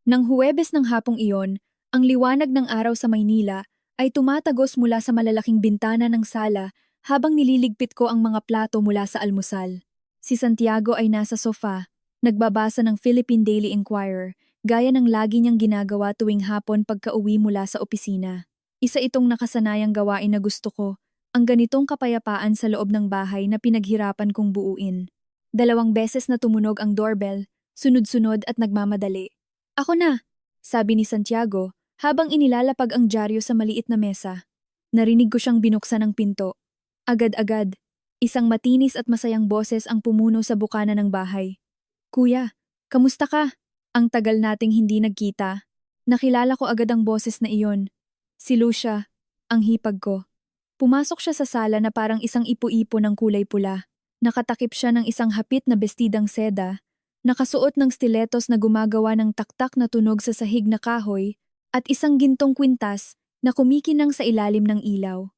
Nang Huwebes ng hapong iyon, ang liwanag ng araw sa Maynila ay tumatagos mula sa malalaking bintana ng sala habang nililigpit ko ang mga plato mula sa almusal. Si Santiago ay nasa sofa, nagbabasa ng Philippine Daily Inquirer, gaya ng lagi niyang ginagawa tuwing hapon pagka-uwi mula sa opisina. Isa itong nakasanayang gawain na gusto ko, ang ganitong kapayapaan sa loob ng bahay na pinaghirapan kong buuin. 2 beses na tumunog ang doorbell, sunod-sunod at nagmamadali. "Ako na," sabi ni Santiago habang inilalapag ang dyaryo sa maliit na mesa. Narinig ko siyang binuksan ang pinto. Agad-agad, isang matinis at masayang boses ang pumuno sa bukana ng bahay. "Kuya, kamusta ka? Ang tagal nating hindi nagkita." Nakilala ko agad ang boses na iyon. Si Lucia, ang hipag ko. Pumasok siya sa sala na parang isang ipo-ipo ng kulay pula. Nakatakip siya ng isang hapit na bestidang seda, nakasuot ng stiletos na gumagawa ng taktak na tunog sa sahig na kahoy, at isang gintong kwintas na kumikinang sa ilalim ng ilaw.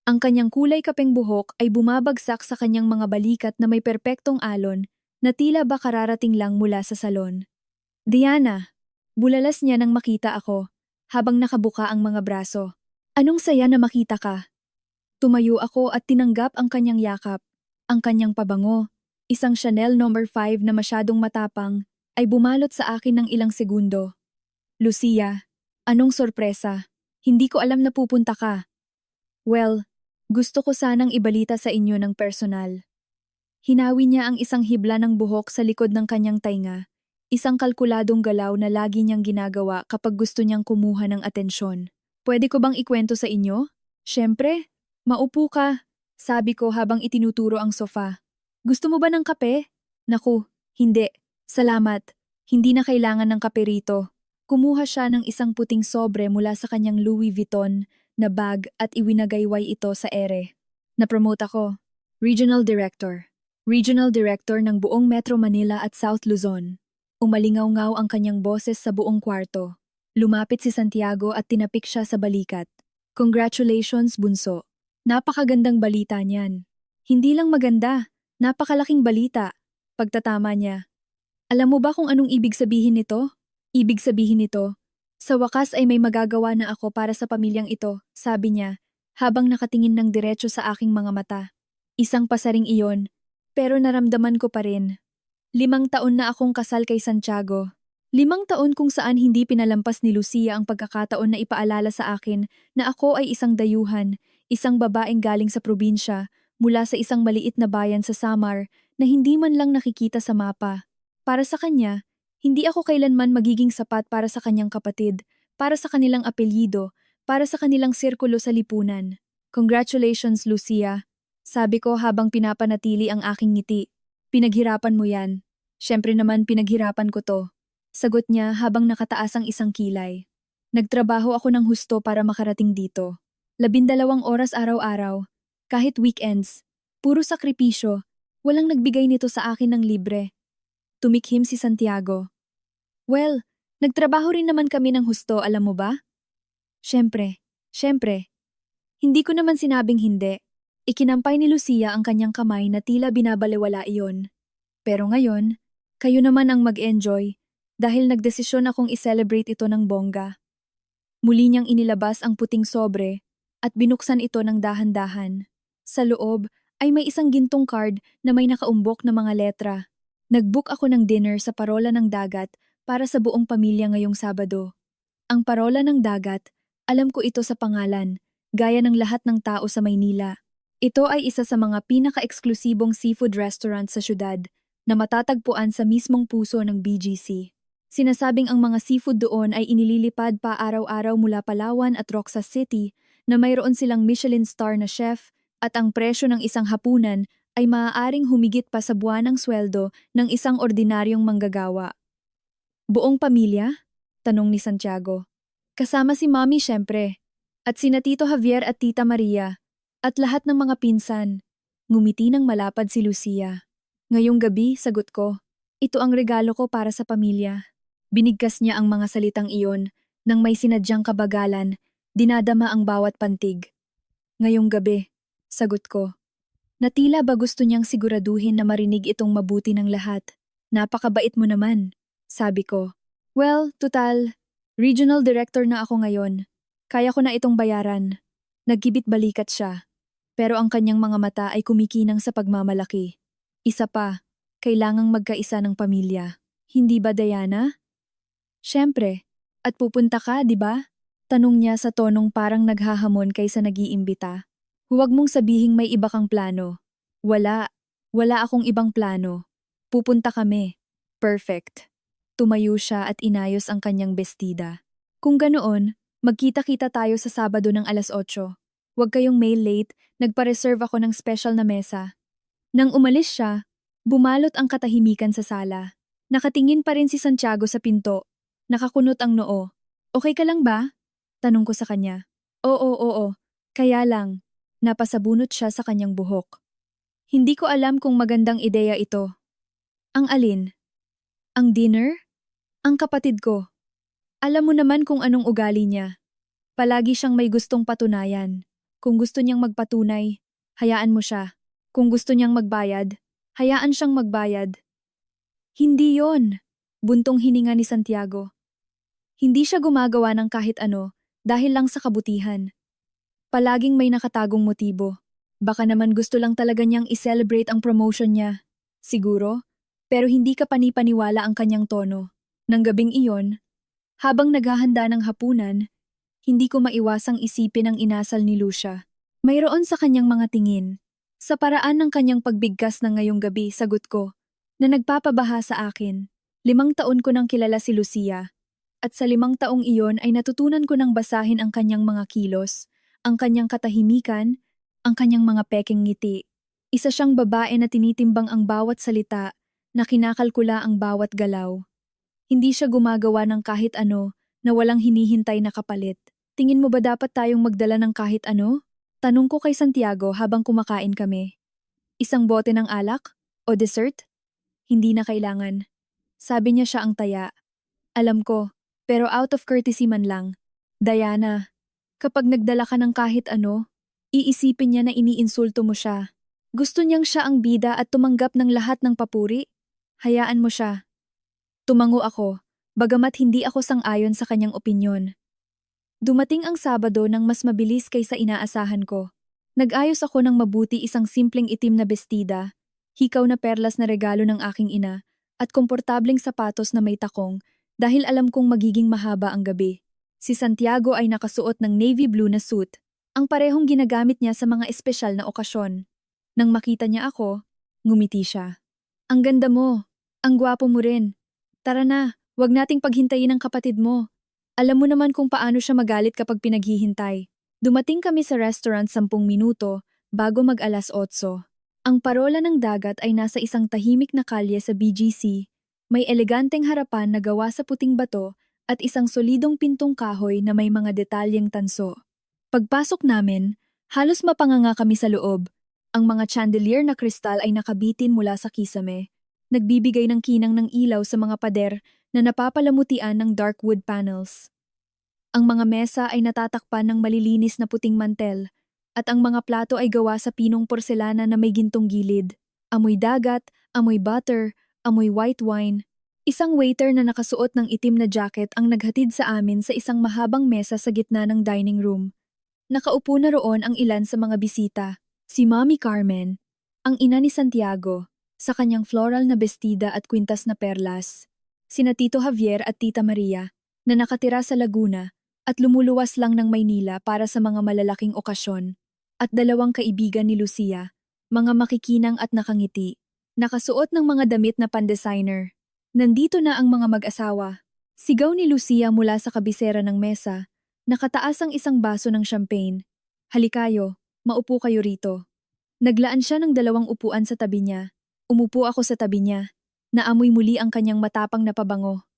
Ang kanyang kulay kapeng buhok ay bumabagsak sa kanyang mga balikat na may perpektong alon na tila ba kararating lang mula sa salon. "Diana," bulalas niya nang makita ako, habang nakabuka ang mga braso. "Anong saya na makita ka?" Tumayo ako at tinanggap ang kanyang yakap. Ang kanyang pabango, isang Chanel No. 5 na masyadong matapang, ay bumalot sa akin ng ilang segundo. "Lucia, anong sorpresa? Hindi ko alam na pupunta ka." "Well, gusto ko sanang ibalita sa inyo ng personal." Hinawi niya ang isang hibla ng buhok sa likod ng kanyang tainga, isang kalkuladong galaw na lagi niyang ginagawa kapag gusto niyang kumuha ng atensyon. "Pwede ko bang ikwento sa inyo?" "Siyempre, maupo ka," sabi ko habang itinuturo ang sofa. "Gusto mo ba ng kape?" "Naku, hindi. Salamat. Hindi na kailangan ng kape rito." Kumuha siya ng isang puting sobre mula sa kanyang Louis Vuitton na bag at iwinagayway ito sa ere. "Na-promote ako. Regional Director. Regional Director ng buong Metro Manila at South Luzon." Umalingaw-ngaw ang kanyang boses sa buong kwarto. Lumapit si Santiago at tinapik siya sa balikat. "Congratulations, bunso. Napakagandang balita niyan." "Hindi lang maganda, napakalaking balita." Pagtatama niya. "Alam mo ba kung anong ibig sabihin nito?" "Ibig sabihin nito, sa wakas ay may magagawa na ako para sa pamilyang ito," sabi niya, habang nakatingin ng diretso sa aking mga mata. Isang pasaring iyon, pero naramdaman ko pa rin. 5 taon na akong kasal kay Santiago. 5 taon kung saan hindi pinalampas ni Lucia ang pagkakataon na ipaalala sa akin na ako ay isang dayuhan, isang babaeng galing sa probinsya, mula sa isang maliit na bayan sa Samar na hindi man lang nakikita sa mapa. Para sa kanya, hindi ako kailanman magiging sapat para sa kanyang kapatid, para sa kanilang apelyido, para sa kanilang sirkulo sa lipunan. "Congratulations, Lucia," sabi ko habang pinapanatili ang aking ngiti. "Pinaghirapan mo yan." "Siyempre naman pinaghirapan ko to," sagot niya habang nakataas ang isang kilay. "Nagtrabaho ako ng husto para makarating dito. 12 oras araw-araw, kahit weekends. Puro sakripisyo, walang nagbigay nito sa akin ng libre." Tumikhim si Santiago. "Well, nagtrabaho rin naman kami ng husto, alam mo ba?" "Siyempre, siyempre." Hindi ko naman sinabing hindi. Ikinampay ni Lucia ang kanyang kamay na tila binabalewala iyon. "Pero ngayon, kayo naman ang mag-enjoy, dahil nagdesisyon akong i-celebrate ito ng bongga." Muli niyang inilabas ang puting sobre at binuksan ito ng dahan-dahan. Sa loob ay may isang gintong card na may nakaumbok na mga letra. "Nag-book ako ng dinner sa Parola ng Dagat para sa buong pamilya ngayong Sabado." Ang Parola ng Dagat, alam ko ito sa pangalan, gaya ng lahat ng tao sa Maynila. Ito ay isa sa mga pinaka-eksklusibong seafood restaurant sa syudad na matatagpuan sa mismong puso ng BGC. Sinasabing ang mga seafood doon ay inililipad pa araw-araw mula Palawan at Roxas City, na mayroon silang Michelin star na chef, at ang presyo ng isang hapunan ay maaaring humigit pa sa buwanang sweldo ng isang ordinaryong manggagawa. "Buong pamilya?" tanong ni Santiago. "Kasama si Mommy syempre, at sina Tito Javier at Tita Maria, at lahat ng mga pinsan." Ngumiti ng malapad si Lucia. "Ngayong gabi," sagot ko, "ito ang regalo ko para sa pamilya." Binigkas niya ang mga salitang iyon nang may sinadyang kabagalan, dinadama ang bawat pantig. "Ngayong gabi," sagot ko. Na tila ba gusto niyang siguraduhin na marinig itong mabuti ng lahat. "Napakabait mo naman," sabi ko. Well, tutal, regional director na ako ngayon. Kaya ko na itong bayaran. Nagkibit balikat siya. Pero ang kanyang mga mata ay kumikinang sa pagmamalaki. Isa pa, kailangang magkaisa ng pamilya. Hindi ba, Diana? Siyempre. At pupunta ka, di ba? Tanong niya sa tonong parang naghahamon kaysa nag-iimbita. Huwag mong sabihing may iba kang plano. Wala. Wala akong ibang plano. Pupunta kami. Perfect. Tumayo siya at inayos ang kanyang bestida. Kung ganoon, magkita-kita tayo sa Sabado ng 8:00. Huwag kayong may late, nagpa-reserve ako ng special na mesa. Nang umalis siya, bumalot ang katahimikan sa sala. Nakatingin pa rin si Santiago sa pinto. Nakakunot ang noo. Okay ka lang ba? Tanong ko sa kanya. Oo. Kaya lang, napasabunot siya sa kanyang buhok. Hindi ko alam kung magandang ideya ito. Ang alin? Ang dinner? Ang kapatid ko. Alam mo naman kung anong ugali niya. Palagi siyang may gustong patunayan. Kung gusto niyang magpatunay, hayaan mo siya. Kung gusto niyang magbayad, hayaan siyang magbayad. Hindi yon, buntong hininga ni Santiago. Hindi siya gumagawa ng kahit ano dahil lang sa kabutihan. Palaging may nakatagong motibo. Baka naman gusto lang talaga niyang i-celebrate ang promotion niya. Siguro, pero hindi ka panipaniwala ang kanyang tono. Nang gabing iyon, habang naghahanda ng hapunan, hindi ko maiwasang isipin ang inasal ni Lucia. Mayroon sa kanyang mga tingin. Sa paraan ng kanyang pagbigkas ng ngayong gabi, sagot ko, na nagpapabaha sa akin. 5 taon ko nang kilala si Lucia. At sa 5 taong iyon ay natutunan ko nang basahin ang kanyang mga kilos, ang kanyang katahimikan, ang kanyang mga pekeng ngiti. Isa siyang babae na tinitimbang ang bawat salita, na kinakalkula ang bawat galaw. Hindi siya gumagawa ng kahit ano na walang hinihintay na kapalit. Tingin mo ba dapat tayong magdala ng kahit ano? Tanong ko kay Santiago habang kumakain kami. Isang bote ng alak? O dessert? Hindi na kailangan. Sabi niya siya ang taya. Alam ko, pero out of courtesy man lang. Diana, kapag nagdala ka ng kahit ano, iisipin niya na iniinsulto mo siya. Gusto niyang siya ang bida at tumanggap ng lahat ng papuri? Hayaan mo siya. Tumango ako, bagamat hindi ako sang-ayon sa kanyang opinyon. Dumating ang Sabado nang mas mabilis kaysa inaasahan ko. Nag-ayos ako ng mabuti, isang simpleng itim na bestida, hikaw na perlas na regalo ng aking ina, at komportableng sapatos na may takong dahil alam kong magiging mahaba ang gabi. Si Santiago ay nakasuot ng navy blue na suit, ang parehong ginagamit niya sa mga espesyal na okasyon. Nang makita niya ako, ngumiti siya. Ang ganda mo, ang gwapo mo rin. Tara na, wag nating paghintayin ang kapatid mo. Alam mo naman kung paano siya magalit kapag pinaghihintay. Dumating kami sa restaurant 10 minuto bago mag-8:00. Ang parola ng dagat ay nasa isang tahimik na kalye sa BGC. May eleganteng harapan na gawa sa puting bato at isang solidong pintong kahoy na may mga detalyeng tanso. Pagpasok namin, halos mapanganga kami sa loob. Ang mga chandelier na kristal ay nakabitin mula sa kisame, nagbibigay ng kinang ng ilaw sa mga pader na napapalamutian ng dark wood panels. Ang mga mesa ay natatakpan ng malilinis na puting mantel, at ang mga plato ay gawa sa pinong porselana na may gintong gilid. Amoy dagat, amoy butter, amoy white wine. Isang waiter na nakasuot ng itim na jacket ang naghatid sa amin sa isang mahabang mesa sa gitna ng dining room. Nakaupo na roon ang ilan sa mga bisita. Si Mommy Carmen, ang ina ni Santiago, sa kanyang floral na bestida at kwintas na perlas. Sina Tito Javier at Tita Maria, na nakatira sa Laguna at lumuluwas lang ng Maynila para sa mga malalaking okasyon. At 2 kaibigan ni Lucia, mga makikinang at nakangiti, nakasuot ng mga damit na pan-designer. Nandito na ang mga mag-asawa. Sigaw ni Lucia mula sa kabisera ng mesa, nakataas ang isang baso ng champagne. Halikayo, maupo kayo rito. Naglaan siya ng 2 upuan sa tabi niya. Umupo ako sa tabi niya. Naamoy muli ang kanyang matapang na pabango.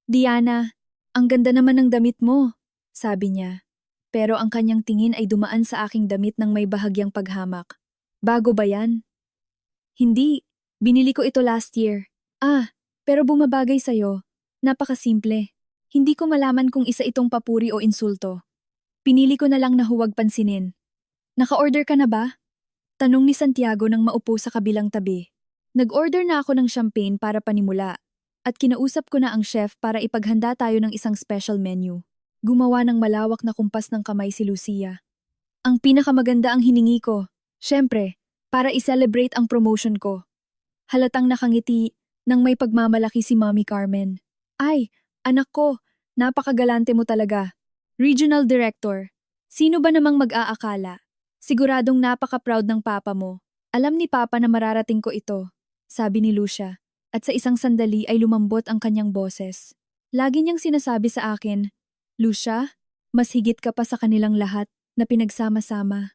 Diana, ang ganda naman ng damit mo, sabi niya. Pero ang kanyang tingin ay dumaan sa aking damit ng may bahagyang paghamak. Bago ba yan? Hindi, binili ko ito last year. Pero bumabagay sa'yo. Napakasimple. Hindi ko malaman kung isa itong papuri o insulto. Pinili ko na lang na huwag pansinin. Naka-order ka na ba? Tanong ni Santiago nang maupo sa kabilang tabi. Nag-order na ako ng champagne para panimula. At kinausap ko na ang chef para ipaghanda tayo ng isang special menu. Gumawa ng malawak na kumpas ng kamay si Lucia. Ang pinakamaganda ang hiningi ko. Siyempre, para i-celebrate ang promotion ko. Halatang nakangiti nang may pagmamalaki si Mommy Carmen. Ay, anak ko, napakagalante mo talaga. Regional Director, sino ba namang mag-aakala? Siguradong napaka-proud ng papa mo. Alam ni papa na mararating ko ito, sabi ni Lucia. At sa isang sandali ay lumambot ang kanyang boses. Lagi niyang sinasabi sa akin, Lucia, mas higit ka pa sa kanilang lahat na pinagsama-sama.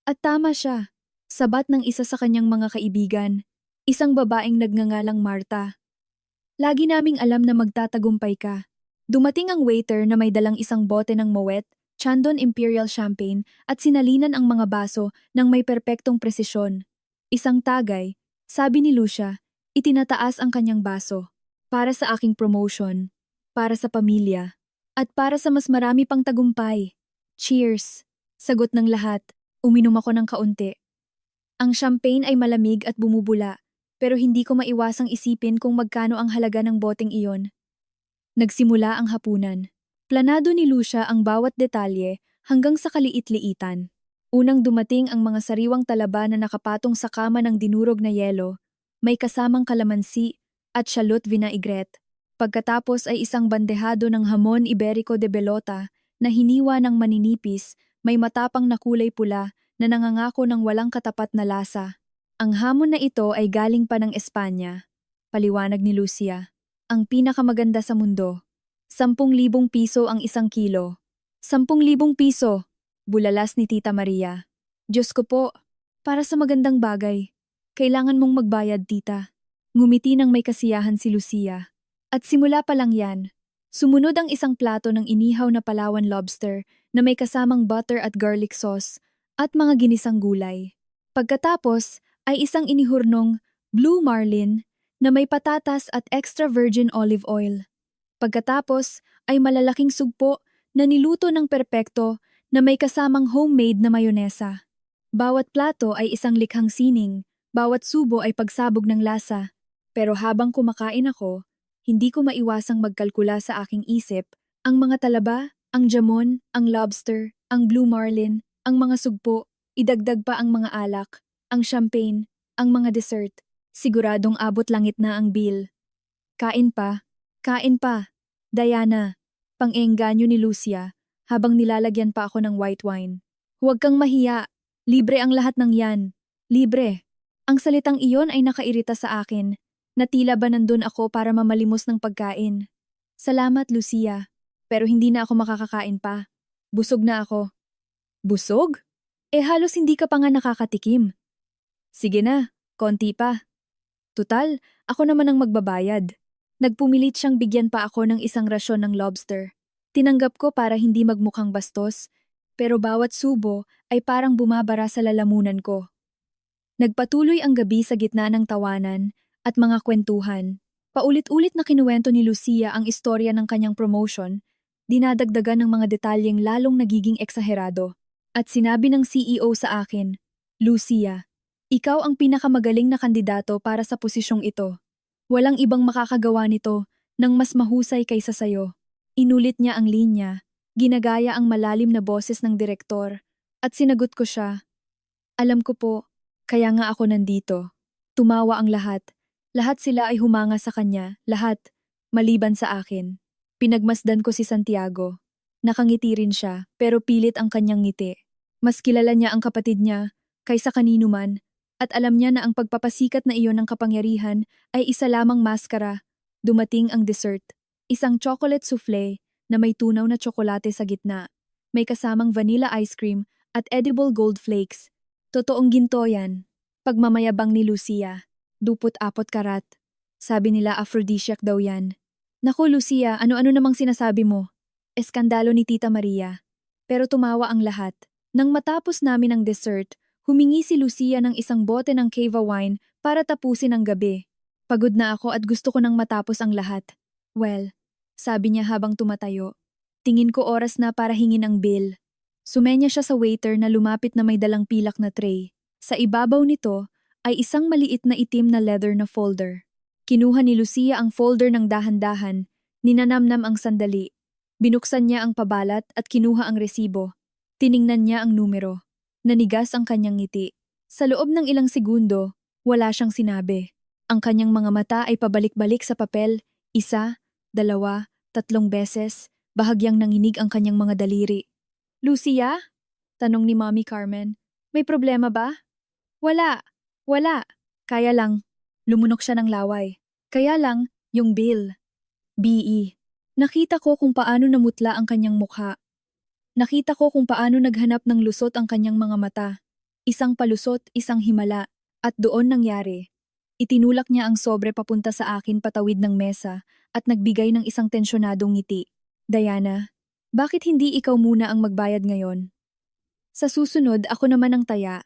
At tama siya. Sabat ng isa sa kanyang mga kaibigan, isang babaeng nagngangalang Marta. Lagi naming alam na magtatagumpay ka. Dumating ang waiter na may dalang isang bote ng Moet, Chandon Imperial Champagne at sinalinan ang mga baso ng may perpektong presisyon. Isang tagay, sabi ni Lucia, itinataas ang kanyang baso. Para sa aking promotion, para sa pamilya, at para sa mas marami pang tagumpay. Cheers! Sagot ng lahat, uminom ako ng kaunti. Ang champagne ay malamig at bumubula, pero hindi ko maiwasang isipin kung magkano ang halaga ng boteng iyon. Nagsimula ang hapunan. Planado ni Lucia ang bawat detalye hanggang sa kaliit-liitan. Unang dumating ang mga sariwang talaba na nakapatong sa kama ng dinurog na yelo, may kasamang kalamansi at shallot vinaigrette. Pagkatapos ay isang bandehado ng hamon Iberico de Belota na hiniwa ng maninipis, may matapang na kulay pula na nangangako ng walang katapat na lasa. Ang hamon na ito ay galing pa ng Espanya. Paliwanag ni Lucia. Ang pinakamaganda sa mundo. 10,000 piso ang 1 kilo. 10,000 piso, bulalas ni Tita Maria. Diyos ko po, para sa magandang bagay. Kailangan mong magbayad, tita. Ngumiti ng may kasiyahan si Lucia. At simula pa lang yan. Sumunod ang isang plato ng inihaw na Palawan lobster na may kasamang butter at garlic sauce at mga ginisang gulay. Pagkatapos ay isang inihurnong blue marlin na may patatas at extra virgin olive oil. Pagkatapos ay malalaking sugpo na niluto ng perpekto na may kasamang homemade na mayonesa. Bawat plato ay isang likhang sining, bawat subo ay pagsabog ng lasa. Pero habang kumakain ako, hindi ko maiwasang magkalkula sa aking isip ang mga talaba, ang jamon, ang lobster, ang blue marlin, ang mga sugpo, idagdag pa ang mga alak, ang champagne, ang mga dessert. Siguradong abot langit na ang bill. Kain pa. Kain pa. Diana, pang-engganyo ni Lucia habang nilalagyan pa ako ng white wine. Huwag kang mahiya. Libre ang lahat ng yan. Libre. Ang salitang iyon ay nakairita sa akin na tila ba nandun ako para mamalimos ng pagkain. Salamat, Lucia. Pero hindi na ako makakakain pa. Busog na ako. Busog? Halos hindi ka pa nga nakakatikim. Sige na, konti pa. Tutal, ako naman ang magbabayad. Nagpumilit siyang bigyan pa ako ng isang rasyon ng lobster. Tinanggap ko para hindi magmukhang bastos, pero bawat subo ay parang bumabara sa lalamunan ko. Nagpatuloy ang gabi sa gitna ng tawanan at mga kwentuhan. Paulit-ulit na kinuwento ni Lucia ang istorya ng kanyang promotion, dinadagdagan ng mga detalyeng lalong nagiging eksaherado. At sinabi ng CEO sa akin, Lucia, ikaw ang pinakamagaling na kandidato para sa posisyong ito. Walang ibang makakagawa nito nang mas mahusay kaysa sayo. Inulit niya ang linya, ginagaya ang malalim na boses ng direktor, at sinagot ko siya. Alam ko po, kaya nga ako nandito. Tumawa ang lahat. Lahat sila ay humanga sa kanya, lahat, maliban sa akin. Pinagmasdan ko si Santiago. Nakangiti rin siya, pero pilit ang kanyang ngiti. Mas kilala niya ang kapatid niya, kaysa kanino man, at alam niya na ang pagpapasikat na iyon ng kapangyarihan ay isa lamang maskara. Dumating ang dessert. Isang chocolate souffle na may tunaw na tsokolate sa gitna. May kasamang vanilla ice cream at edible gold flakes. Totoong ginto yan. Pagmamayabang ni Lucia. 24 karat. Sabi nila aphrodisiac daw yan. Naku Lucia, ano-ano namang sinasabi mo? Eskandalo ni Tita Maria. Pero tumawa ang lahat. Nang matapos namin ang dessert, humingi si Lucia ng isang bote ng Cava wine para tapusin ang gabi. Pagod na ako at gusto ko nang matapos ang lahat. Well, sabi niya habang tumatayo. Tingin ko oras na para hingin ang bill. Sumenya siya sa waiter na lumapit na may dalang pilak na tray. Sa ibabaw nito ay isang maliit na itim na leather na folder. Kinuha ni Lucia ang folder ng dahan-dahan, ninanamnam ang sandali. Binuksan niya ang pabalat at kinuha ang resibo. Tiningnan niya ang numero. Nanigas ang kanyang ngiti. Sa loob ng ilang segundo, wala siyang sinabi. Ang kanyang mga mata ay pabalik-balik sa papel, 1, 2, 3 beses, bahagyang nanginig ang kanyang mga daliri. Lucia? Tanong ni Mommy Carmen. May problema ba? Wala. Wala. Kaya lang. Lumunok siya ng laway. Kaya lang, yung bill. BE. Nakita ko kung paano namutla ang kanyang mukha. Nakita ko kung paano naghanap ng lusot ang kanyang mga mata. Isang palusot, isang himala. At doon nangyari. Itinulak niya ang sobre papunta sa akin patawid ng mesa at nagbigay ng isang tensyonadong ngiti. Diana, bakit hindi ikaw muna ang magbayad ngayon? Sa susunod, ako naman ang taya.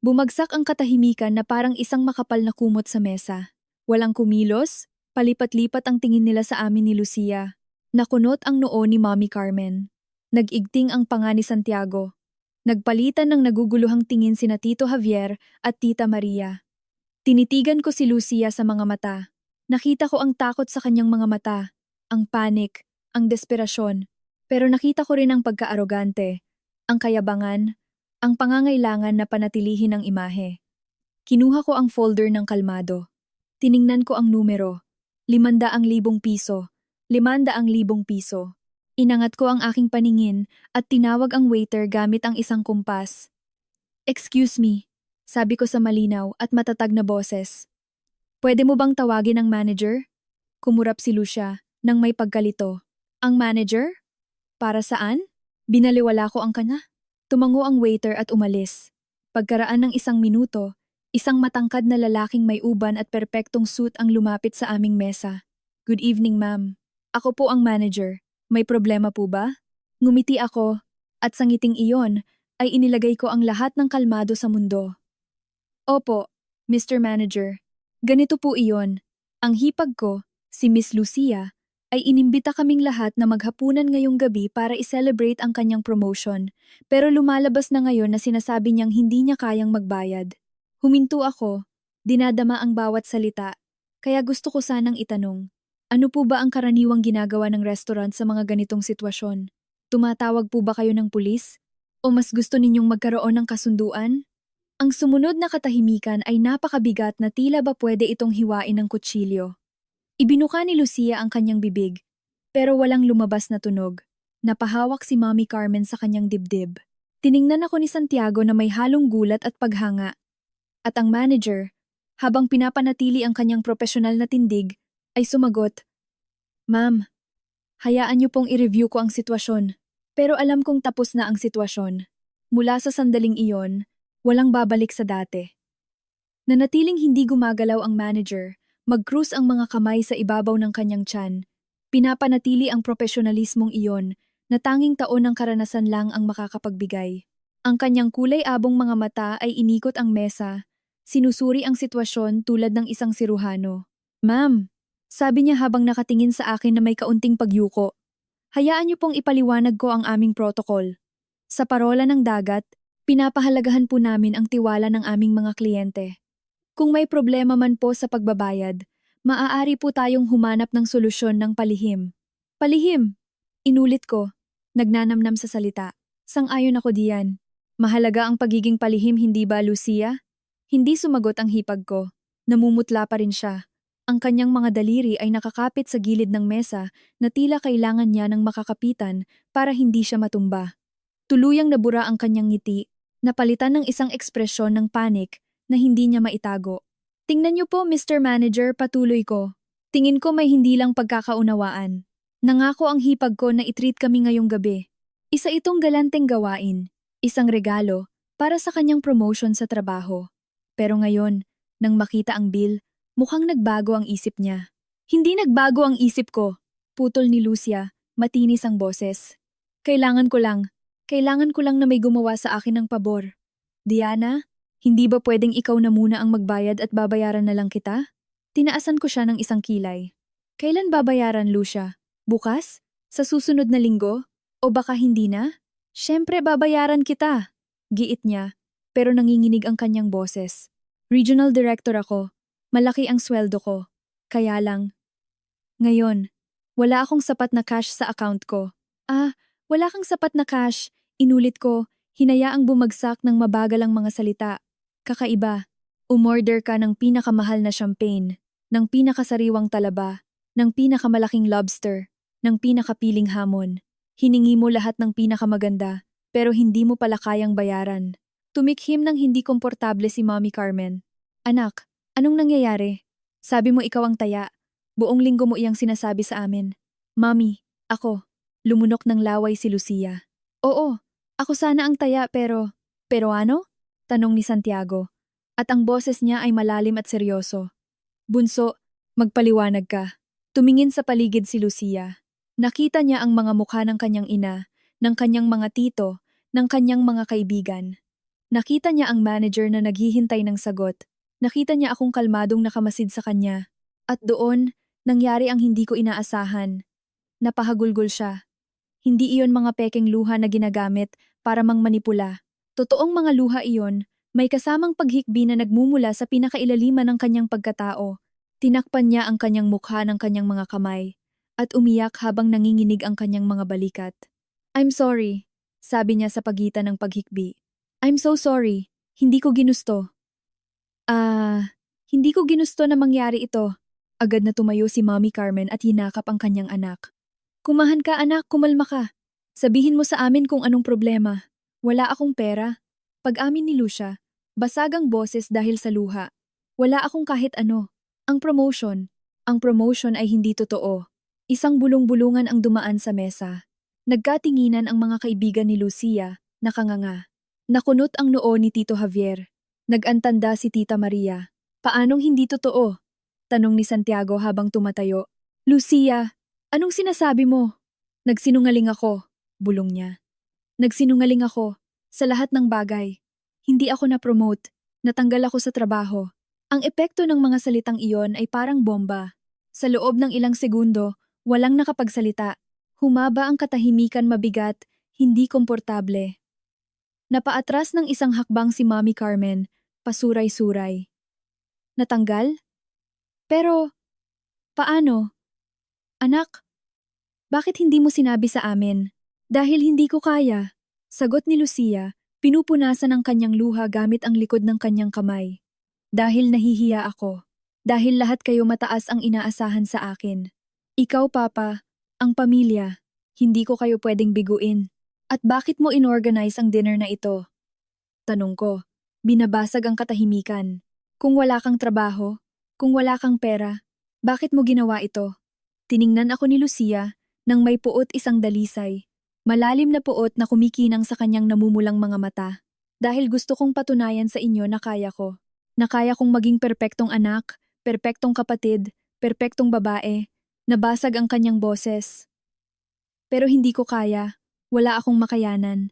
Bumagsak ang katahimikan na parang isang makapal na kumot sa mesa. Walang kumilos, palipat-lipat ang tingin nila sa amin ni Lucia. Nakunot ang noo ni Mommy Carmen. Nag-igting ang panga ni Santiago. Nagpalitan ng naguguluhang tingin sina Tito Javier at Tita Maria. Tinitigan ko si Lucia sa mga mata. Nakita ko ang takot sa kanyang mga mata, ang panic, ang desperasyon. Pero nakita ko rin ang pagka-arogante, ang kayabangan, ang pangangailangan na panatilihin ang imahe. Kinuha ko ang folder ng kalmado. Tiningnan ko ang numero, 500,000 piso, 500,000 piso. Inangat ko ang aking paningin at tinawag ang waiter gamit ang isang kumpas. Excuse me, sabi ko sa malinaw at matatag na boses. Pwede mo bang tawagin ang manager? Kumurap si Lucia nang may pagkalito. Ang manager? Para saan? Binaliwala ko ang kanya. Tumango ang waiter at umalis. Pagkaraan ng 1 minuto, isang matangkad na lalaking may uban at perpektong suit ang lumapit sa aming mesa. Good evening, ma'am. Ako po ang manager. May problema po ba? Ngumiti ako, at sa ngiting iyon ay inilagay ko ang lahat ng kalmado sa mundo. Opo, Mr. Manager. Ganito po iyon. Ang hipag ko, si Miss Lucia, ay inimbita kaming lahat na maghapunan ngayong gabi para i-celebrate ang kanyang promotion, pero lumalabas na ngayon na sinasabi niyang hindi niya kayang magbayad. Huminto ako, dinadama ang bawat salita, kaya gusto ko sanang itanong. Ano po ba ang karaniwang ginagawa ng restaurant sa mga ganitong sitwasyon? Tumatawag po ba kayo ng pulis? O mas gusto ninyong magkaroon ng kasunduan? Ang sumunod na katahimikan ay napakabigat na tila ba pwede itong hiwain ng kutsilyo. Ibinuka ni Lucia ang kanyang bibig, pero walang lumabas na tunog. Napahawak si Mommy Carmen sa kanyang dibdib. Tiningnan ako ni Santiago na may halong gulat at paghanga. At ang manager, habang pinapanatili ang kanyang profesional na tindig, ay sumagot, Ma'am, hayaan niyo pong i-review ko ang sitwasyon, pero alam kong tapos na ang sitwasyon. Mula sa sandaling iyon, walang babalik sa dati. Nanatiling hindi gumagalaw ang manager, mag-cruise ang mga kamay sa ibabaw ng kanyang tiyan. Pinapanatili ang profesionalismong iyon na tanging taon ng karanasan lang ang makakapagbigay. Ang kanyang kulay-abong mga mata ay inikot ang mesa, sinusuri ang sitwasyon tulad ng isang siruhano. Ma'am, sabi niya habang nakatingin sa akin na may kaunting pagyuko. Hayaan niyo pong ipaliwanag ko ang aming protocol. Sa parola ng dagat, pinapahalagahan po namin ang tiwala ng aming mga kliyente. Kung may problema man po sa pagbabayad, maaari po tayong humanap ng solusyon ng palihim. Palihim! Inulit ko, nagnanamnam sa salita. Sang-ayon ako diyan. Mahalaga ang pagiging palihim, hindi ba, Lucia? Hindi sumagot ang hipag ko. Namumutla pa rin siya. Ang kanyang mga daliri ay nakakapit sa gilid ng mesa na tila kailangan niya ng makakapitan para hindi siya matumba. Tuluyang nabura ang kanyang ngiti, napalitan ng isang ekspresyon ng panik na hindi niya maitago. Tingnan niyo po, Mr. Manager, patuloy ko. Tingin ko may hindi lang pagkakaunawaan. Nangako ang hipag ko na i-treat kami ngayong gabi. Isa itong galanteng gawain, isang regalo para sa kanyang promotion sa trabaho. Pero ngayon, nang makita ang bill, mukhang nagbago ang isip niya. Hindi nagbago ang isip ko, putol ni Lucia, matinis ang boses. Kailangan ko lang na may gumawa sa akin ng pabor. Diana, hindi ba pwedeng ikaw na muna ang magbayad at babayaran na lang kita? Tinaasan ko siya ng isang kilay. Kailan babayaran, Lucia? Bukas? Sa susunod na linggo? O baka hindi na? Siyempre babayaran kita, giit niya, pero nanginginig ang kanyang boses. Regional Director ako. Malaki ang sweldo ko. Kaya lang, ngayon, wala akong sapat na cash sa account ko. Wala kang sapat na cash. Inulit ko, hinayaang bumagsak ng mabagal ang mga salita. Kakaiba, umorder ka ng pinakamahal na champagne, ng pinakasariwang talaba, ng pinakamalaking lobster, ng pinakapiling hamon. Hiningi mo lahat ng pinakamaganda, pero hindi mo pala kayang bayaran. Tumikhim ng hindi komportable si Mommy Carmen. Anak, anong nangyayari? Sabi mo ikaw ang taya. Buong linggo mo iyang sinasabi sa amin. Mommy, ako. Lumunok ng laway si Lucia. Oo, ako sana ang taya pero... Pero ano? Tanong ni Santiago. At ang boses niya ay malalim at seryoso. Bunso, magpaliwanag ka. Tumingin sa paligid si Lucia. Nakita niya ang mga mukha ng kanyang ina, ng kanyang mga tito, ng kanyang mga kaibigan. Nakita niya ang manager na naghihintay ng sagot. Nakita niya akong kalmadong nakamasid sa kanya. At doon, nangyari ang hindi ko inaasahan. Napahagulgol siya. Hindi iyon mga pekeng luha na ginagamit para mangmanipula. Totoong mga luha iyon, may kasamang paghikbi na nagmumula sa pinakailaliman ng kanyang pagkatao. Tinakpan niya ang kanyang mukha ng kanyang mga kamay at umiyak habang nanginginig ang kanyang mga balikat. I'm sorry, sabi niya sa pagitan ng paghikbi. I'm so sorry, hindi ko ginusto. Hindi ko ginusto na mangyari ito. Agad na tumayo si Mommy Carmen at hinakap ang kanyang anak. Kumahan ka anak, kumalma ka. Sabihin mo sa amin kung anong problema. Wala akong pera. Pag-amin ni Lucia, basag ang boses dahil sa luha. Wala akong kahit ano. Ang promotion ay hindi totoo. Isang bulong-bulungan ang dumaan sa mesa. Nagkatinginan ang mga kaibigan ni Lucia, nakanganga. Nakunot ang noo ni Tito Javier. Nag-antanda si Tita Maria. Paanong hindi totoo? Tanong ni Santiago habang tumatayo. Lucia, anong sinasabi mo? Nagsinungaling ako, bulong niya. Nagsinungaling ako, sa lahat ng bagay. Hindi ako na-promote, natanggal ako sa trabaho. Ang epekto ng mga salitang iyon ay parang bomba. Sa loob ng ilang segundo, walang nakapagsalita. Humaba ang katahimikan mabigat, hindi komportable. Napaatras ng isang hakbang si Mommy Carmen, pasuray-suray. Natanggal? Pero, paano? Anak, bakit hindi mo sinabi sa amin? Dahil hindi ko kaya. Sagot ni Lucia, pinupunasan ang kanyang luha gamit ang likod ng kanyang kamay. Dahil nahihiya ako. Dahil lahat kayo mataas ang inaasahan sa akin. Ikaw, Papa, ang pamilya. Hindi ko kayo pwedeng biguin. At bakit mo inorganize ang dinner na ito? Tanong ko, binabasag ang katahimikan. Kung wala kang trabaho, kung wala kang pera, bakit mo ginawa ito? Tiningnan ako ni Lucia nang may puot isang dalisay. Malalim na puot na kumikinang sa kanyang namumulang mga mata. Dahil gusto kong patunayan sa inyo na kaya ko. Na kaya kong maging perpektong anak, perpektong kapatid, perpektong babae. Nabasag ang kanyang boses. Pero hindi ko kaya. Wala akong makayanan.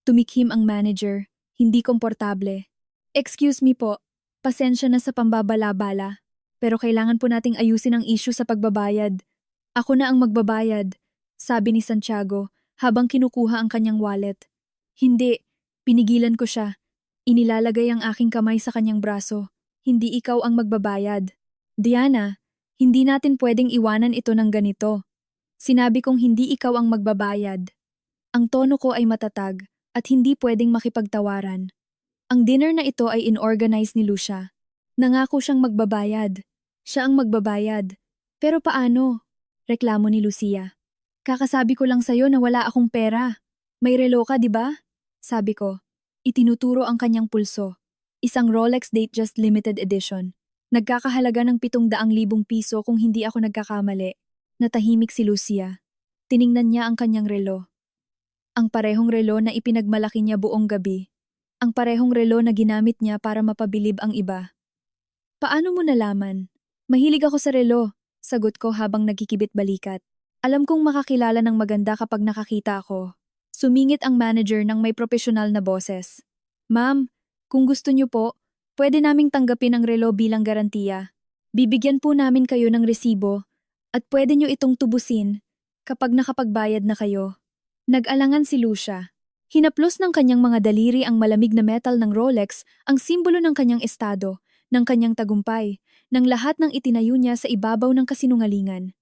Tumikhim ang manager. Hindi komportable. Excuse me po. Pasensya na sa pambabala-bala. Pero kailangan po nating ayusin ang issue sa pagbabayad. Ako na ang magbabayad, sabi ni Santiago habang kinukuha ang kanyang wallet. Hindi, pinigilan ko siya. Inilalagay ang aking kamay sa kanyang braso. Hindi ikaw ang magbabayad. Diana, hindi natin pwedeng iwanan ito ng ganito. Sinabi kong hindi ikaw ang magbabayad. Ang tono ko ay matatag at hindi pwedeng makipagtawaran. Ang dinner na ito ay inorganize ni Lucia. Nangako siyang magbabayad. Siya ang magbabayad. Pero paano? Reklamo ni Lucia. Kakasabi ko lang sa'yo na wala akong pera. May relo ka, di ba? Sabi ko. Itinuturo ang kanyang pulso. Isang Rolex Datejust Limited Edition. Nagkakahalaga ng 700,000 piso kung hindi ako nagkakamali. Natahimik si Lucia. Tiningnan niya ang kanyang relo. Ang parehong relo na ipinagmalaki niya buong gabi. Ang parehong relo na ginamit niya para mapabilib ang iba. Paano mo nalaman? Mahilig ako sa relo, sagot ko habang nagkikibit balikat. Alam kong makakilala ng maganda kapag nakakita ako. Sumingit ang manager ng may propesyonal na boses. Ma'am, kung gusto niyo po, pwede naming tanggapin ang relo bilang garantiya. Bibigyan po namin kayo ng resibo at pwede niyo itong tubusin kapag nakapagbayad na kayo. Nag-alangan si Lucia. Hinaplos ng kanyang mga daliri ang malamig na metal ng Rolex, ang simbolo ng kanyang estado, ng kanyang tagumpay, ng lahat ng itinayo niya sa ibabaw ng kasinungalingan.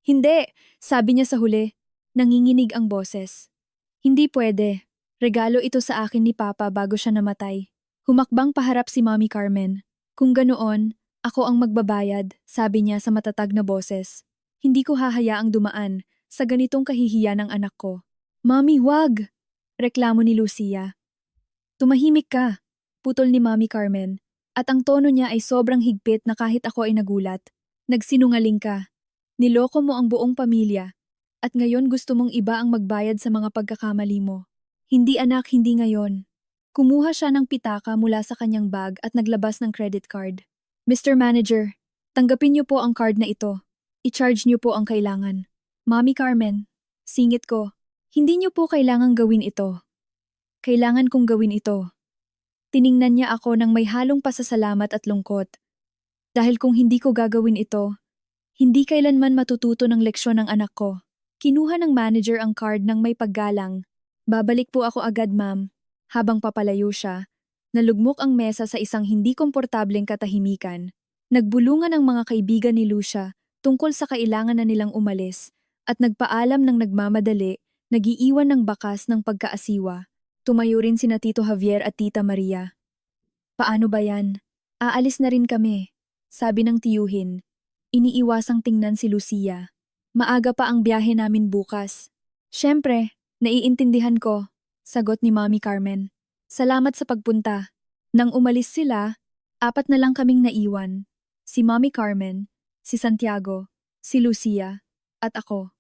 Hindi, sabi niya sa huli, nanginginig ang boses. Hindi pwede. Regalo ito sa akin ni Papa bago siya namatay. Humakbang paharap si Mommy Carmen. Kung ganoon, ako ang magbabayad, sabi niya sa matatag na boses. Hindi ko hahayaang dumaan sa ganitong kahihiya ng anak ko. Mommy, wag! Reklamo ni Lucia. Tumahimik ka, putol ni Mommy Carmen. At ang tono niya ay sobrang higpit na kahit ako ay nagulat. Nagsinungaling ka. Niloko mo ang buong pamilya. At ngayon gusto mong iba ang magbayad sa mga pagkakamali mo. Hindi anak, hindi ngayon. Kumuha siya ng pitaka mula sa kanyang bag at naglabas ng credit card. Mr. Manager, tanggapin niyo po ang card na ito. I-charge niyo po ang kailangan. Mommy Carmen, singit ko, hindi niyo po kailangang gawin ito. Kailangan kong gawin ito. Tiningnan niya ako ng may halong pasasalamat at lungkot. Dahil kung hindi ko gagawin ito, hindi kailanman matututo ng leksyon ng anak ko. Kinuha ng manager ang card ng may paggalang. Babalik po ako agad, ma'am. Habang papalayo siya, nalugmok ang mesa sa isang hindi komportableng katahimikan. Nagbulungan ang mga kaibigan ni Lucia tungkol sa kailangan na nilang umalis at nagpaalam ng nagmamadali, nagiiwan ng bakas ng pagkaasiwa. Tumayo rin sina Tito Javier at Tita Maria. Paano ba yan? Aalis na rin kami, sabi ng tiyuhin. Iniiwasang tingnan si Lucia. Maaga pa ang biyahe namin bukas. Siyempre, naiintindihan ko, sagot ni Mommy Carmen. Salamat sa pagpunta. Nang umalis sila, 4 na lang kaming naiwan. Si Mommy Carmen, si Santiago, si Lucia, at ako.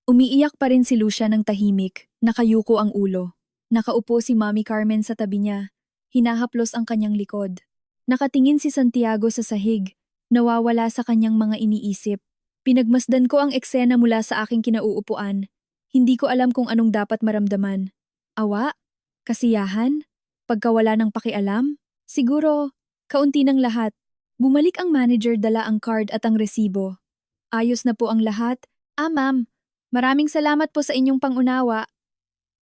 Umiiyak pa rin si Lucia ng tahimik, nakayuko ang ulo. Nakaupo si Mommy Carmen sa tabi niya, hinahaplos ang kanyang likod. Nakatingin si Santiago sa sahig, nawawala sa kanyang mga iniisip. Pinagmasdan ko ang eksena mula sa aking kinauupuan. Hindi ko alam kung anong dapat maramdaman. Awa? Kasiyahan? Pagkawala ng pakialam? Siguro, kaunti ng lahat. Bumalik ang manager, dala ang card at ang resibo. Ayos na po ang lahat. Ma'am, maraming salamat po sa inyong pangunawa.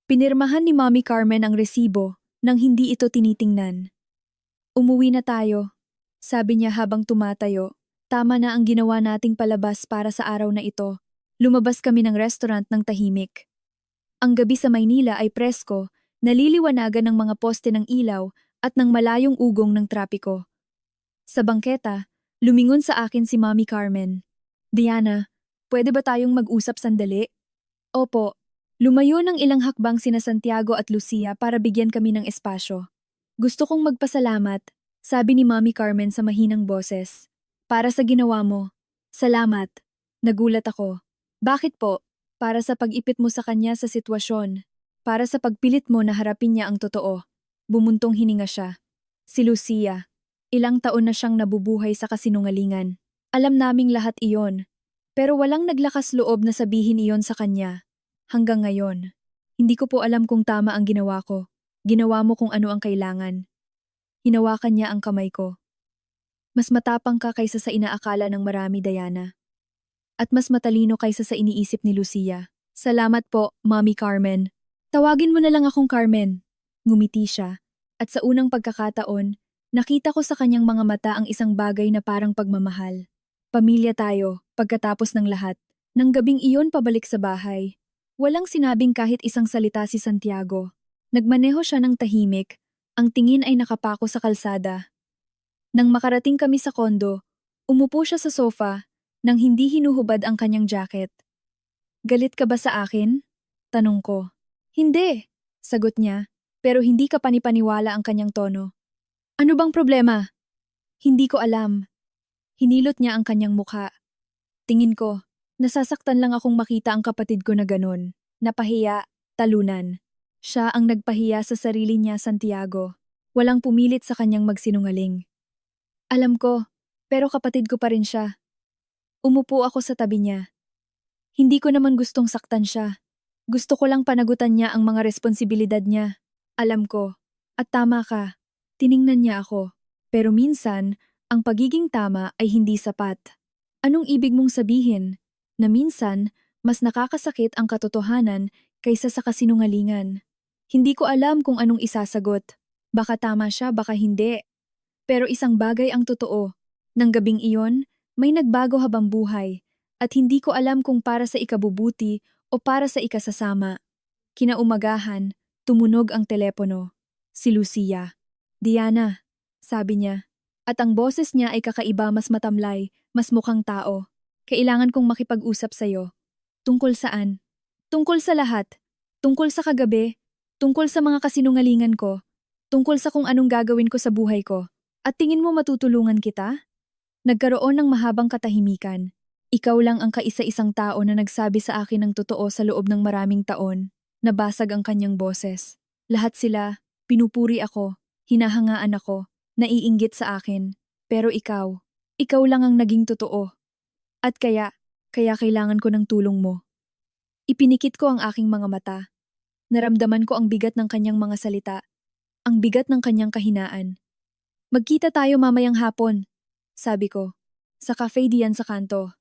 Pinirmahan ni Mommy Carmen ang resibo nang hindi ito tinitingnan. Umuwi na tayo, sabi niya habang tumatayo. Tama na ang ginawa nating palabas para sa araw na ito. Lumabas kami ng restaurant ng tahimik. Ang gabi sa Maynila ay presko, naliliwanagan ng mga poste ng ilaw at ng malayong ugong ng trapiko. Sa bangketa, lumingon sa akin si Mommy Carmen. Diana, pwede ba tayong mag-usap sandali? Opo. Lumayo ng ilang hakbang sina Santiago at Lucia para bigyan kami ng espasyo. Gusto kong magpasalamat, sabi ni Mommy Carmen sa mahinang boses. Para sa ginawa mo. Salamat. Nagulat ako. Bakit po? Para sa pag-ipit mo sa kanya sa sitwasyon. Para sa pagpilit mo na harapin niya ang totoo. Bumuntong hininga siya. Si Lucia. Ilang taon na siyang nabubuhay sa kasinungalingan. Alam naming lahat iyon. Pero walang naglakas loob na sabihin iyon sa kanya. Hanggang ngayon. Hindi ko po alam kung tama ang ginawa ko. Ginawa mo kung ano ang kailangan. Hinawakan niya ang kamay ko. Mas matapang ka kaysa sa inaakala ng marami, Diana. At mas matalino kaysa sa iniisip ni Lucia. Salamat po, Mommy Carmen. Tawagin mo na lang akong Carmen. Ngumiti siya. At sa unang pagkakataon, nakita ko sa kanyang mga mata ang isang bagay na parang pagmamahal. Pamilya tayo, pagkatapos ng lahat. Nang gabing iyon pabalik sa bahay. Walang sinabing kahit isang salita si Santiago. Nagmaneho siya ng tahimik. Ang tingin ay nakapako sa kalsada. Nang makarating kami sa kondo, umupo siya sa sofa nang hindi hinuhubad ang kanyang jacket. Galit ka ba sa akin? Tanong ko. Hindi, sagot niya, pero hindi ka panipaniwala ang kanyang tono. Ano bang problema? Hindi ko alam. Hinilot niya ang kanyang mukha. Tingin ko, nasasaktan lang akong makita ang kapatid ko na ganun. Napahiya, talunan. Siya ang nagpahiya sa sarili niya, Santiago. Walang pumilit sa kanyang magsinungaling. Alam ko, pero kapatid ko pa rin siya. Umupo ako sa tabi niya. Hindi ko naman gustong saktan siya. Gusto ko lang panagutan niya ang mga responsibilidad niya. Alam ko. At tama ka. Tiningnan niya ako. Pero minsan, ang pagiging tama ay hindi sapat. Anong ibig mong sabihin? Na minsan, mas nakakasakit ang katotohanan kaysa sa kasinungalingan. Hindi ko alam kung anong isasagot. Baka tama siya, baka hindi. Pero isang bagay ang totoo. Nang gabing iyon, may nagbago habang buhay at hindi ko alam kung para sa ikabubuti o para sa ikasasama. Kinaumagahan, tumunog ang telepono. Si Lucia. Diana, sabi niya. At ang boses niya ay kakaiba, mas matamlay, mas mukhang tao. Kailangan kong makipag-usap sa'yo. Tungkol saan? Tungkol sa lahat. Tungkol sa kagabi. Tungkol sa mga kasinungalingan ko. Tungkol sa kung anong gagawin ko sa buhay ko. At tingin mo matutulungan kita? Nagkaroon ng mahabang katahimikan. Ikaw lang ang kaisa-isang tao na nagsabi sa akin ng totoo sa loob ng maraming taon. Nabasag ang kanyang boses. Lahat sila, pinupuri ako, hinahangaan ako, naiinggit sa akin. Pero ikaw lang ang naging totoo. At kaya kailangan ko ng tulong mo. Ipinikit ko ang aking mga mata. Naramdaman ko ang bigat ng kanyang mga salita, ang bigat ng kanyang kahinaan. Magkita tayo mamayang hapon, sabi ko. Sa cafe diyan sa kanto.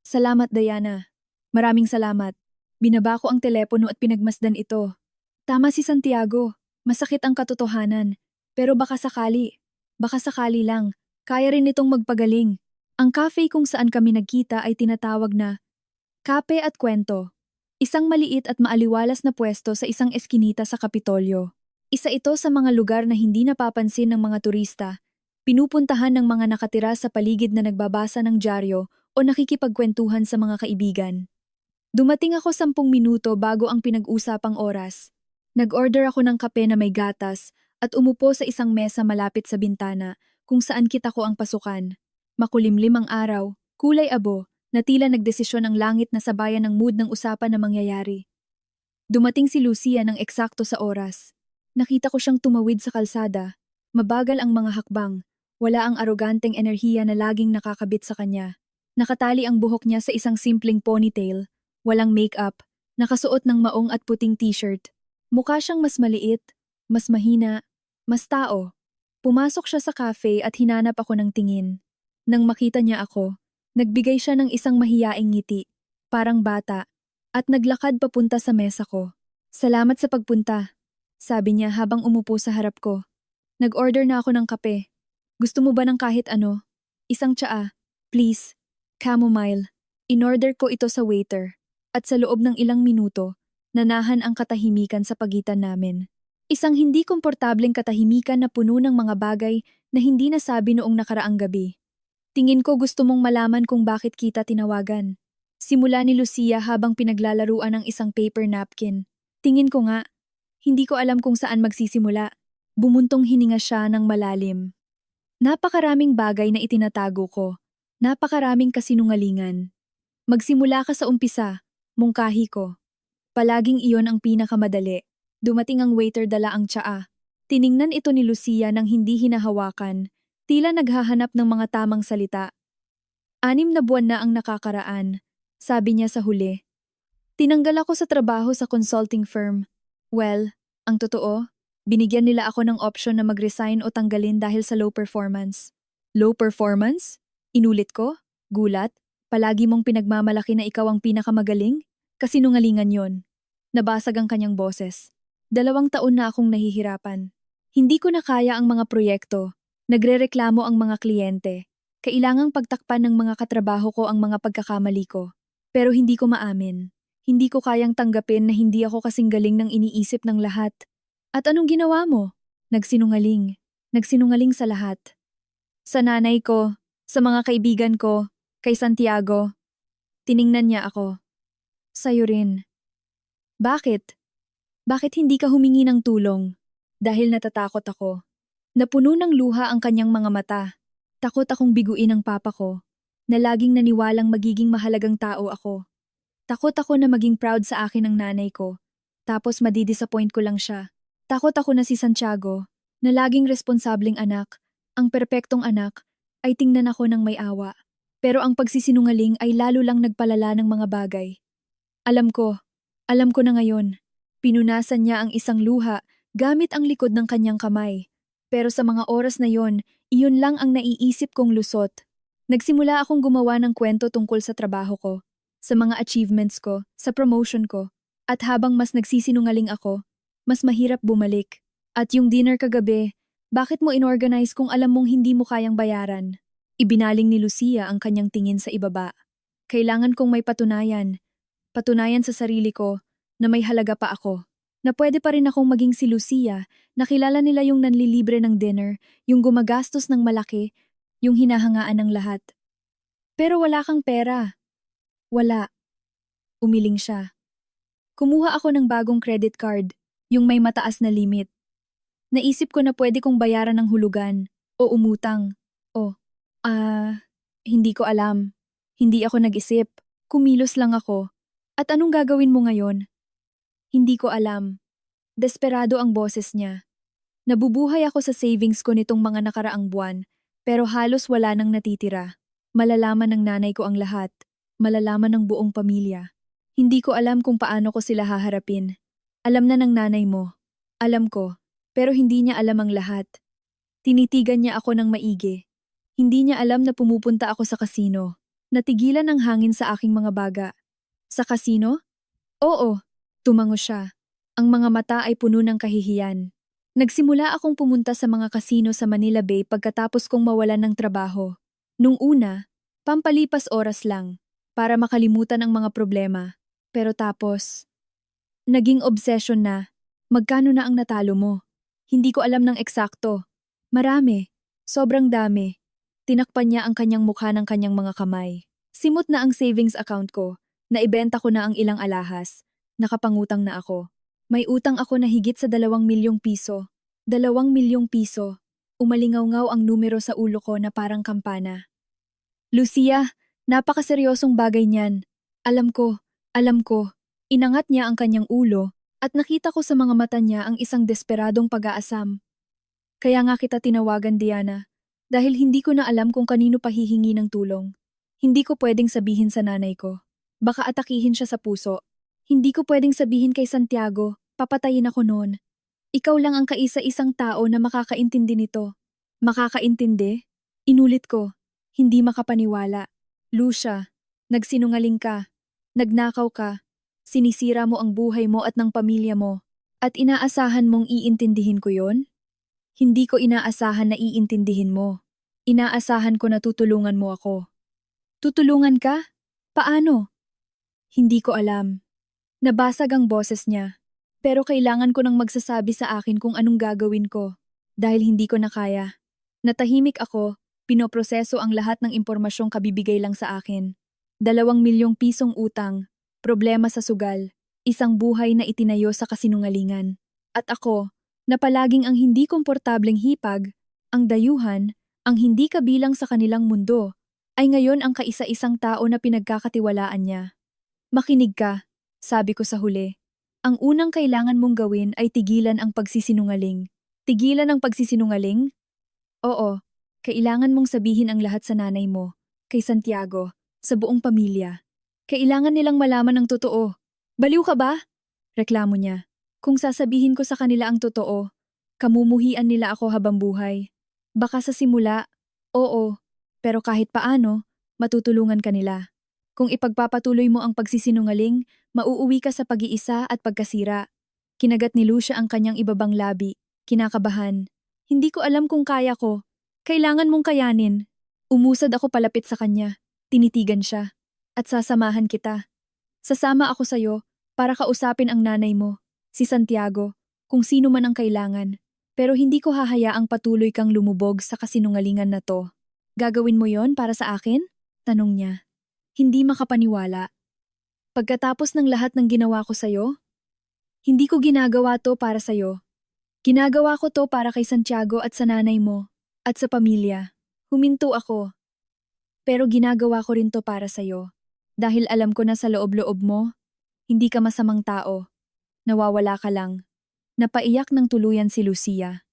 Salamat, Diana. Maraming salamat. Binaba ko ang telepono at pinagmasdan ito. Tama si Santiago. Masakit ang katotohanan. Pero baka sakali lang, kaya rin itong magpagaling. Ang cafe kung saan kami nagkita ay tinatawag na Kape at Kwento. Isang maliit at maaliwalas na pwesto sa isang eskinita sa Kapitolyo. Isa ito sa mga lugar na hindi napapansin ng mga turista. Pinupuntahan ng mga nakatira sa paligid na nagbabasa ng dyaryo o nakikipagkwentuhan sa mga kaibigan. Dumating ako 10 minuto bago ang pinag-usapang oras. Nag-order ako ng kape na may gatas at umupo sa isang mesa malapit sa bintana kung saan kita ko ang pasukan. Makulimlim ang araw, kulay abo, na tila nagdesisyon ang langit na sabayan ng mood ng usapan na mangyayari. Dumating si Lucia ng eksakto sa oras. Nakita ko siyang tumawid sa kalsada. Mabagal ang mga hakbang. Wala ang aroganteng enerhiya na laging nakakabit sa kanya. Nakatali ang buhok niya sa isang simpleng ponytail, walang makeup, nakasuot ng maong at puting t-shirt. Mukha siyang mas maliit, mas mahina, mas tao. Pumasok siya sa cafe at hinanap ako ng tingin. Nang makita niya ako, nagbigay siya ng isang mahiyaing ngiti, parang bata, at naglakad papunta sa mesa ko. Salamat sa pagpunta, sabi niya habang umupo sa harap ko. Nag-order na ako ng kape. Gusto mo ba ng kahit ano? Isang tsaa, please. Chamomile. In-order ko ito sa waiter. At sa loob ng ilang minuto, nanahan ang katahimikan sa pagitan namin. Isang hindi komportableng katahimikan na puno ng mga bagay na hindi nasabi noong nakaraang gabi. Tingin ko gusto mong malaman kung bakit kita tinawagan. Simula ni Lucia habang pinaglalaruan ng isang paper napkin. Tingin ko nga, hindi ko alam kung saan magsisimula. Bumuntong hininga siya ng malalim. Napakaraming bagay na itinatago ko. Napakaraming kasinungalingan. Magsimula ka sa umpisa, mungkahi ko. Palaging iyon ang pinakamadali. Dumating ang waiter, dala ang tsaa. Tiningnan ito ni Lucia nang hindi hinahawakan. Tila naghahanap ng mga tamang salita. 6 na buwan na ang nakakaraan, sabi niya sa huli. Tinanggal ako sa trabaho sa consulting firm. Well, ang totoo, binigyan nila ako ng option na mag-resign o tanggalin dahil sa low performance. Low performance? Inulit ko? Gulat? Palagi mong pinagmamalaki na ikaw ang pinakamagaling? Kasinungalingan yon. Nabasag ang kanyang boses. 2 taon na akong nahihirapan. Hindi ko na kaya ang mga proyekto. Nagrereklamo ang mga kliyente. Kailangang pagtakpan ng mga katrabaho ko ang mga pagkakamali ko. Pero hindi ko maamin. Hindi ko kayang tanggapin na hindi ako kasing galing ng iniisip ng lahat. At anong ginawa mo? Nagsinungaling. Nagsinungaling sa lahat. Sa nanay ko, sa mga kaibigan ko, kay Santiago. Tiningnan niya ako. Sa'yo rin. Bakit? Bakit hindi ka humingi ng tulong? Dahil natatakot ako. Napuno ng luha ang kanyang mga mata. Takot akong biguin ng papa ko, na laging naniwalang magiging mahalagang tao ako. Takot ako na maging proud sa akin ng nanay ko, tapos madidisappoint ko lang siya. Takot ako na si Santiago, na laging responsableng anak, ang perpektong anak, ay tingnan ako ng may awa. Pero ang pagsisinungaling ay lalo lang nagpalala ng mga bagay. Alam ko na ngayon. Pinunasan niya ang isang luha gamit ang likod ng kanyang kamay. Pero sa mga oras na iyon lang ang naiisip kong lusot. Nagsimula akong gumawa ng kwento tungkol sa trabaho ko, sa mga achievements ko, sa promotion ko. At habang mas nagsisinungaling ako, mas mahirap bumalik. At yung dinner kagabi, Bakit mo inorganize kung alam mong hindi mo kayang bayaran? Ibinaling ni Lucia ang kanyang tingin sa ibaba. Kailangan kong may patunayan sa sarili ko na may halaga pa ako. Na pwede pa rin akong maging si Lucia, nakilala nila yung nanlilibre ng dinner, yung gumagastos ng malaki, yung hinahangaan ng lahat. Pero wala kang pera. Wala. Umiling siya. Kumuha ako ng bagong credit card, yung may mataas na limit. Naisip ko na pwede kong bayaran ng hulugan, o umutang, o, hindi ko alam. Hindi ako nag-isip. Kumilos lang ako. At anong gagawin mo ngayon? Hindi ko alam. Desperado ang boses niya. Nabubuhay ako sa savings ko nitong mga nakaraang buwan, pero halos wala nang natitira. Malalaman ng nanay ko ang lahat. Malalaman ng buong pamilya. Hindi ko alam kung paano ko sila haharapin. Alam na ng nanay mo. Alam ko, pero hindi niya alam ang lahat. Tinitigan niya ako ng maigi. Hindi niya alam na pumupunta ako sa kasino. Natigilan ang hangin sa aking mga baga. Sa kasino? Oo, tumango siya. Ang mga mata ay puno ng kahihiyan. Nagsimula akong pumunta sa mga kasino sa Manila Bay pagkatapos kong mawalan ng trabaho. Nung una, pampalipas oras lang, para makalimutan ang mga problema. Pero tapos, naging obsession na. Magkano na ang natalo mo? Hindi ko alam ng eksakto. Marami. Sobrang dami. Tinakpan niya ang kanyang mukha ng kanyang mga kamay. Simot na ang savings account ko. Naibenta ko na ang ilang alahas. Nakapangutang na ako. May utang ako na higit sa 2 milyong piso. 2 milyong piso. Umalingaw-ngaw ang numero sa ulo ko na parang kampana. Lucia, napakaseryosong bagay niyan. Alam ko. Inangat niya ang kanyang ulo at nakita ko sa mga mata niya ang isang desperadong pag-aasam. Kaya nga kita tinawagan, Diana. Dahil hindi ko na alam kung kanino pahihingi ng tulong. Hindi ko pwedeng sabihin sa nanay ko. Baka atakihin siya sa puso. Hindi ko pwedeng sabihin kay Santiago, papatayin ako noon. Ikaw lang ang kaisa-isang tao na makakaintindi nito. Makakaintindi? Inulit ko. Hindi makapaniwala. Lucia, nagsinungaling ka. Nagnakaw ka. Sinisira mo ang buhay mo at ng pamilya mo. At inaasahan mong iintindihin ko yon? Hindi ko inaasahan na iintindihin mo. Inaasahan ko na tutulungan mo ako. Tutulungan ka? Paano? Hindi ko alam. Nabasag ang boses niya. Pero kailangan ko nang magsasabi sa akin kung anong gagawin ko. Dahil hindi ko na kaya. Natahimik ako, pinoproseso ang lahat ng impormasyong kabibigay lang sa akin. 2 milyong pisong utang, problema sa sugal, isang buhay na itinayo sa kasinungalingan. At ako, na palaging ang hindi komportableng hipag, ang dayuhan, ang hindi kabilang sa kanilang mundo, ay ngayon ang kaisa-isang tao na pinagkakatiwalaan niya. Makinig ka, sabi ko sa huli. Ang unang kailangan mong gawin ay tigilan ang pagsisinungaling. Tigilan ang pagsisinungaling? Oo, kailangan mong sabihin ang lahat sa nanay mo, kay Santiago, sa buong pamilya. Kailangan nilang malaman ang totoo. Baliw ka ba? Reklamo niya. Kung sasabihin ko sa kanila ang totoo, kamumuhian nila ako habang buhay. Baka sa simula, oo, pero kahit paano, matutulungan ka nila. Kung ipagpapatuloy mo ang pagsisinungaling, mauuwi ka sa pag-iisa at pagkasira. Kinagat ni Lucia ang kanyang ibabang labi, kinakabahan. Hindi ko alam kung kaya ko. Kailangan mong kayanin. Umusad ako palapit sa kanya. Tinitigan siya. At sasamahan kita. Sasama ako sa'yo para kausapin ang nanay mo, si Santiago, kung sino man ang kailangan. Pero hindi ko hahayaang patuloy kang lumubog sa kasinungalingan na to. Gagawin mo yon para sa akin? Tanong niya. Hindi makapaniwala. Pagkatapos ng lahat ng ginawa ko sa'yo? Hindi ko ginagawa to para sa'yo. Ginagawa ko to para kay Santiago at sa nanay mo, at sa pamilya. Huminto ako. Pero ginagawa ko rin to para sa'yo. Dahil alam ko na sa loob-loob mo, hindi ka masamang tao. Nawawala ka lang. Napaiyak ng tuluyan si Lucia.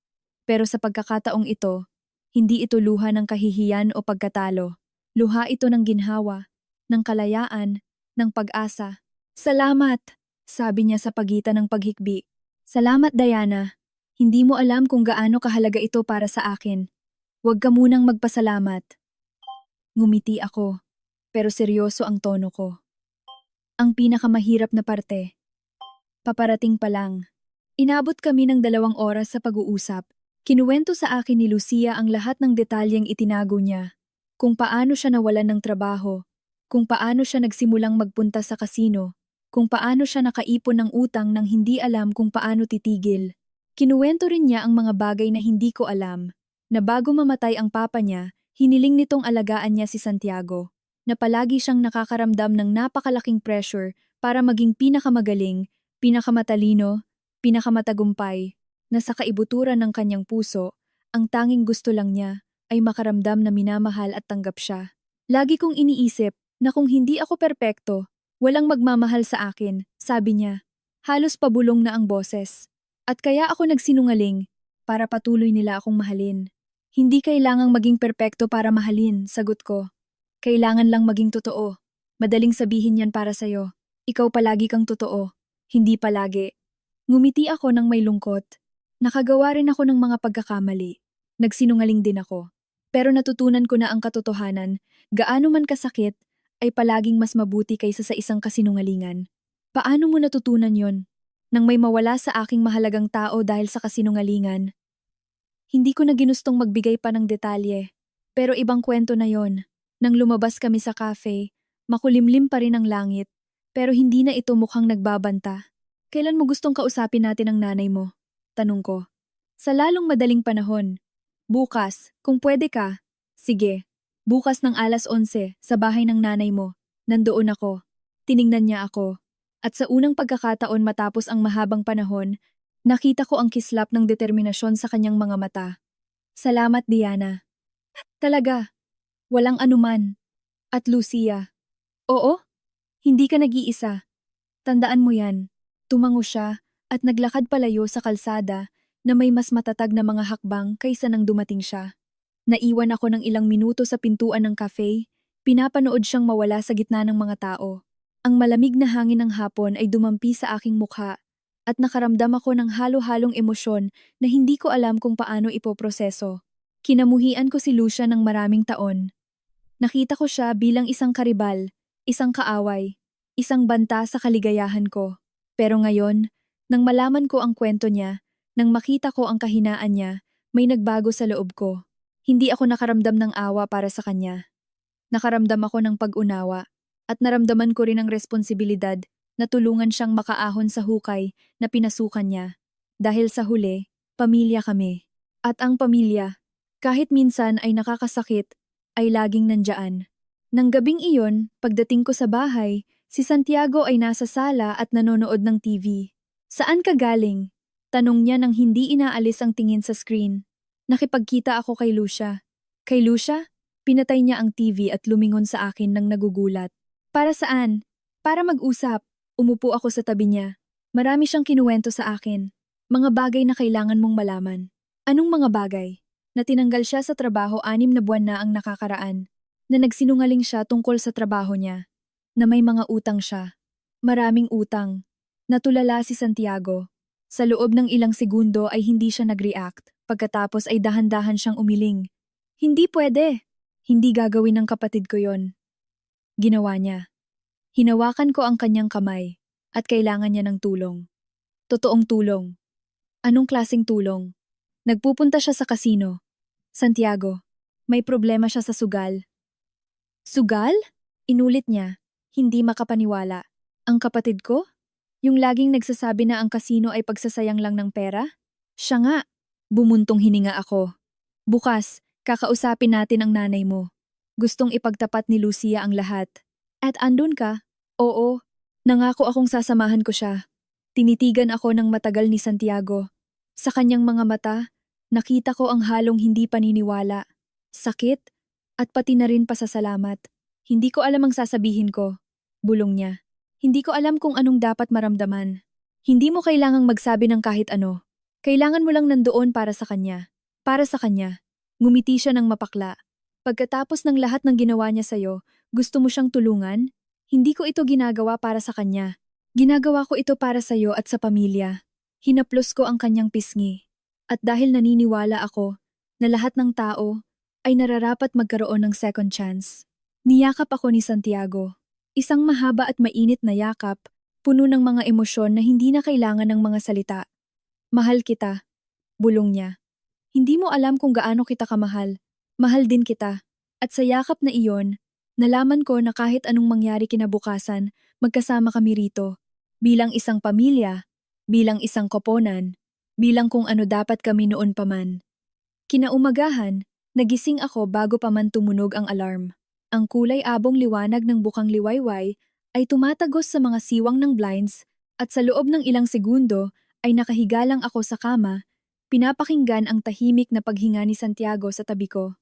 Pero sa pagkakataong ito, hindi ito luha ng kahihiyan o pagkatalo. Luha ito ng ginhawa, ng kalayaan, ng pag-asa. Salamat, sabi niya sa pagitan ng paghikbi. Salamat, Diana. Hindi mo alam kung gaano kahalaga ito para sa akin. Huwag ka munang magpasalamat. Ngumiti ako, pero seryoso ang tono ko. Ang pinakamahirap na parte. Paparating pa lang. Inabot kami ng 2 oras sa pag-uusap. Kinuwento sa akin ni Lucia ang lahat ng detalyeng itinago niya. Kung paano siya nawalan ng trabaho, kung paano siya nagsimulang magpunta sa kasino, kung paano siya nakaipon ng utang nang hindi alam kung paano titigil. Kinuwento rin niya ang mga bagay na hindi ko alam, na bago mamatay ang papa niya, hiniling nitong alagaan niya si Santiago, na palagi siyang nakakaramdam ng napakalaking pressure para maging pinakamagaling, pinakamatalino, pinakamatagumpay, na sa kaibuturan ng kanyang puso, ang tanging gusto lang niya ay makaramdam na minamahal at tanggap siya. Lagi kong iniisip na kung hindi ako perpekto, walang magmamahal sa akin, sabi niya. Halos pabulong na ang boses. At kaya ako nagsinungaling para patuloy nila akong mahalin. Hindi kailangang maging perpekto para mahalin, sagot ko. Kailangan lang maging totoo. Madaling sabihin yan para sa'yo. Ikaw palagi kang totoo. Hindi palagi. Ngumiti ako ng may lungkot. Nakagawa rin ako ng mga pagkakamali. Nagsinungaling din ako. Pero natutunan ko na ang katotohanan, gaano man kasakit, ay palaging mas mabuti kaysa sa isang kasinungalingan. Paano mo natutunan yon? Nang may mawala sa aking mahalagang tao dahil sa kasinungalingan. Hindi ko na ginustong magbigay pa ng detalye. Pero ibang kwento na yon. Nang lumabas kami sa cafe, makulimlim pa rin ang langit. Pero hindi na ito mukhang nagbabanta. Kailan mo gustong kausapin natin ang nanay mo? Tanong ko. Sa lalong madaling panahon. Bukas, kung pwede ka. Sige. Bukas ng 11:00 sa bahay ng nanay mo. Nandoon ako. Tiningnan niya ako. At sa unang pagkakataon matapos ang mahabang panahon, nakita ko ang kislap ng determinasyon sa kanyang mga mata. Salamat, Diana. Talaga. Walang anuman. At Lucia. Oo? Hindi ka nag-iisa. Tandaan mo yan. Tumango siya at naglakad palayo sa kalsada na may mas matatag na mga hakbang kaysa nang dumating siya. Naiwan ako ng ilang minuto sa pintuan ng cafe, pinapanood siyang mawala sa gitna ng mga tao. Ang malamig na hangin ng hapon ay dumampi sa aking mukha at nakaramdam ako ng halo-halong emosyon na hindi ko alam kung paano ipoproseso. Kinamuhian ko si Lucia ng maraming taon. Nakita ko siya bilang isang karibal, isang kaaway, isang banta sa kaligayahan ko. Pero ngayon, nang malaman ko ang kwento niya, nang makita ko ang kahinaan niya, may nagbago sa loob ko. Hindi ako nakaramdam ng awa para sa kanya. Nakaramdam ako ng pag-unawa at naramdaman ko rin ang responsibilidad na tulungan siyang makaahon sa hukay na pinasukan niya. Dahil sa huli, pamilya kami. At ang pamilya, kahit minsan ay nakakasakit, ay laging nandyan. Nang gabing iyon, pagdating ko sa bahay, si Santiago ay nasa sala at nanonood ng TV. Saan ka galing? Tanong niya nang hindi inaalis ang tingin sa screen. Nakipagkita ako kay Lucia. Kay Lucia? Pinatay niya ang TV at lumingon sa akin nang nagugulat. Para saan? Para mag-usap. Umupo ako sa tabi niya. Marami siyang kinuwento sa akin. Mga bagay na kailangan mong malaman. Anong mga bagay? Na tinanggal siya sa trabaho 6 na buwan na ang nakakaraan. Na nagsinungaling siya tungkol sa trabaho niya. Na may mga utang siya. Maraming utang. Natulala si Santiago. Sa loob ng ilang segundo ay hindi siya nag-react. Pagkatapos ay dahan-dahan siyang umiling. Hindi pwede. Hindi gagawin ng kapatid ko yon. Ginawa niya. Hinawakan ko ang kanyang kamay at kailangan niya ng tulong. Totoong tulong. Anong klaseng tulong? Nagpupunta siya sa kasino. Santiago, may problema siya sa sugal. Sugal? Inulit niya. Hindi makapaniwala. Ang kapatid ko? Yung laging nagsasabi na ang kasino ay pagsasayang lang ng pera? Siya nga. Bumuntong hininga ako. Bukas, kakausapin natin ang nanay mo. Gustong ipagtapat ni Lucia ang lahat. At andun ka? Oo. Nangako akong sasamahan ko siya. Tinitigan ako ng matagal ni Santiago. Sa kanyang mga mata, nakita ko ang halong hindi paniniwala. Sakit, at pati na rin pasasalamat. Hindi ko alam ang sasabihin ko. Bulong niya. Hindi ko alam kung anong dapat maramdaman. Hindi mo kailangang magsabi ng kahit ano. Kailangan mo lang nandoon para sa kanya. Para sa kanya. Ngumiti siya ng mapakla. Pagkatapos ng lahat ng ginawa niya sa'yo, gusto mo siyang tulungan? Hindi ko ito ginagawa para sa kanya. Ginagawa ko ito para sa'yo at sa pamilya. Hinaplos ko ang kanyang pisngi. At dahil naniniwala ako na lahat ng tao ay nararapat magkaroon ng second chance. Niyakap ako ni Santiago. Isang mahaba at mainit na yakap, puno ng mga emosyon na hindi na kailangan ng mga salita. Mahal kita, bulong niya. Hindi mo alam kung gaano kita kamahal. Mahal din kita. At sa yakap na iyon, nalaman ko na kahit anong mangyari kinabukasan, magkasama kami rito. Bilang isang pamilya, bilang isang koponan, bilang kung ano dapat kami noon pa man. Kinaumagahan, nagising ako bago pa man tumunog ang alarm. Ang kulay abong liwanag ng bukang liwayway ay tumatagos sa mga siwang ng blinds at sa loob ng ilang segundo ay nakahiga lang ako sa kama, pinapakinggan ang tahimik na paghinga ni Santiago sa tabi ko.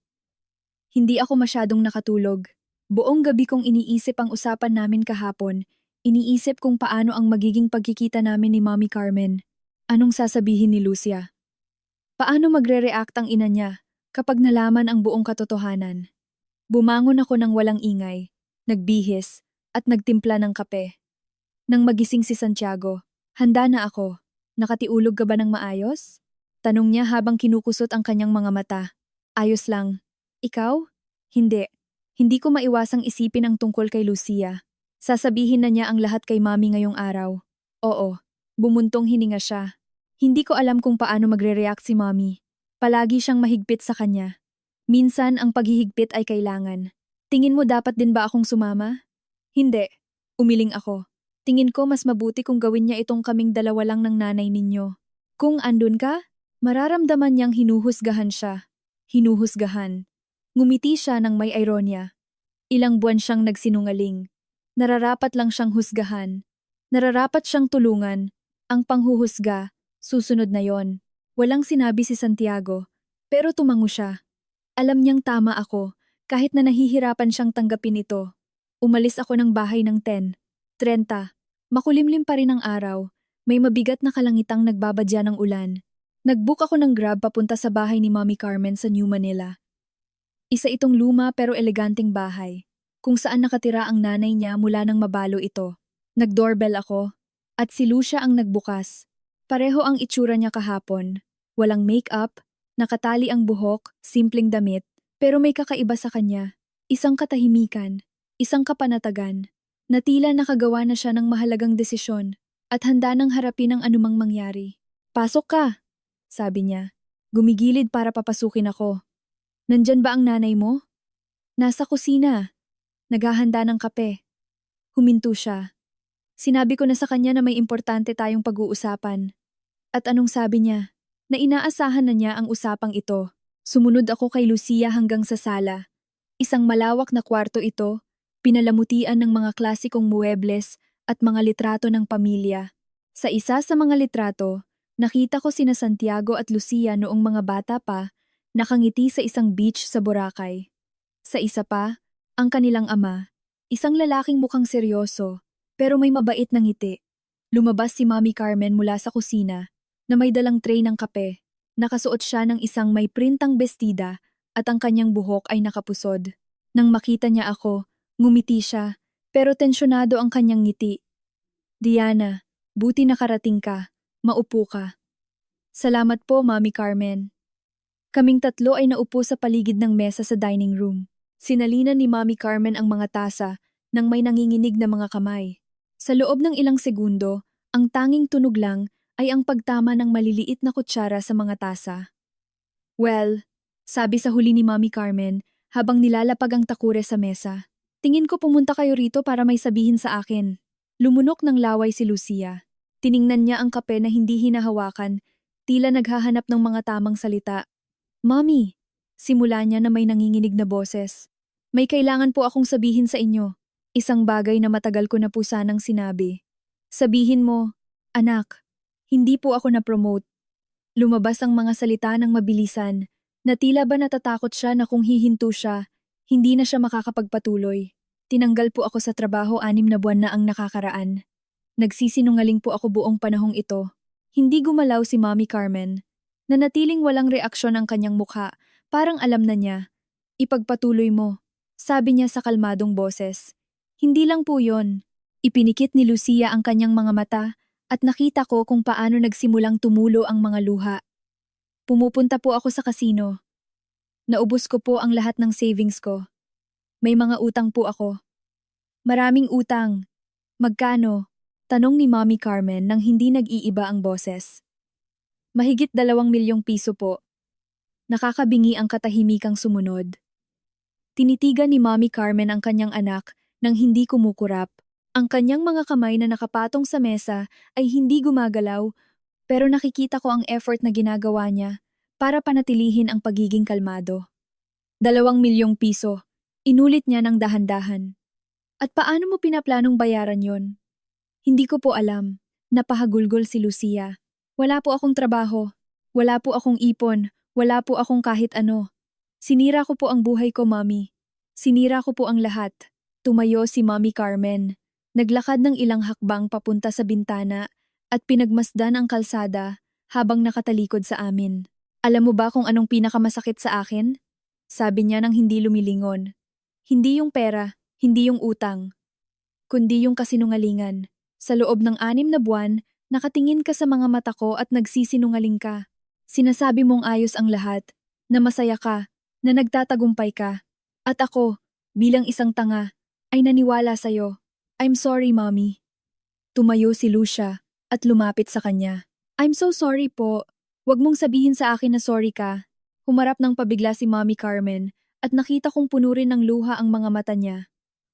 Hindi ako masyadong nakatulog. Buong gabi kong iniisip ang usapan namin kahapon. Iniisip kung paano ang magiging pagkikita namin ni Mommy Carmen. Anong sasabihin ni Lucia? Paano magre-react ang ina niya kapag nalaman ang buong katotohanan? Bumangon ako ng walang ingay, nagbihis, at nagtimpla ng kape. Nang magising si Santiago, handa na ako. Nakatiulog ka ba ng maayos? Tanong niya habang kinukusot ang kanyang mga mata. Ayos lang. Ikaw? Hindi. Hindi ko maiwasang isipin ang tungkol kay Lucia. Sasabihin na niya ang lahat kay Mami ngayong araw. Oo, bumuntong hininga siya. Hindi ko alam kung paano magre-react si Mommy. Palagi siyang mahigpit sa kanya. Minsan ang paghihigpit ay kailangan. Tingin mo dapat din ba akong sumama? Hindi. Umiling ako. Tingin ko mas mabuti kung gawin niya itong kaming dalawa lang ng nanay ninyo. Kung andun ka, mararamdaman niyang hinuhusgahan siya. Hinuhusgahan. Ngumiti siya ng may ironya. Ilang buwan siyang nagsinungaling. Nararapat lang siyang husgahan. Nararapat siyang tulungan. Ang panghuhusga, susunod na yon. Walang sinabi si Santiago, pero tumango siya. Alam niyang tama ako, kahit na nahihirapan siyang tanggapin ito. Umalis ako ng bahay ng 10:30. Makulimlim pa rin ang araw. May mabigat na kalangitang nagbabadya ng ulan. Nag-book ako ng Grab papunta sa bahay ni Mommy Carmen sa New Manila. Isa itong luma pero eleganteng bahay, kung saan nakatira ang nanay niya mula nang mabalo ito. Nag-doorbell ako, at si Lucia ang nagbukas. Pareho ang itsura niya kahapon. Walang make-up, nakatali ang buhok, simpleng damit, pero may kakaiba sa kanya. Isang katahimikan, isang kapanatagan, na tila nakagawa na siya ng mahalagang desisyon at handa nang harapin ang anumang mangyari. Pasok ka, sabi niya. Gumigilid para papasukin ako. Nandyan ba ang nanay mo? Nasa kusina. Naghahanda ng kape. Huminto siya. Sinabi ko na sa kanya na may importante tayong pag-uusapan. At anong sabi niya? Na inaasahan na niya ang usapang ito. Sumunod ako kay Lucia hanggang sa sala. Isang malawak na kwarto ito, pinalamutian ng mga klasikong muebles at mga litrato ng pamilya. Sa isa sa mga litrato, nakita ko sina Santiago at Lucia noong mga bata pa, nakangiti sa isang beach sa Boracay. Sa isa pa, ang kanilang ama, isang lalaking mukhang seryoso, pero may mabait na ngiti. Lumabas si Mommy Carmen mula sa kusina, na may dalang tray ng kape. Nakasuot siya ng isang may printang bestida at ang kanyang buhok ay nakapusod. Nang makita niya ako, ngumiti siya, pero tensyonado ang kanyang ngiti. Diana, buti nakarating ka. Maupo ka. Salamat po, Mommy Carmen. Kaming tatlo ay naupo sa paligid ng mesa sa dining room. Sinalinan ni Mommy Carmen ang mga tasa nang may nanginginig na mga kamay. Sa loob ng ilang segundo, ang tanging tunog lang ay ang pagtama ng maliliit na kutsara sa mga tasa. Well, sabi sa huli ni Mommy Carmen habang nilalapag ang takure sa mesa. Tingin ko pumunta kayo rito para may sabihin sa akin. Lumunok ng laway si Lucia. Tiningnan niya ang kape na hindi hinahawakan, tila naghahanap ng mga tamang salita. Mommy, simula niya na may nanginginig na boses. May kailangan po akong sabihin sa inyo. Isang bagay na matagal ko na po sanang sinabi. Sabihin mo, anak, hindi po ako na-promote. Lumabas ang mga salita ng mabilisan, na tila ba natatakot siya na kung hihinto siya, hindi na siya makakapagpatuloy. Tinanggal po ako sa trabaho 6 na buwan na ang nakakaraan. Nagsisinungaling po ako buong panahong ito. Hindi gumalaw si Mommy Carmen. Nanatiling walang reaksyon ang kanyang mukha, parang alam na niya. Ipagpatuloy mo, sabi niya sa kalmadong boses. Hindi lang po yon. Ipinikit ni Lucia ang kanyang mga mata at nakita ko kung paano nagsimulang tumulo ang mga luha. Pumupunta po ako sa kasino. Naubos ko po ang lahat ng savings ko. May mga utang po ako. Maraming utang. Magkano? Tanong ni Mommy Carmen nang hindi nag-iiba ang boses. Mahigit 2 milyong piso po. Nakakabingi ang katahimikang sumunod. Tinitigan ni Mommy Carmen ang kanyang anak nang hindi kumukurap. Ang kanyang mga kamay na nakapatong sa mesa ay hindi gumagalaw, pero nakikita ko ang effort na ginagawa niya para panatilihin ang pagiging kalmado. 2 milyong piso. Inulit niya ng dahan-dahan. At paano mo pinaplanong bayaran yon? Hindi ko po alam. Napahagulgol si Lucia. Wala po akong trabaho. Wala po akong ipon. Wala po akong kahit ano. Sinira ko po ang buhay ko, Mommy. Sinira ko po ang lahat. Tumayo si Mommy Carmen. Naglakad ng ilang hakbang papunta sa bintana at pinagmasdan ang kalsada habang nakatalikod sa amin. Alam mo ba kung anong pinakamasakit sa akin? Sabi niya nang hindi lumilingon. Hindi yung pera, hindi yung utang, kundi yung kasinungalingan. Sa loob ng 6 na buwan, nakatingin ka sa mga mata ko at nagsisinungaling ka. Sinasabi mong ayos ang lahat, na masaya ka, na nagtatagumpay ka. At ako, bilang isang tanga, ay naniwala sa'yo. I'm sorry, Mommy. Tumayo si Lucia at lumapit sa kanya. I'm so sorry po. Huwag mong sabihin sa akin na sorry ka. Humarap ng pabigla si Mommy Carmen at nakita kong puno rin ng luha ang mga mata niya.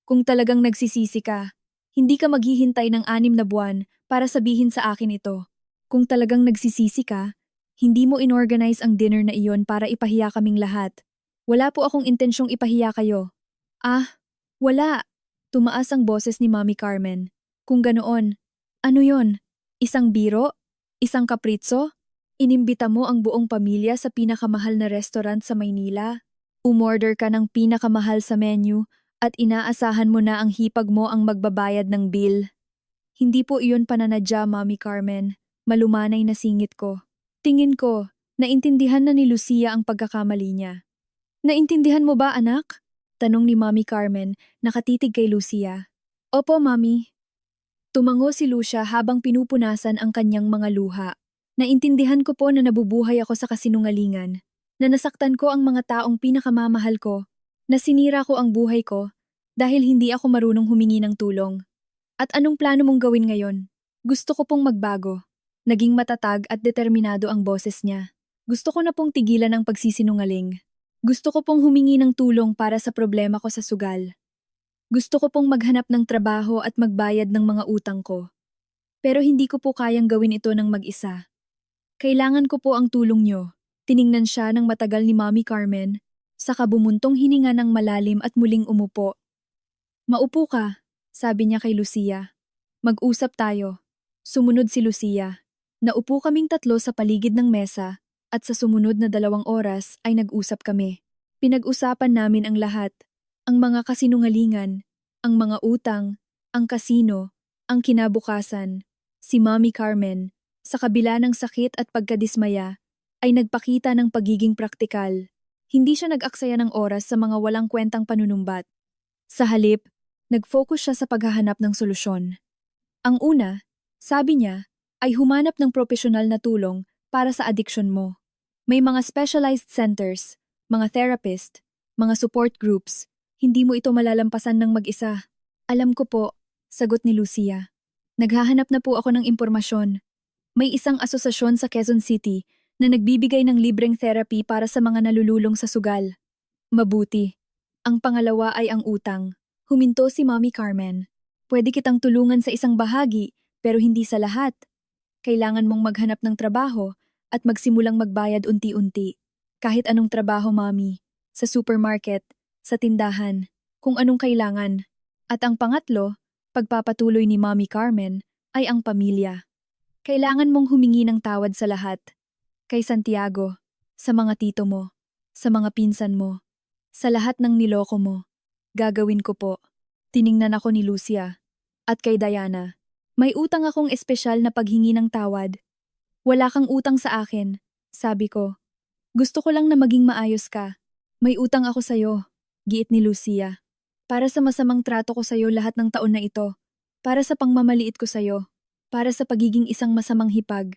Kung talagang nagsisisi ka, hindi ka maghihintay ng 6 na buwan para sabihin sa akin ito. Kung talagang nagsisisi ka, hindi mo inorganize ang dinner na iyon para ipahiya kaming lahat. Wala po akong intensyong ipahiya kayo. Ah, wala. Tumaas ang boses ni Mommy Carmen. Kung ganoon, ano yon? Isang biro? Isang kapritso? Inimbita mo ang buong pamilya sa pinakamahal na restaurant sa Maynila? Umorder ka ng pinakamahal sa menu at inaasahan mo na ang hipag mo ang magbabayad ng bill. Hindi po iyon pananadya, Mommy Carmen. Malumanay na singit ko. Tingin ko, naintindihan na ni Lucia ang pagkakamali niya. Naintindihan mo ba, anak? Tanong ni Mommy Carmen, nakatitig kay Lucia. Opo, Mommy. Tumango si Lucia habang pinupunasan ang kanyang mga luha. Naintindihan ko po na nabubuhay ako sa kasinungalingan, na nasaktan ko ang mga taong pinakamamahal ko, na sinira ko ang buhay ko dahil hindi ako marunong humingi ng tulong. At anong plano mong gawin ngayon? Gusto ko pong magbago. Naging matatag at determinado ang boses niya. Gusto ko na pong tigilan ang pagsisinungaling. Gusto ko pong humingi ng tulong para sa problema ko sa sugal. Gusto ko pong maghanap ng trabaho at magbayad ng mga utang ko. Pero hindi ko po kayang gawin ito ng mag-isa. Kailangan ko po ang tulong niyo. Tiningnan siya ng matagal ni Mommy Carmen, saka bumuntong hininga ng malalim at muling umupo. Maupo ka, sabi niya kay Lucia. Mag-usap tayo. Sumunod si Lucia. Naupo kaming tatlo sa paligid ng mesa at sa sumunod na 2 oras ay nag-usap kami. Pinag-usapan namin ang lahat. Ang mga kasinungalingan, ang mga utang, ang kasino, ang kinabukasan. Si Mommy Carmen, sa kabila ng sakit at pagkadismaya, ay nagpakita ng pagiging praktikal. Hindi siya nag-aksaya ng oras sa mga walang kwentang panunumbat. Sa halip, nag-focus siya sa paghahanap ng solusyon. Ang una, sabi niya, ay humanap ng profesional na tulong para sa addiction mo. May mga specialized centers, mga therapist, mga support groups. Hindi mo ito malalampasan ng mag-isa. Alam ko po, sagot ni Lucia. Naghahanap na po ako ng impormasyon. May isang asosasyon sa Quezon City na nagbibigay ng libreng therapy para sa mga nalululong sa sugal. Mabuti. Ang pangalawa ay ang utang. Huminto si Mommy Carmen. Pwede kitang tulungan sa isang bahagi, pero hindi sa lahat. Kailangan mong maghanap ng trabaho at magsimulang magbayad unti-unti. Kahit anong trabaho, Mommy. Sa supermarket, sa tindahan, kung anong kailangan. At ang pangatlo, pagpapatuloy ni Mommy Carmen, ay ang pamilya. Kailangan mong humingi ng tawad sa lahat. Kay Santiago, sa mga tito mo, sa mga pinsan mo, sa lahat ng niloko mo. Gagawin ko po. Tiningnan ako ni Lucia. At kay Diana, may utang akong espesyal na paghingi ng tawad. Wala kang utang sa akin, sabi ko. Gusto ko lang na maging maayos ka. May utang ako sa'yo, giit ni Lucia. Para sa masamang trato ko sa'yo lahat ng taon na ito. Para sa pangmamaliit ko sa'yo. Para sa pagiging isang masamang hipag.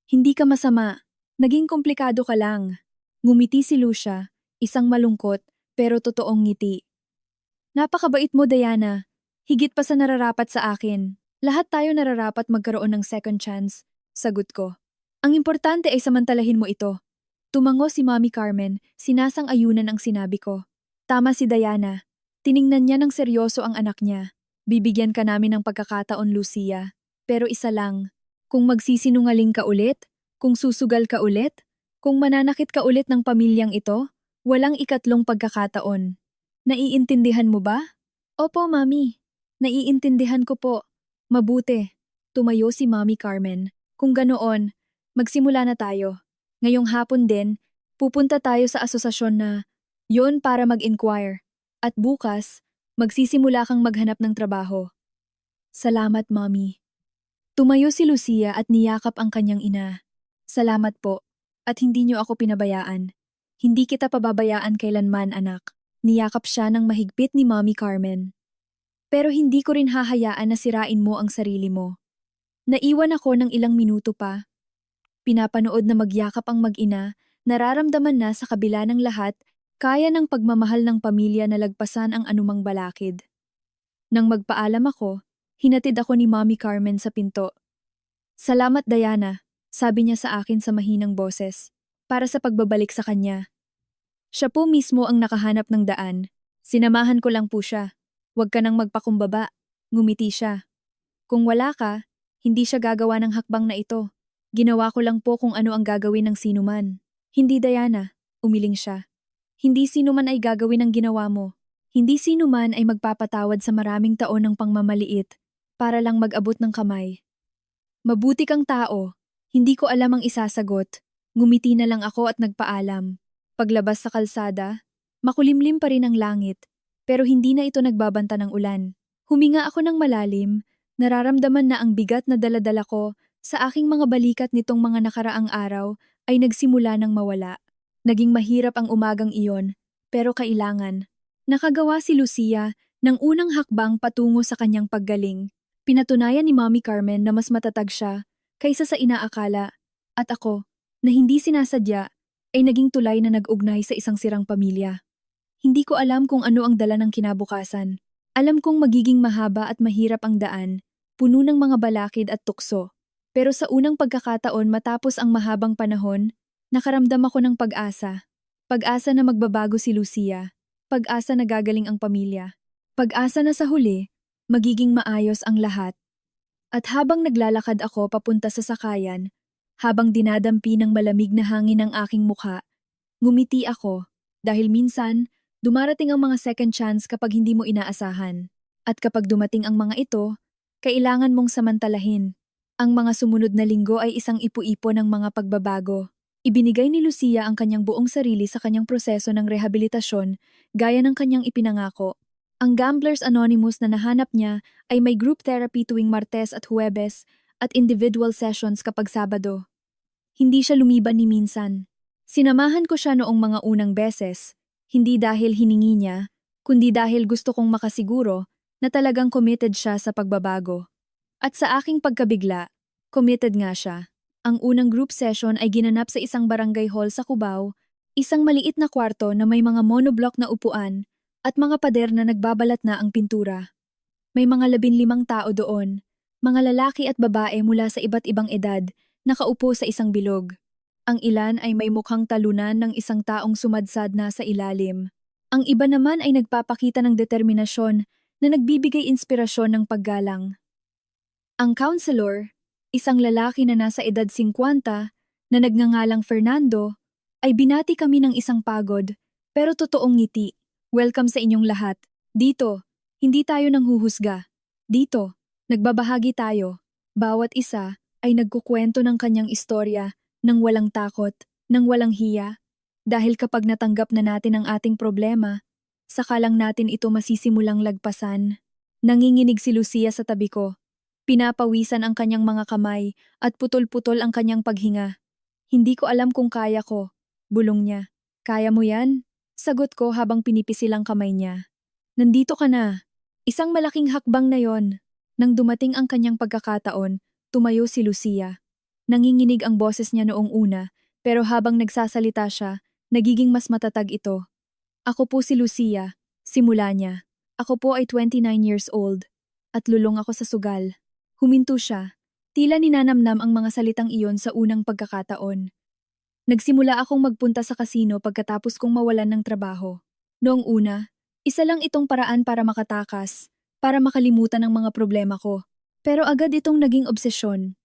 Hindi ka masama. Naging komplikado ka lang. Ngumiti si Lucia, isang malungkot pero totoong ngiti. Napakabait mo, Diana. Higit pa sa nararapat sa akin. Lahat tayo nararapat magkaroon ng second chance, sagot ko. Ang importante ay samantalahin mo ito. Tumango si Mommy Carmen, sinasang-ayunan ang sinabi ko. Tama si Diana. Tiningnan niya ng seryoso ang anak niya. Bibigyan ka namin ng pagkakataon, Lucia. Pero isa lang, kung magsisinungaling ka ulit, kung susugal ka ulit, kung mananakit ka ulit ng pamilyang ito, walang ikatlong pagkakataon. Naiintindihan mo ba? Opo, Mami. Naiintindihan ko po. Mabuti. Tumayo si Mommy Carmen. Kung ganoon, magsimula na tayo. Ngayong hapon din, pupunta tayo sa asosasyon na yon para mag-inquire. At bukas, magsisimula kang maghanap ng trabaho. Salamat, Mommy. Tumayo si Lucia at niyakap ang kanyang ina. Salamat po. At hindi niyo ako pinabayaan. Hindi kita pababayaan kailanman, anak. Niyakap siya ng mahigpit ni Mommy Carmen. Pero hindi ko rin hahayaan na sirain mo ang sarili mo. Naiwan ako ng ilang minuto pa. Pinapanood na magyakap ang mag-ina, nararamdaman na sa kabila ng lahat, kaya ng pagmamahal ng pamilya na lagpasan ang anumang balakid. Nang magpaalam ako, hinatid ako ni Mommy Carmen sa pinto. Salamat, Diana, sabi niya sa akin sa mahinang boses, para sa pagbabalik sa kanya. Siya po mismo ang nakahanap ng daan. Sinamahan ko lang po siya. Huwag ka nang magpakumbaba. Ngumiti siya. Kung wala ka, hindi siya gagawa ng hakbang na ito. Ginawa ko lang po kung ano ang gagawin ng sinuman. Hindi, Diana, umiling siya. Hindi sinuman ay gagawin ang ginawa mo. Hindi sinuman ay magpapatawad sa maraming taon ng pangmamaliit para lang mag-abot ng kamay. Mabuti kang tao. Hindi ko alam ang isasagot. Ngumiti na lang ako at nagpaalam. Paglabas sa kalsada, makulimlim pa rin ang langit, pero hindi na ito nagbabanta ng ulan. Huminga ako ng malalim, nararamdaman na ang bigat na daladala ko sa aking mga balikat nitong mga nakaraang araw ay nagsimula ng mawala. Naging mahirap ang umagang iyon, pero kailangan. Nakagawa si Lucia ng unang hakbang patungo sa kanyang paggaling. Pinatunayan ni Mommy Carmen na mas matatag siya kaysa sa inaakala, at ako, na hindi sinasadya, ay naging tulay na nag-ugnay sa isang sirang pamilya. Hindi ko alam kung ano ang dala ng kinabukasan. Alam kong magiging mahaba at mahirap ang daan, puno ng mga balakid at tukso. Pero sa unang pagkakataon matapos ang mahabang panahon, nakaramdam ako ng pag-asa. Pag-asa na magbabago si Lucia. Pag-asa na gagaling ang pamilya. Pag-asa na sa huli, magiging maayos ang lahat. At habang naglalakad ako papunta sa sakayan, habang dinadampi ng malamig na hangin ang aking mukha, ngumiti ako dahil minsan dumarating ang mga second chance kapag hindi mo inaasahan. At kapag dumating ang mga ito, kailangan mong samantalahin. Ang mga sumunod na linggo ay isang ipu-ipo ng mga pagbabago. Ibinigay ni Lucia ang kanyang buong sarili sa kanyang proseso ng rehabilitasyon gaya ng kanyang ipinangako. Ang Gamblers Anonymous na nahanap niya ay may group therapy tuwing Martes at Huwebes at individual sessions kapag Sabado. Hindi siya lumiban ni minsan. Sinamahan ko siya noong mga unang beses, hindi dahil hiningi niya, kundi dahil gusto kong makasiguro na talagang committed siya sa pagbabago. At sa aking pagkabigla, committed nga siya. Ang unang group session ay ginanap sa isang barangay hall sa Cubao, isang maliit na kwarto na may mga monoblock na upuan at mga pader na nagbabalat na ang pintura. May mga 15 tao doon, mga lalaki at babae mula sa iba't ibang edad, nakaupo sa isang bilog. Ang ilan ay may mukhang talunan ng isang taong sumadsad na sa ilalim. Ang iba naman ay nagpapakita ng determinasyon na nagbibigay inspirasyon ng paggalang. Ang counselor, isang lalaki na nasa edad 50, na nagngangalang Fernando, ay binati kami ng isang pagod, pero totoong ngiti. Welcome sa inyong lahat. Dito, hindi tayo nanghuhusga. Dito, nagbabahagi tayo. Bawat isa ay nagkukwento ng kanyang istorya nang walang takot, nang walang hiya. Dahil kapag natanggap na natin ang ating problema, saka lang natin ito masisimulang lagpasan. Nanginginig si Lucia sa tabi ko. Pinapawisan ang kanyang mga kamay at putol-putol ang kanyang paghinga. Hindi ko alam kung kaya ko. Bulong niya. Kaya mo yan? Sagot ko habang pinipisil ang kamay niya. Nandito ka na. Isang malaking hakbang na yon. Nang dumating ang kanyang pagkakataon, tumayo si Lucia. Nanginginig ang boses niya noong una, pero habang nagsasalita siya, nagiging mas matatag ito. Ako po si Lucia, simula niya. Ako po ay 29 years old, at lulong ako sa sugal. Huminto siya, tila ninanamnam ang mga salitang iyon sa unang pagkakataon. Nagsimula akong magpunta sa kasino pagkatapos kong mawalan ng trabaho. Noong una, isa lang itong paraan para makatakas, para makalimutan ang mga problema ko. Pero agad itong naging obsesyon.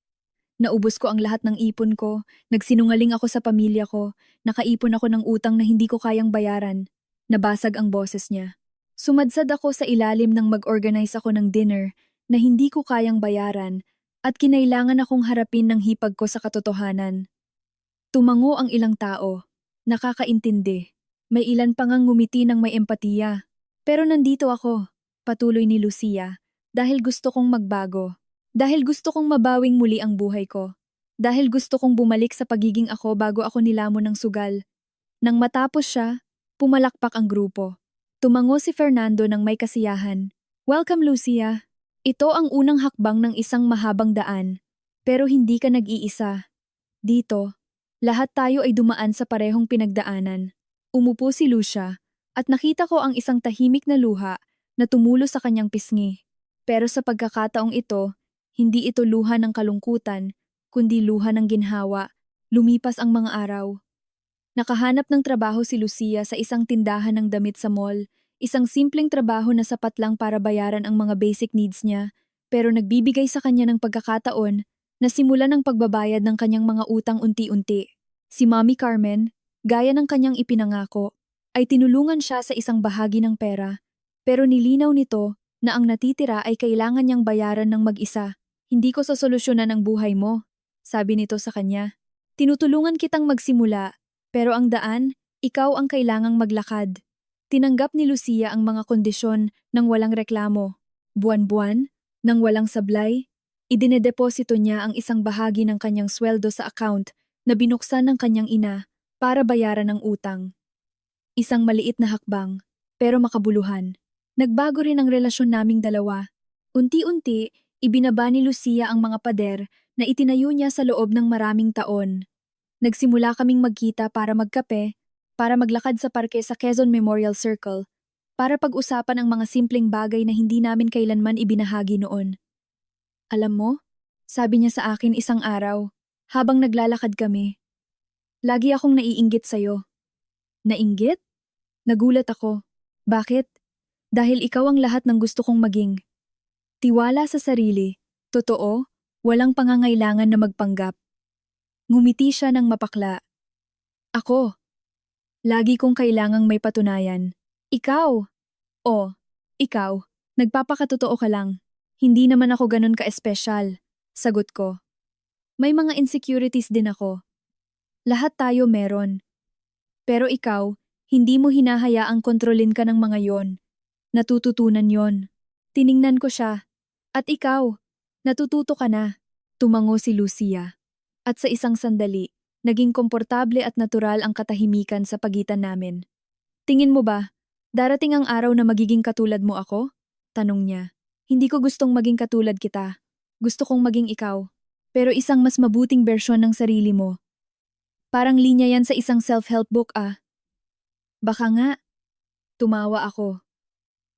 Naubos ko ang lahat ng ipon ko, nagsinungaling ako sa pamilya ko, nakaipon ako ng utang na hindi ko kayang bayaran. Nabasag ang boses niya. Sumadsad ako sa ilalim ng mag-organize ako ng dinner na hindi ko kayang bayaran at kinailangan akong harapin ng hipag ko sa katotohanan. Tumango ang ilang tao. Nakakaintindi. May ilan pa ngang ngumiti ng may empatiya. Pero nandito ako, patuloy ni Lucia, dahil gusto kong magbago. Dahil gusto kong mabawing muli ang buhay ko. Dahil gusto kong bumalik sa pagiging ako bago ako nilamon ng sugal. Nang matapos siya, pumalakpak ang grupo. Tumango si Fernando ng may kasiyahan. Welcome, Lucia. Ito ang unang hakbang ng isang mahabang daan. Pero hindi ka nag-iisa. Dito, lahat tayo ay dumaan sa parehong pinagdaanan. Umupo si Lucia at nakita ko ang isang tahimik na luha na tumulo sa kanyang pisngi. Pero sa pagkakataong ito, hindi ito luha ng kalungkutan, kundi luha ng ginhawa. Lumipas ang mga araw. Nakahanap ng trabaho si Lucia sa isang tindahan ng damit sa mall, isang simpleng trabaho na sapat lang para bayaran ang mga basic needs niya, pero nagbibigay sa kanya ng pagkakataon na simulan ang pagbabayad ng kanyang mga utang unti-unti. Si Mommy Carmen, gaya ng kanyang ipinangako, ay tinulungan siya sa isang bahagi ng pera, pero nilinaw nito na ang natitira ay kailangan niyang bayaran ng mag-isa. Hindi ko sosolusyonan ang buhay mo, sabi nito sa kanya. Tinutulungan kitang magsimula, pero ang daan, ikaw ang kailangang maglakad. Tinanggap ni Lucia ang mga kondisyon ng walang reklamo. Buwan-buwan, nang walang sablay, idinedeposito niya ang isang bahagi ng kanyang sweldo sa account na binuksan ng kanyang ina para bayaran ang utang. Isang maliit na hakbang, pero makabuluhan. Nagbago rin ang relasyon naming dalawa. Unti-unti, ibinaba ni Lucia ang mga pader na itinayo niya sa loob ng maraming taon. Nagsimula kaming magkita para magkape, para maglakad sa parke sa Quezon Memorial Circle, para pag-usapan ang mga simpleng bagay na hindi namin kailanman ibinahagi noon. Alam mo, sabi niya sa akin isang araw, habang naglalakad kami, lagi akong naiinggit sa'yo. Nainggit? Nagulat ako. Bakit? Dahil ikaw ang lahat ng gusto kong maging. Tiwala sa sarili, totoo, walang pangangailangan na magpanggap. Ngumiti siya ng mapakla. Ako. Lagi kong kailangang may patunayan. Ikaw. O, ikaw. Nagpapakatotoo ka lang. Hindi naman ako ganun ka-espesyal. Sagot ko. May mga insecurities din ako. Lahat tayo meron. Pero ikaw, hindi mo hinahayaang kontrolin ka ng mga yon. Natututunan yon. Tiningnan ko siya. At ikaw, natututo ka na. Tumango si Lucia. At sa isang sandali, naging komportable at natural ang katahimikan sa pagitan namin. Tingin mo ba, darating ang araw na magiging katulad mo ako? Tanong niya. Hindi ko gustong maging katulad kita. Gusto kong maging ikaw. Pero isang mas mabuting bersyon ng sarili mo. Parang linya yan sa isang self-help book ah. Baka nga. Tumawa ako.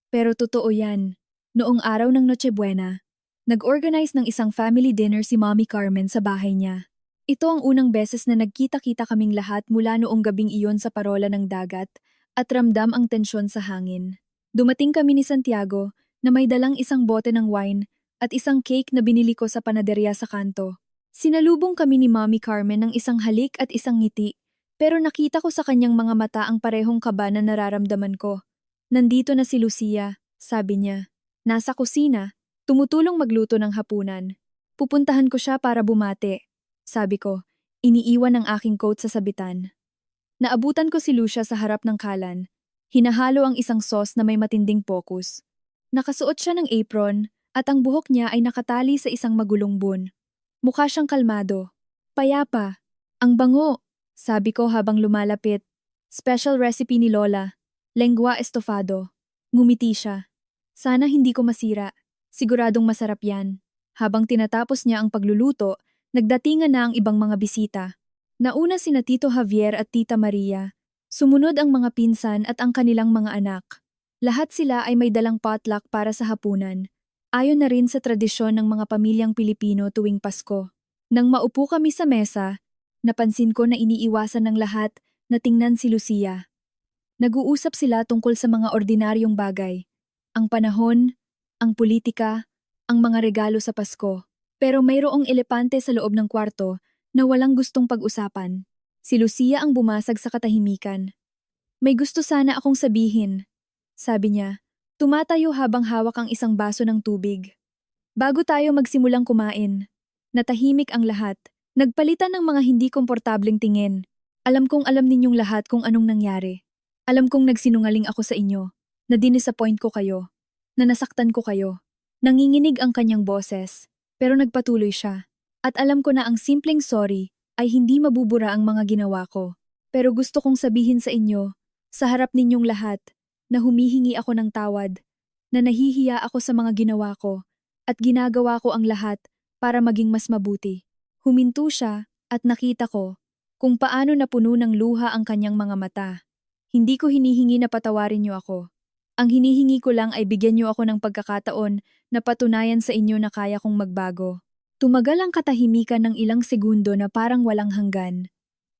Pero totoo yan. Noong araw ng Noche Buena, nag-organize ng isang family dinner si Mommy Carmen sa bahay niya. Ito ang unang beses na nagkita-kita kaming lahat mula noong gabing iyon sa parola ng dagat at ramdam ang tensyon sa hangin. Dumating kami ni Santiago na may dalang isang bote ng wine at isang cake na binili ko sa panaderya sa kanto. Sinalubong kami ni Mommy Carmen ng isang halik at isang ngiti, pero nakita ko sa kanyang mga mata ang parehong kaba na nararamdaman ko. Nandito na si Lucia, sabi niya. Nasa kusina, tumutulong magluto ng hapunan. Pupuntahan ko siya para bumate. Sabi ko, iniiwan ang aking coat sa sabitan. Naabutan ko si Lucia sa harap ng kalan. Hinahalo ang isang sauce na may matinding focus. Nakasuot siya ng apron at ang buhok niya ay nakatali sa isang magulong bun. Mukha siyang kalmado. Payapa. Ang bango, sabi ko habang lumalapit. Special recipe ni Lola. Lengua estofado. Ngumiti siya. Sana hindi ko masira. Siguradong masarap yan. Habang tinatapos niya ang pagluluto, nagdatingan na ang ibang mga bisita. Nauna sina Tito Javier at Tita Maria. Sumunod ang mga pinsan at ang kanilang mga anak. Lahat sila ay may dalang potluck para sa hapunan. Ayon na rin sa tradisyon ng mga pamilyang Pilipino tuwing Pasko. Nang maupo kami sa mesa, Napansin ko na iniiwasan ng lahat na tingnan si Lucia. Nag-uusap sila tungkol sa mga ordinaryong bagay. Ang panahon, ang politika, ang mga regalo sa Pasko. Pero mayroong elepante sa loob ng kwarto na walang gustong pag-usapan. Si Lucia ang bumasag sa katahimikan. May gusto sana akong sabihin, sabi niya. Tumatayo habang hawak ang isang baso ng tubig. Bago tayo magsimulang kumain, natahimik ang lahat. Nagpalitan ng mga hindi komportableng tingin. Alam kong alam ninyong lahat kung anong nangyari. Alam kong nagsinungaling ako sa inyo, na dinisappoint ko kayo, na nasaktan ko kayo. Nanginginig ang kanyang boses, pero nagpatuloy siya. At alam ko na ang simpleng sorry ay hindi mabubura ang mga ginawa ko. Pero gusto kong sabihin sa inyo, sa harap ninyong lahat, na humihingi ako ng tawad, na nahihiya ako sa mga ginawa ko, at ginagawa ko ang lahat para maging mas mabuti. Huminto siya at nakita ko kung paano napuno ng luha ang kanyang mga mata. Hindi ko hinihingi na patawarin niyo ako. Ang hinihingi ko lang ay bigyan niyo ako ng pagkakataon na patunayan sa inyo na kaya kong magbago. Tumagal ang katahimikan ng ilang segundo na parang walang hanggan.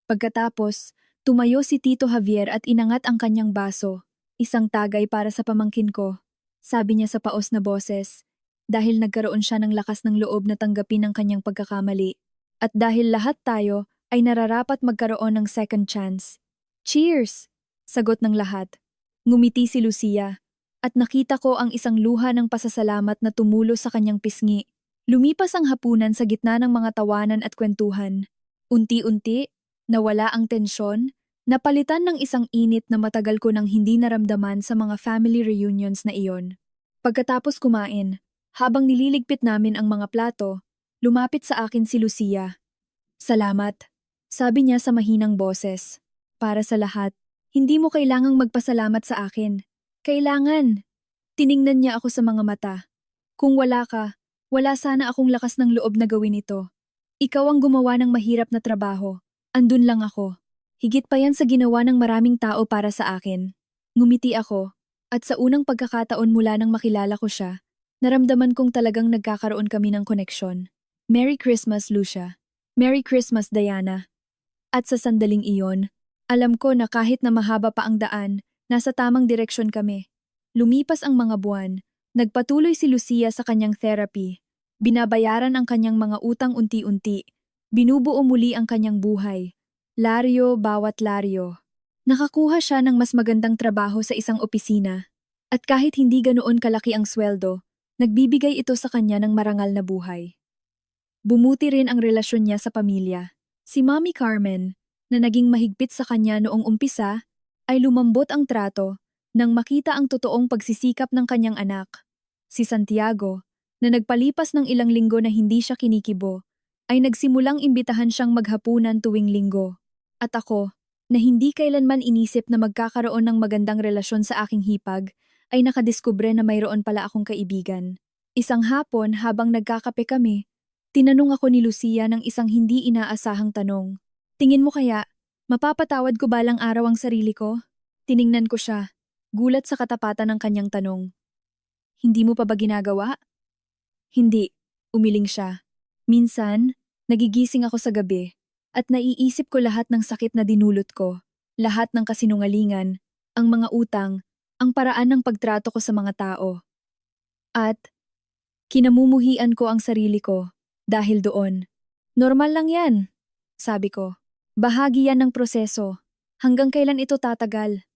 Pagkatapos, tumayo si Tito Javier at inangat ang kanyang baso. Isang tagay para sa pamangkin ko, sabi niya sa paos na boses, dahil nagkaroon siya ng lakas ng loob na tanggapin ang kanyang pagkakamali. At dahil lahat tayo ay nararapat magkaroon ng second chance. Cheers! Sagot ng lahat. Ngumiti si Lucia, at nakita ko ang isang luha ng pasasalamat na tumulo sa kanyang pisngi. Lumipas ang hapunan sa gitna ng mga tawanan at kwentuhan. Unti-unti, nawala ang tensyon, napalitan ng isang init na matagal ko nang hindi naramdaman sa mga family reunions na iyon. Pagkatapos kumain, habang nililigpit namin ang mga plato, lumapit sa akin si Lucia. Salamat, sabi niya sa mahinang boses. Para sa lahat, hindi mo kailangang magpasalamat sa akin. Kailangan. Tiningnan niya ako sa mga mata. Kung wala ka, wala sana akong lakas ng loob na gawin ito. Ikaw ang gumawa ng mahirap na trabaho. Andun lang ako. Higit pa yan sa ginawa ng maraming tao para sa akin. Ngumiti ako, at sa unang pagkakataon mula nang makilala ko siya, naramdaman kong talagang nagkakaroon kami ng koneksyon. Merry Christmas, Lucia. Merry Christmas, Diana. At sa sandaling iyon, alam ko na kahit na mahaba pa ang daan, nasa tamang direksyon kami. Lumipas ang mga buwan, nagpatuloy si Lucia sa kanyang therapy. Binabayaran ang kanyang mga utang unti-unti. Binubuo muli ang kanyang buhay. Laryo bawat laryo. Nakakuha siya ng mas magandang trabaho sa isang opisina. At kahit hindi ganoon kalaki ang sweldo, nagbibigay ito sa kanya ng marangal na buhay. Bumuti rin ang relasyon niya sa pamilya. Si Mommy Carmen, na naging mahigpit sa kanya noong umpisa, ay lumambot ang trato nang makita ang totoong pagsisikap ng kanyang anak. Si Santiago, na nagpalipas ng ilang linggo na hindi siya kinikibo, ay nagsimulang imbitahan siyang maghapunan tuwing linggo. At ako, na hindi kailanman inisip na magkakaroon ng magandang relasyon sa aking hipag, ay nakadiskubre na mayroon pala akong kaibigan. Isang hapon habang nagkakape kami, tinanong ako ni Lucia ng isang hindi inaasahang tanong. Tingin mo kaya, mapapatawad ko balang araw ang sarili ko? Tiningnan ko siya, gulat sa katapatan ng kanyang tanong. Hindi mo pa ba ginagawa? Hindi, umiling siya. Minsan, nagigising ako sa gabi, at naiisip ko lahat ng sakit na dinulot ko, lahat ng kasinungalingan, ang mga utang, ang paraan ng pagtrato ko sa mga tao. At, kinamumuhian ko ang sarili ko, dahil doon. Normal lang yan, sabi ko. Bahagi yan ng proseso. Hanggang kailan ito tatagal?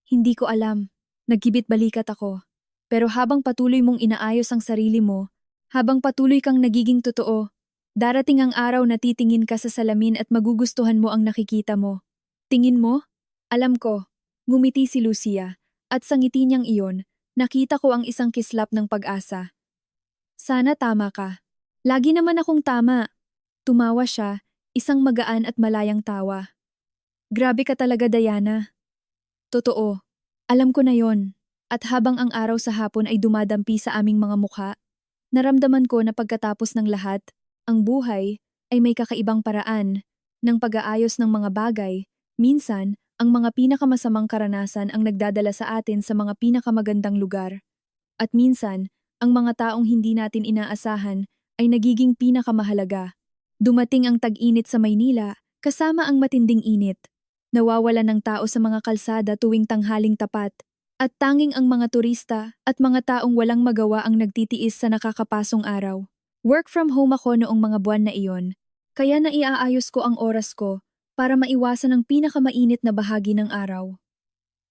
Hindi ko alam. Nagkibit balikat ako. Pero habang patuloy mong inaayos ang sarili mo, habang patuloy kang nagiging totoo, darating ang araw na titingin ka sa salamin at magugustuhan mo ang nakikita mo. Tingin mo? Alam ko. Ngumiti si Lucia, at sa ngiti niyang iyon, nakita ko ang isang kislap ng pag-asa. Sana tama ka. Lagi naman akong tama. Tumawa siya, isang magaan at malayang tawa. Grabe ka talaga, Diana. Totoo. Alam ko na yon. At habang ang araw sa hapon ay dumadampi sa aming mga mukha, naramdaman ko na pagkatapos ng lahat, ang buhay ay may kakaibang paraan ng pag-aayos ng mga bagay. Minsan, ang mga pinakamasamang karanasan ang nagdadala sa atin sa mga pinakamagandang lugar. At minsan, ang mga taong hindi natin inaasahan ay nagiging pinakamahalaga. Dumating ang tag-init sa Maynila, kasama ang matinding init. Nawawalan ng tao sa mga kalsada tuwing tanghaling tapat. At tanging ang mga turista at mga taong walang magawa ang nagtitiis sa nakakapasong araw. Work from home ako noong mga buwan na iyon, kaya naiaayos ko ang oras ko para maiwasan ang pinakamainit na bahagi ng araw.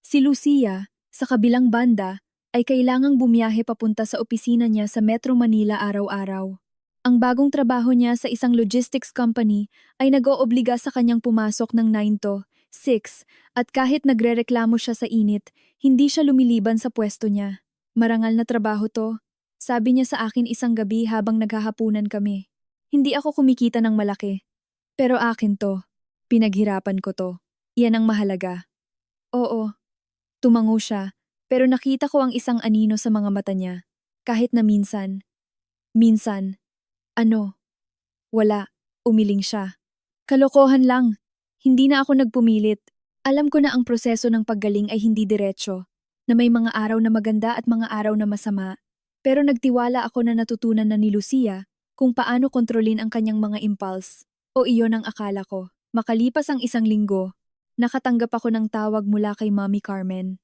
Si Lucia, sa kabilang banda, ay kailangang bumiyahe papunta sa opisina niya sa Metro Manila araw-araw. Ang bagong trabaho niya sa isang logistics company ay nag-oobliga sa kanyang pumasok ng 9 to 6 at kahit nagrereklamo siya sa init, hindi siya lumiliban sa pwesto niya. Marangal na trabaho to, sabi niya sa akin isang gabi habang naghahapunan kami. Hindi ako kumikita ng malaki. Pero akin to, pinaghirapan ko to. Iyan ang mahalaga. Oo, tumango siya, pero nakita ko ang isang anino sa mga mata niya. Kahit na minsan, ano, wala, umiling siya. Kalokohan lang. Hindi na ako nagpumilit. Alam ko na ang proseso ng paggaling ay hindi diretsyo, na may mga araw na maganda at mga araw na masama. Pero nagtiwala ako na natutunan na ni Lucia kung paano kontrolin ang kanyang mga impulse. O iyon ang akala ko. Makalipas ang isang linggo, nakatanggap ako ng tawag mula kay Mommy Carmen.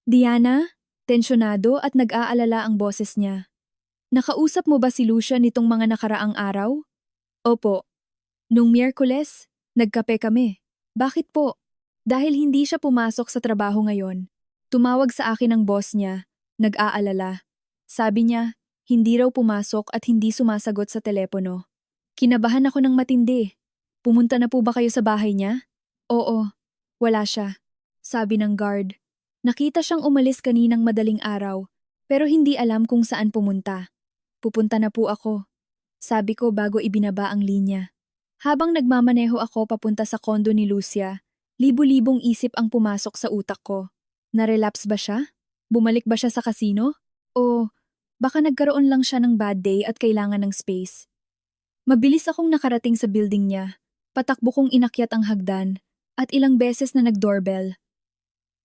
Diana, tensyonado at nag-aalala ang boses niya. Nakausap mo ba si Lucia nitong mga nakaraang araw? Opo. Nung Miyerkules, nagkape kami. Bakit po? Dahil hindi siya pumasok sa trabaho ngayon. Tumawag sa akin ang boss niya, nag-aalala. Sabi niya, hindi raw pumasok at hindi sumasagot sa telepono. Kinabahan ako ng matindi. Pumunta na po ba kayo sa bahay niya? Oo, wala siya. Sabi ng guard. Nakita siyang umalis kaninang madaling araw, pero hindi alam kung saan pumunta. Pupunta na po ako. Sabi ko bago ibinaba ang linya. Habang nagmamaneho ako papunta sa kondo ni Lucia, libu-libong isip ang pumasok sa utak ko. Narelapse ba siya? Bumalik ba siya sa kasino? O baka nagkaroon lang siya ng bad day at kailangan ng space? Mabilis akong nakarating sa building niya. Patakbo kong inakyat ang hagdan at ilang beses na nag-doorbell.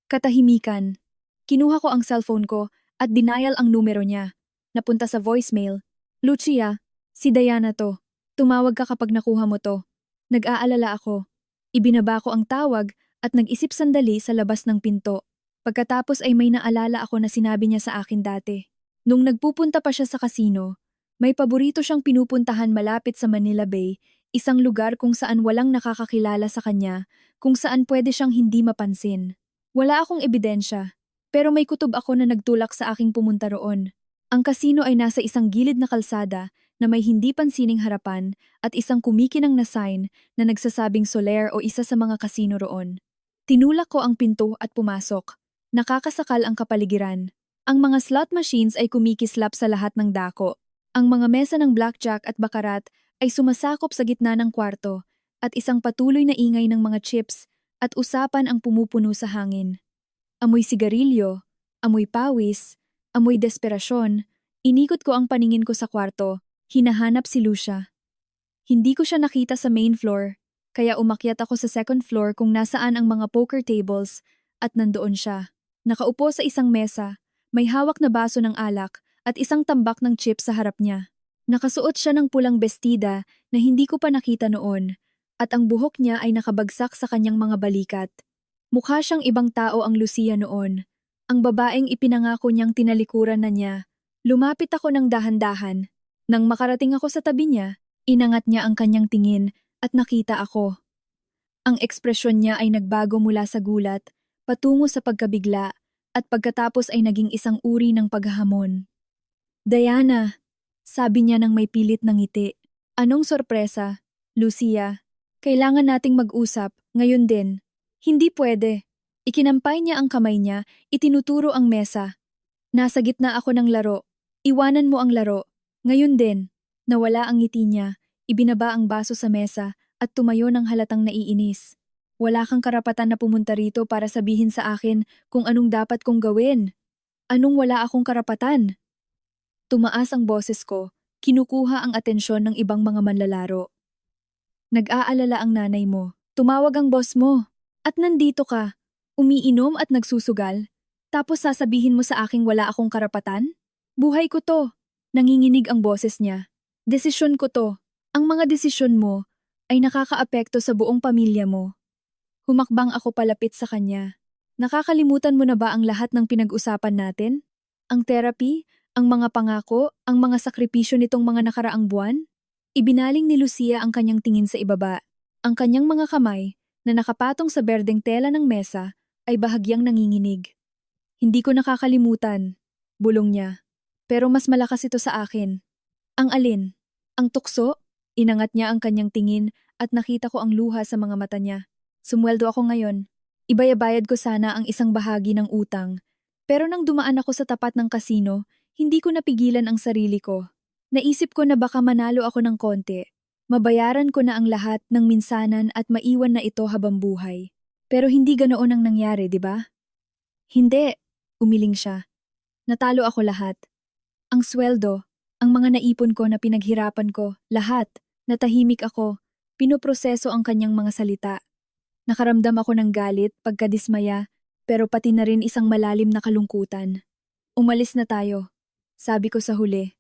Katahimikan. Kinuha ko ang cellphone ko at denial ang numero niya. Napunta sa voicemail. Lucia, si Diana to. Tumawag ka kapag nakuha mo to. Nag-aalala ako. Ibinaba ko ang tawag at nag-isip sandali sa labas ng pinto. Pagkatapos ay may naalala ako na sinabi niya sa akin dati. Nung nagpupunta pa siya sa kasino, may paborito siyang pinupuntahan malapit sa Manila Bay, isang lugar kung saan walang nakakakilala sa kanya, kung saan pwede siyang hindi mapansin. Wala akong ebidensya, pero may kutob ako na nagtulak sa aking pumunta roon. Ang kasino ay nasa isang gilid na kalsada na may hindi pansining harapan at isang kumikinang na sign na nagsasabing Soler o isa sa mga kasino roon. Tinulak ko ang pinto at pumasok. Nakakasakal ang kapaligiran. Ang mga slot machines ay kumikislap sa lahat ng dako. Ang mga mesa ng blackjack at bakarat ay sumasakop sa gitna ng kwarto at isang patuloy na ingay ng mga chips at usapan ang pumupuno sa hangin. Amoy sigarilyo, amoy pawis, amoy desperasyon. Inikot ko ang paningin ko sa kwarto. Hinahanap si Lucia. Hindi ko siya nakita sa main floor, kaya umakyat ako sa second floor kung nasaan ang mga poker tables at nandoon siya. Nakaupo sa isang mesa, may hawak na baso ng alak at isang tambak ng chips sa harap niya. Nakasuot siya ng pulang bestida na hindi ko pa nakita noon at ang buhok niya ay nakabagsak sa kanyang mga balikat. Mukha siyang ibang tao ang Lucia noon. Ang babaeng ipinangako niyang tinalikuran na niya. Lumapit ako ng dahan-dahan. Nang makarating ako sa tabi niya, inangat niya ang kanyang tingin at nakita ako. Ang ekspresyon niya ay nagbago mula sa gulat, patungo sa pagkabigla, at pagkatapos ay naging isang uri ng paghahamon. Diana, sabi niya nang may pilit ng ngiti. Anong sorpresa? Lucia, kailangan nating mag-usap, ngayon din. Hindi pwede. Ikinampay niya ang kamay niya, itinuturo ang mesa. Nasa gitna ako ng laro. Iwanan mo ang laro. Ngayon din, nawala ang ngiti niya, ibinaba ang baso sa mesa at tumayo ng halatang naiinis. Wala kang karapatan na pumunta rito para sabihin sa akin kung anong dapat kong gawin. Anong wala akong karapatan? Tumaas ang boses ko, kinukuha ang atensyon ng ibang mga manlalaro. Nag-aalala ang nanay mo, tumawag ang boss mo, at nandito ka, umiinom at nagsusugal, tapos sasabihin mo sa aking wala akong karapatan? Buhay ko to. Nanginginig ang boses niya. Desisyon ko to. Ang mga desisyon mo ay nakakaapekto sa buong pamilya mo. Humakbang ako palapit sa kanya. Nakakalimutan mo na ba ang lahat ng pinag-usapan natin? Ang therapy, ang mga pangako, ang mga sakripisyo nitong mga nakaraang buwan? Ibinaling ni Lucia ang kanyang tingin sa ibaba. Ang kanyang mga kamay, na nakapatong sa berdeng tela ng mesa, ay bahagyang nanginginig. Hindi ko nakakalimutan, bulong niya. Pero mas malakas ito sa akin. Ang alin? Ang tukso? Inangat niya ang kanyang tingin at nakita ko ang luha sa mga mata niya. Sumweldo ako ngayon. Ibayabayad ko sana ang isang bahagi ng utang. Pero nang dumaan ako sa tapat ng kasino, hindi ko napigilan ang sarili ko. Naisip ko na baka manalo ako ng konti. Mabayaran ko na ang lahat ng minsanan at maiwan na ito habang buhay. Pero hindi ganoon ang nangyari, di ba? Hindi, umiling siya. Natalo ako lahat. Ang sweldo, ang mga naipon ko na pinaghirapan ko, lahat. Natahimik ako. Pinoproseso ang kanyang mga salita. Nakaramdam ako ng galit, pagkadismaya, pero pati na rin isang malalim na kalungkutan. Umalis na tayo, sabi ko sa huli.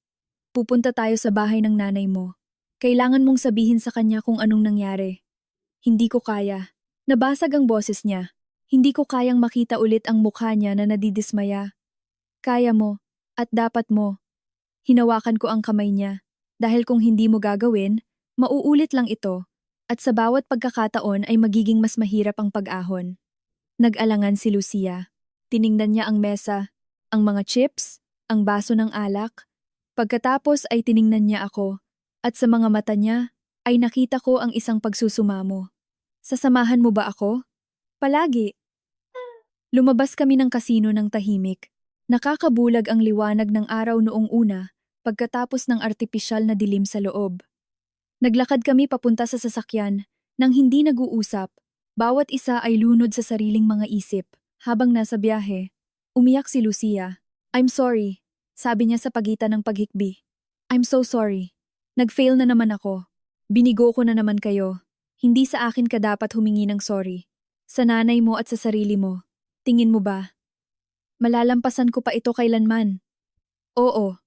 Pupunta tayo sa bahay ng nanay mo. Kailangan mong sabihin sa kanya kung anong nangyari. Hindi ko kaya. Nabasag ang boses niya. Hindi ko kayang makita ulit ang mukha niya na nadidismaya. Kaya mo, at dapat mo. Hinawakan ko ang kamay niya. Dahil kung hindi mo gagawin, mauulit lang ito. At sa bawat pagkakataon ay magiging mas mahirap ang pag-ahon. Nag-alangan si Lucia. Tiningnan niya ang mesa, ang mga chips, ang baso ng alak. Pagkatapos ay tiningnan niya ako. At sa mga mata niya, ay nakita ko ang isang pagsusumamo. Sasamahan mo ba ako? Palagi. Lumabas kami ng kasino ng tahimik. Nakakabulag ang liwanag ng araw noong una, pagkatapos ng artipisyal na dilim sa loob. Naglakad kami papunta sa sasakyan, nang hindi nag-uusap. Bawat isa ay lunod sa sariling mga isip. Habang nasa biyahe, umiyak si Lucia. I'm sorry, sabi niya sa pagitan ng paghikbi. I'm so sorry. Nag-fail na naman ako. Binigo ko na naman kayo. Hindi sa akin ka dapat humingi ng sorry. Sa nanay mo at sa sarili mo. Tingin mo ba? Malalampasan ko pa ito kailanman. Oo.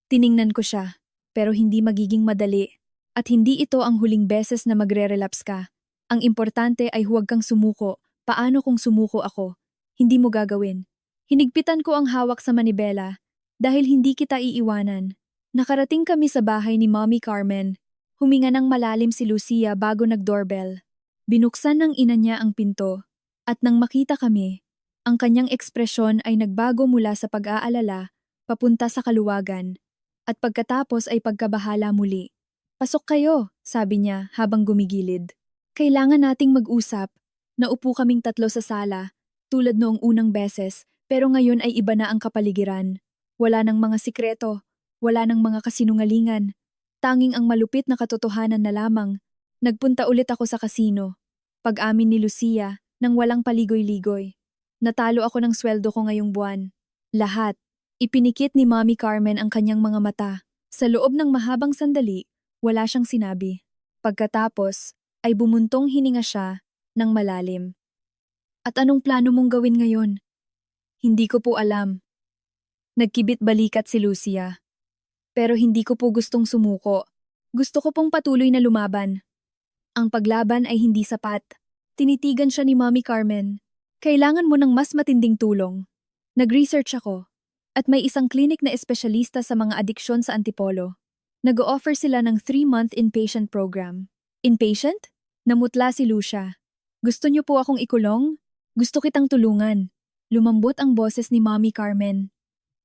Tiningnan ko siya, pero hindi magiging madali. At hindi ito ang huling beses na magre-relapse ka. Ang importante ay huwag kang sumuko. Paano kung sumuko ako? Hindi mo gagawin. Hinigpitan ko ang hawak sa manibela dahil hindi kita iiwanan. Nakarating kami sa bahay ni Mommy Carmen. Huminga ng malalim si Lucia bago nag-doorbell. Binuksan ng ina niya ang pinto. At nang makita kami, ang kanyang ekspresyon ay nagbago mula sa pag-aalala papunta sa kaluwagan. At pagkatapos ay pagkabahala muli. Pasok kayo, sabi niya habang gumigilid. Kailangan nating mag-usap. Naupo kaming tatlo sa sala, tulad noong unang beses, pero ngayon ay iba na ang kapaligiran. Wala nang mga sikreto, wala nang mga kasinungalingan. Tanging ang malupit na katotohanan na lamang. Nagpunta ulit ako sa kasino. Pag-amin ni Lucia, nang walang paligoy-ligoy. Natalo ako ng sweldo ko ngayong buwan. Lahat. Ipinikit ni Mommy Carmen ang kanyang mga mata. Sa loob ng mahabang sandali, wala siyang sinabi. Pagkatapos, ay bumuntong hininga siya ng malalim. At anong plano mong gawin ngayon? Hindi ko po alam. Nagkibit balikat si Lucia. Pero hindi ko po gustong sumuko. Gusto ko pong patuloy na lumaban. Ang paglaban ay hindi sapat. Tinitigan siya ni Mommy Carmen. Kailangan mo ng mas matinding tulong. Nag-research ako. At may isang klinik na espesyalista sa mga adiksyon sa Antipolo. Nag-o-offer sila ng 3-month inpatient program. Inpatient? Namutla si Lucia. Gusto niyo po akong ikulong? Gusto kitang tulungan. Lumambot ang boses ni Mommy Carmen.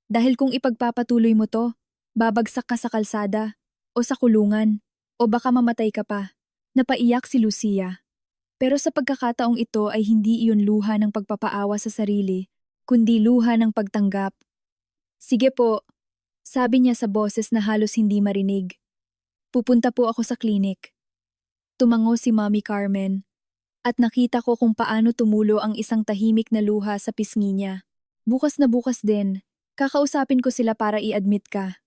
Dahil kung ipagpapatuloy mo to, babagsak ka sa kalsada, o sa kulungan, o baka mamatay ka pa. Napaiyak si Lucia. Pero sa pagkakataong ito ay hindi iyon luha ng pagpapaawa sa sarili, kundi luha ng pagtanggap. Sige po, sabi niya sa boses na halos hindi marinig. Pupunta po ako sa klinik. Tumango si Mommy Carmen at nakita ko kung paano tumulo ang isang tahimik na luha sa pisngi niya. Bukas na bukas din, kakausapin ko sila para i-admit ka.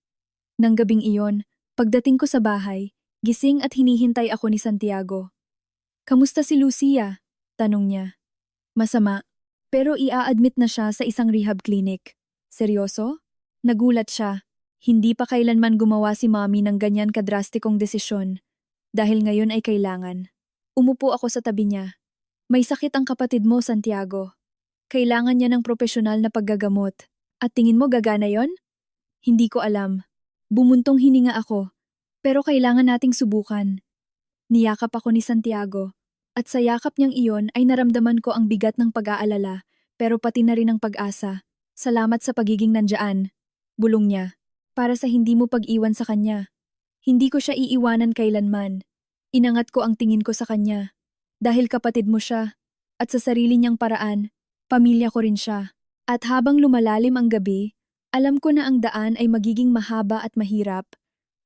Nang gabing iyon, pagdating ko sa bahay, gising at hinihintay ako ni Santiago. Kamusta si Lucia? Tanong niya. Masama, pero ia-admit na siya sa isang rehab clinic. Seryoso? Nagulat siya. Hindi pa kailanman gumawa si Mommy ng ganyan kadrastikong desisyon. dahil ngayon ay kailangan. Umupo ako sa tabi niya. May sakit ang kapatid mo, Santiago. Kailangan niya ng propesyonal na paggagamot. At tingin mo gagana yon? Hindi ko alam. Bumuntong hininga ako. Pero kailangan nating subukan. Niyakap ako ni Santiago. At sa yakap niyang iyon ay naramdaman ko ang bigat ng pag-aalala, pero pati na rin ang pag-asa. Salamat sa pagiging nandyan. Bulong niya. Para sa hindi mo pag-iwan sa kanya. Hindi ko siya iiwanan kailanman. Inangat ko ang tingin ko sa kanya. Dahil kapatid mo siya. At sa sarili niyang paraan, pamilya ko rin siya. At habang lumalalim ang gabi, alam ko na ang daan ay magiging mahaba at mahirap.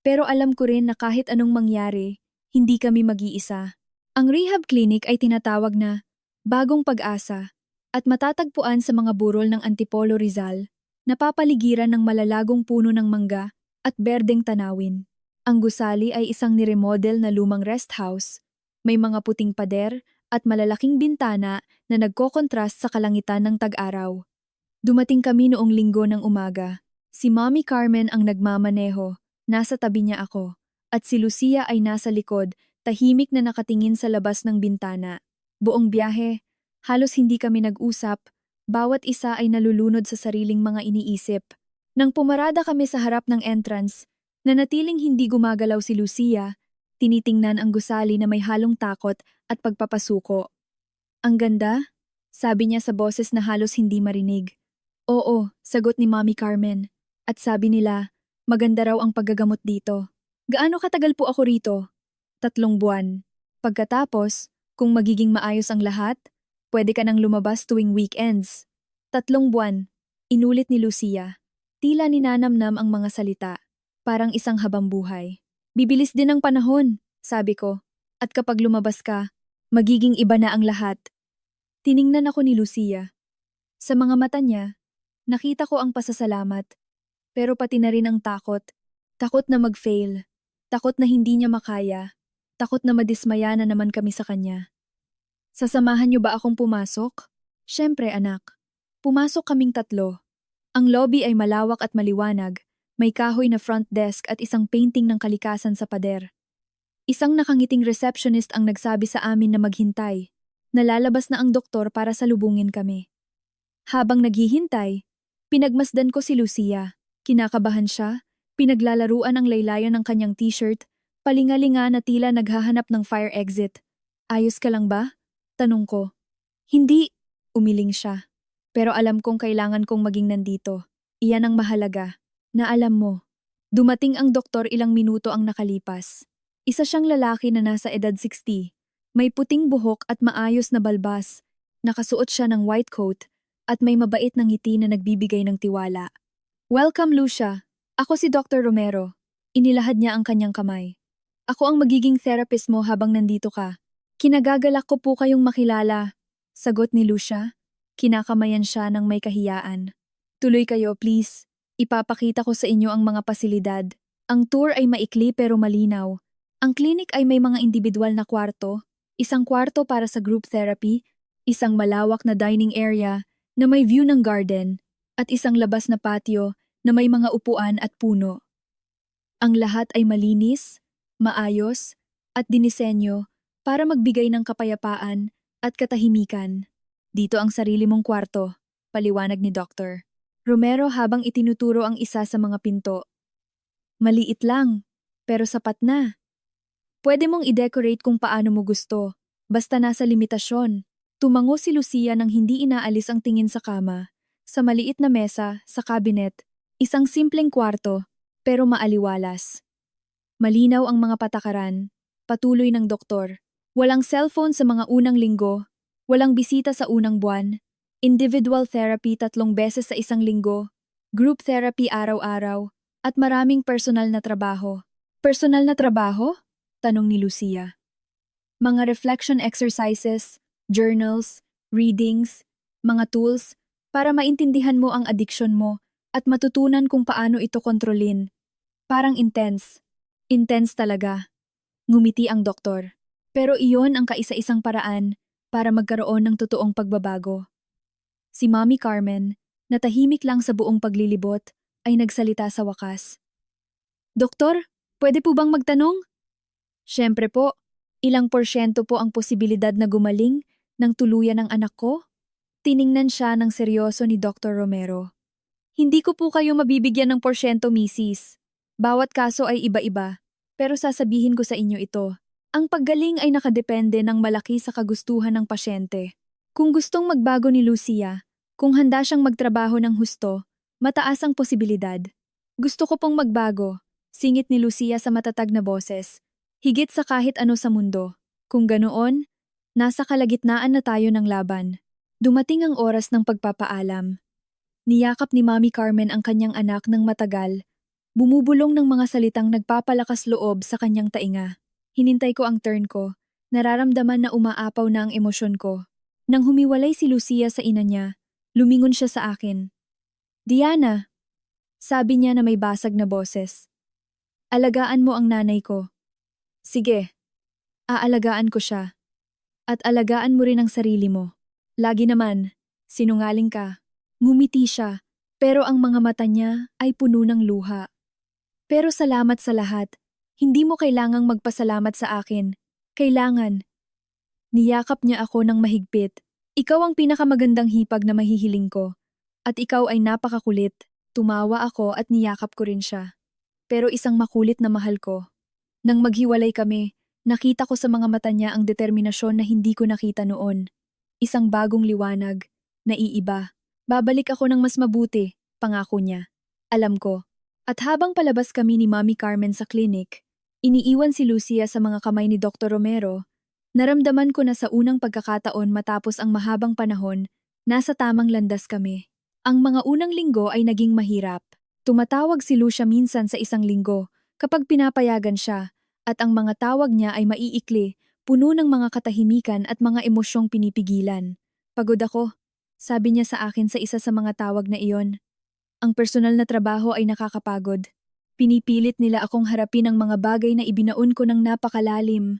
Pero alam ko rin na kahit anong mangyari, hindi kami mag-iisa. Ang rehab clinic ay tinatawag na Bagong Pag-asa at matatagpuan sa mga burol ng Antipolo Rizal, napapaligiran ng malalagong puno ng mangga at berdeng tanawin. Ang gusali ay isang niremodel na lumang rest house. May mga puting pader at malalaking bintana na nagkokontrast sa kalangitan ng tag-araw. Dumating kami noong linggo ng umaga. Si Mommy Carmen ang nagmamaneho, nasa tabi niya ako, at si Lucia ay nasa likod, tahimik na nakatingin sa labas ng bintana. Buong biyahe, halos hindi kami nag-usap, bawat isa ay nalulunod sa sariling mga iniisip. Nang pumarada kami sa harap ng entrance, nanatiling hindi gumagalaw si Lucia, tinitingnan ang gusali na may halong takot at pagpapasuko. Ang ganda? Sabi niya sa boses na halos hindi marinig. Oo, sagot ni Mommy Carmen. At sabi nila, maganda raw ang paggagamot dito. Gaano katagal po ako rito? 3 buwan. Pagkatapos, kung magiging maayos ang lahat, pwede ka nang lumabas tuwing weekends. 3 buwan. Inulit ni Lucia. Tila ninanamnam ang mga salita. Parang isang habambuhay. Bibilis din ang panahon, sabi ko. At kapag lumabas ka, magiging iba na ang lahat. Tiningnan ako ni Lucia. Sa mga mata niya, nakita ko ang pasasalamat, pero pati na rin ang takot. Takot na mag-fail, takot na hindi niya makaya, takot na madismaya na naman kami sa kanya. Sasamahan niyo ba akong pumasok? Siyempre anak. Pumasok kaming 3. Ang lobby ay malawak at maliwanag, may kahoy na front desk at isang painting ng kalikasan sa pader. Isang nakangiting receptionist ang nagsabi sa amin na maghintay. Nalalabas na ang doktor para salubungin kami. Habang naghihintay, pinagmasdan ko si Lucia. Kinakabahan siya, pinaglalaruan ang laylayan ng kanyang t-shirt, palingalinga na tila naghahanap ng fire exit. Ayos ka lang ba? Tanong ko. Hindi, umiling siya. Pero alam kong kailangan kong maging nandito. Iyan ang mahalaga. Na alam mo, dumating ang doktor ilang minuto ang nakalipas. Isa siyang lalaki na nasa edad 60. May puting buhok at maayos na balbas. Nakasuot siya ng white coat at may mabait na ngiti na nagbibigay ng tiwala. Welcome, Lucia. Ako si Dr. Romero. Inilahad niya ang kanyang kamay. Ako ang magiging therapist mo habang nandito ka. Kinagagalak ko po kayong makilala. Sagot ni Lucia. Kinakamayan siya ng may kahiyaan. Tuloy kayo, please. Ipapakita ko sa inyo ang mga pasilidad. Ang tour ay maikli pero malinaw. Ang clinic ay may mga individual na kwarto, isang kwarto para sa group therapy, isang malawak na dining area na may view ng garden, at isang labas na patio na may mga upuan at puno. Ang lahat ay malinis, maayos, at dinisenyo para magbigay ng kapayapaan at katahimikan. Dito ang sarili mong kwarto, paliwanag ni Dr. Romero habang itinuturo ang isa sa mga pinto. Maliit lang, pero sapat na. Pwede mong i-decorate kung paano mo gusto, basta nasa limitasyon. Tumango si Lucia nang hindi inaalis ang tingin sa kama, sa maliit na mesa, sa cabinet, isang simpleng kwarto, pero maaliwalas. Malinaw ang mga patakaran, patuloy ng doktor. Walang cellphone sa mga unang linggo, walang bisita sa unang buwan, individual therapy 3 beses sa isang linggo, group therapy araw-araw, at maraming personal na trabaho. Personal na trabaho? Tanong ni Lucia. Mga reflection exercises, journals, readings, mga tools para maintindihan mo ang addiction mo at matutunan kung paano ito kontrolin. Parang intense. Intense talaga. Ngumiti ang doktor. Pero iyon ang kaisa-isang paraan para magkaroon ng totoong pagbabago. Si Mommy Carmen, na tahimik lang sa buong paglilibot, ay nagsalita sa wakas. Doktor, pwede po bang magtanong? Siyempre po, ilang porsyento po ang posibilidad na gumaling ng tuluyan ng anak ko? Tiningnan siya ng seryoso ni Dr. Romero. Hindi ko po kayo mabibigyan ng porsyento, misis. Bawat kaso ay iba-iba. Pero sasabihin ko sa inyo ito. Ang paggaling ay nakadepende ng malaki sa kagustuhan ng pasyente. Kung gustong magbago ni Lucia, kung handa siyang magtrabaho ng husto, mataas ang posibilidad. Gusto ko pong magbago, singit ni Lucia sa matatag na boses. Higit sa kahit ano sa mundo. Kung ganoon, nasa kalagitnaan na tayo ng laban. Dumating ang oras ng pagpapaalam. Niyakap ni Mami Carmen ang kanyang anak ng matagal, bumubulong ng mga salitang nagpapalakas loob sa kanyang tainga. Hinintay ko ang turn ko, nararamdaman na umaapaw na ang emosyon ko. Nang humiwalay si Lucia sa ina niya, lumingon siya sa akin. Diana, sabi niya na may basag na boses. Alagaan mo ang nanay ko. Sige, aalagaan ko siya. At alagaan mo rin ang sarili mo. Lagi naman, sinungaling ka. Ngumiti siya, pero ang mga mata niya ay puno ng luha. Pero salamat sa lahat. Hindi mo kailangang magpasalamat sa akin. Kailangan. Niyakap niya ako ng mahigpit. Ikaw ang pinakamagandang hipag na mahihiling ko. At ikaw ay napakakulit. Tumawa ako at niyakap ko rin siya. Pero isang makulit na mahal ko. Nang maghiwalay kami, nakita ko sa mga mata niya ang determinasyon na hindi ko nakita noon. Isang bagong liwanag, naiiba. Babalik ako ng mas mabuti, pangako niya. Alam ko. At habang palabas kami ni Mami Carmen sa klinik, iniiwan si Lucia sa mga kamay ni Dr. Romero, naramdaman ko na sa unang pagkakataon matapos ang mahabang panahon, nasa tamang landas kami. Ang mga unang linggo ay naging mahirap. Tumatawag si Lucia minsan sa isang linggo kapag pinapayagan siya, at ang mga tawag niya ay maiikli, puno ng mga katahimikan at mga emosyong pinipigilan. Pagod ako, sabi niya sa akin sa isa sa mga tawag na iyon. Ang personal na trabaho ay nakakapagod. Pinipilit nila akong harapin ang mga bagay na ibinaon ko ng napakalalim.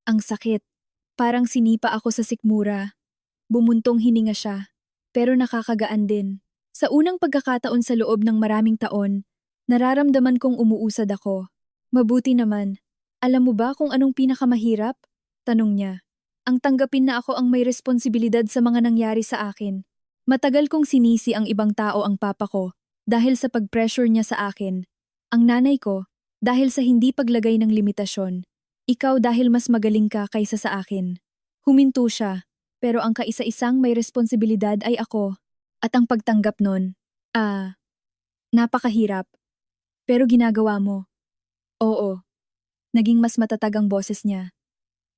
Ang sakit. Parang sinipa ako sa sikmura. Bumuntong hininga siya. Pero nakakagaan din. Sa unang pagkakataon sa loob ng maraming taon, nararamdaman kong umuusad ako. Mabuti naman. Alam mo ba kung anong pinakamahirap? Tanong niya. Ang tanggapin na ako ang may responsibilidad sa mga nangyari sa akin. Matagal kong sinisi ang ibang tao ang papa ko dahil sa pag-pressure niya sa akin. Ang nanay ko dahil sa hindi paglagay ng limitasyon. Ikaw dahil mas magaling ka kaysa sa akin. Huminto siya, pero ang kaisa-isang may responsibilidad ay ako. At ang pagtanggap nun, napakahirap. Pero ginagawa mo. Oo. Naging mas matatag ang boses niya.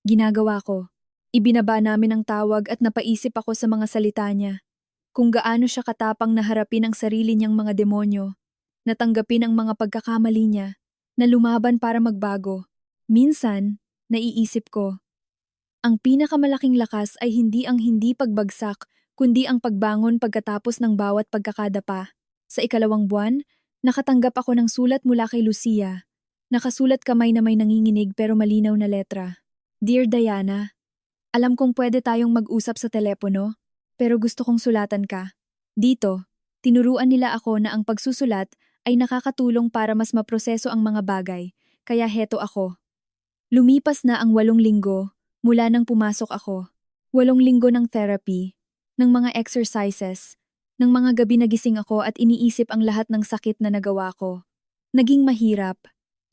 Ginagawa ko. Ibinaba namin ang tawag at napaisip ako sa mga salita niya. Kung gaano siya katapang na harapin ang sarili niyang mga demonyo, natanggapin ang mga pagkakamali niya, na lumaban para magbago. Minsan, naiisip ko, ang pinakamalaking lakas ay hindi ang hindi pagbagsak, kundi ang pagbangon pagkatapos ng bawat pagkakadapa. Sa ikalawang buwan, nakatanggap ako ng sulat mula kay Lucia. Nakasulat kamay na may nanginginig pero malinaw na letra. Dear Diana, alam kong pwede tayong mag-usap sa telepono, pero gusto kong sulatan ka. Dito, tinuruan nila ako na ang pagsusulat ay nakakatulong para mas maproseso ang mga bagay, kaya heto ako. Lumipas na ang 8 linggo mula nang pumasok ako. 8 linggo ng therapy, ng mga exercises, ng mga gabi nagising ako at iniisip ang lahat ng sakit na nagawa ko. Naging mahirap,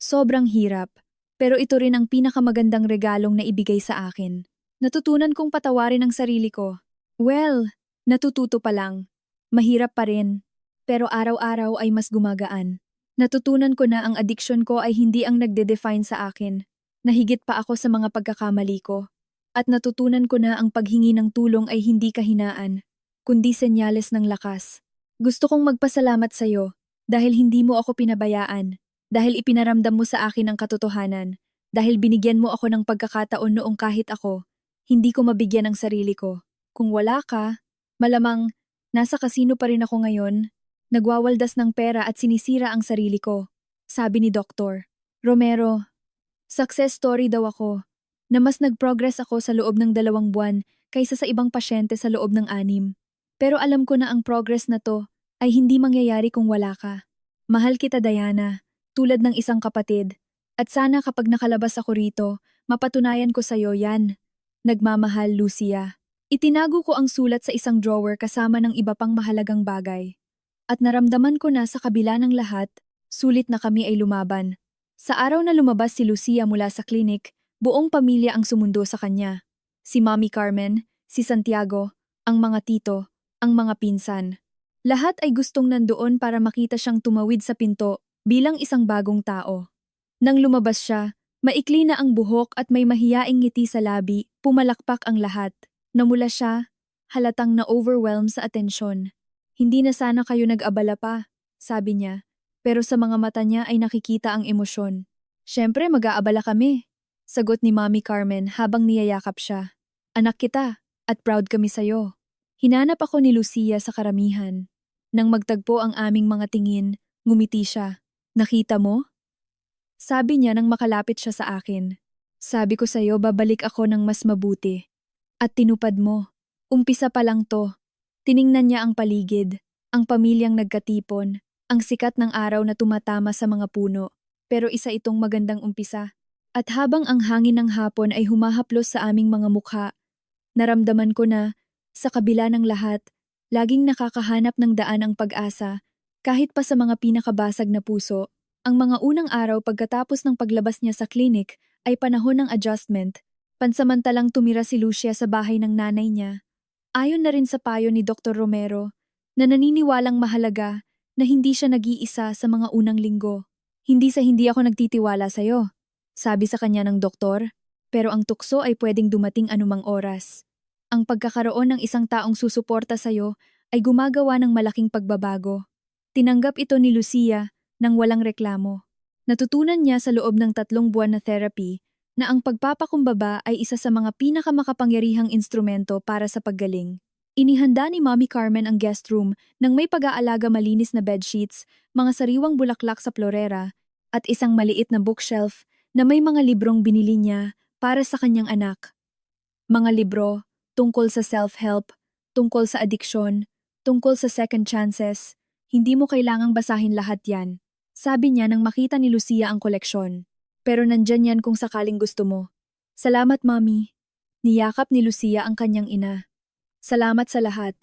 sobrang hirap, pero ito rin ang pinakamagandang regalong na ibigay sa akin. Natutunan kong patawarin ang sarili ko. Well, natututo pa lang. Mahirap pa rin. Pero araw-araw ay mas gumagaan. Natutunan ko na ang addiction ko ay hindi ang nagde-define sa akin. Nahigit pa ako sa mga pagkakamali ko. At natutunan ko na ang paghingi ng tulong ay hindi kahinaan, kundi senyales ng lakas. Gusto kong magpasalamat sa iyo dahil hindi mo ako pinabayaan, dahil ipinaramdam mo sa akin ang katotohanan, dahil binigyan mo ako ng pagkakataon noong kahit ako, hindi ko mabigyan ang sarili ko. Kung wala ka, malamang nasa kasino pa rin ako ngayon, nagwawaldas ng pera at sinisira ang sarili ko. Sabi ni Dr. Romero, success story daw ako, na mas nag-progress ako sa loob ng 2 buwan kaysa sa ibang pasyente sa loob ng 6. Pero alam ko na ang progress na to ay hindi mangyayari kung wala ka. Mahal kita, Diana, tulad ng isang kapatid, At sana kapag nakalabas ako rito, mapatunayan ko sa'yo yan. Nagmamahal, Lucia. Itinago ko ang sulat sa isang drawer kasama ng iba pang mahalagang bagay. At naramdaman ko na sa kabila ng lahat, sulit na kami ay lumaban. Sa araw na lumabas si Lucia mula sa klinik, buong pamilya ang sumundo sa kanya. Si Mommy Carmen, si Santiago, ang mga tito, ang mga pinsan. Lahat ay gustong nandoon para makita siyang tumawid sa pinto bilang isang bagong tao. Nang lumabas siya, maikli na ang buhok at may mahiyaing ngiti sa labi, pumalakpak ang lahat. Namula siya, halatang na-overwhelm sa atensyon. Hindi na sana kayo nag-abala pa, sabi niya, pero sa mga mata niya ay nakikita ang emosyon. Siyempre mag-aabala kami, sagot ni Mommy Carmen habang niyayakap siya. Anak kita, at proud kami sa'yo. Hinanap ako ni Lucia sa karamihan. Nang magtagpo ang aming mga tingin, ngumiti siya. Nakita mo? Sabi niya nang makalapit siya sa akin. Sabi ko sa'yo babalik ako ng mas mabuti. At tinupad mo. Umpisa pa lang to. Tiningnan niya ang paligid, ang pamilyang nagkatipon, ang sikat ng araw na tumatama sa mga puno. Pero isa itong magandang umpisa. At habang ang hangin ng hapon ay humahaplos sa aming mga mukha, naramdaman ko na, sa kabila ng lahat, laging nakakahanap ng daan ang pag-asa, kahit pa sa mga pinakabasag na puso. Ang mga unang araw pagkatapos ng paglabas niya sa klinik ay panahon ng adjustment. Pansamantalang tumira si Lucia sa bahay ng nanay niya. Ayon na rin sa payo ni Dr. Romero, na naniniwalang mahalaga na hindi siya nag-iisa sa mga unang linggo. Hindi ako nagtitiwala sa'yo, sabi sa kanya ng doktor, pero ang tukso ay pwedeng dumating anumang oras. Ang pagkakaroon ng isang taong susuporta sa'yo ay gumagawa ng malaking pagbabago. Tinanggap ito ni Lucia nang walang reklamo. Natutunan niya sa loob ng 3 buwan na therapy na ang pagpapakumbaba ay isa sa mga pinakamakapangyarihang instrumento para sa paggaling. Inihanda ni Mommy Carmen ang guest room nang may pag-aalaga malinis na bedsheets, mga sariwang bulaklak sa florera, at isang maliit na bookshelf na may mga librong binili niya para sa kanyang anak. Mga libro tungkol sa self-help, tungkol sa adiksyon, tungkol sa second chances. Hindi mo kailangang basahin lahat yan, sabi niya nang makita ni Lucia ang koleksyon. Pero nandyan yan kung sakaling gusto mo. Salamat, Mommy. Niyakap ni Lucia ang kanyang ina. Salamat sa lahat.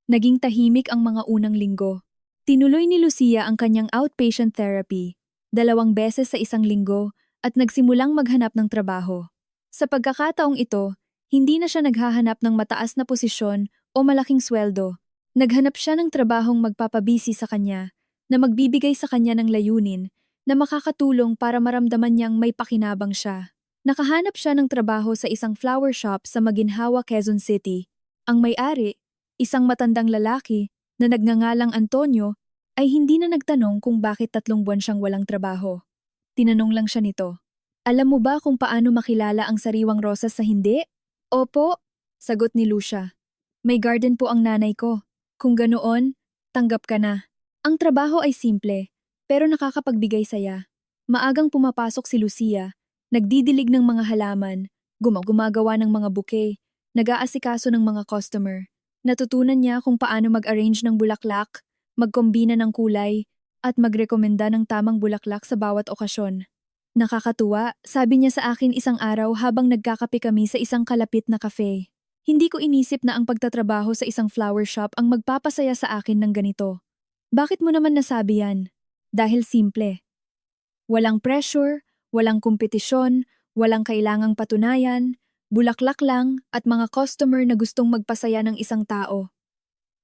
Naging tahimik ang mga unang linggo. Tinuloy ni Lucia ang kanyang outpatient therapy, 2 beses sa isang linggo, at nagsimulang maghanap ng trabaho. Sa pagkakataong ito, hindi na siya naghahanap ng mataas na posisyon o malaking sweldo. Naghanap siya ng trabahong magpapabisi sa kanya, na magbibigay sa kanya ng layunin, na makakatulong para maramdaman niyang may pakinabang siya. Nakahanap siya ng trabaho sa isang flower shop sa Maginhawa, Quezon City. Ang may-ari, isang matandang lalaki na nagngangalang Antonio, ay hindi na nagtanong kung bakit 3 buwan siyang walang trabaho. Tinanong lang siya nito. Alam mo ba kung paano makilala ang sariwang rosas sa hindi? Opo, sagot ni Lucia. May garden po ang nanay ko. Kung ganoon, tanggap ka na. Ang trabaho ay simple, pero nakakapagbigay saya. Maagang pumapasok si Lucia, nagdidilig ng mga halaman, gumagawa ng mga bouquet, nag-aasikaso ng mga customer. Natutunan niya kung paano mag-arrange ng bulaklak, magkombina ng kulay, at magrekomenda ng tamang bulaklak sa bawat okasyon. Nakakatuwa, sabi niya sa akin isang araw habang nagkakape kami sa isang kalapit na cafe. Hindi ko inisip na ang pagtatrabaho sa isang flower shop ang magpapasaya sa akin ng ganito. Bakit mo naman nasabi yan? Dahil simple. Walang pressure, walang kompetisyon, walang kailangang patunayan, bulaklak lang at mga customer na gustong magpasaya ng isang tao.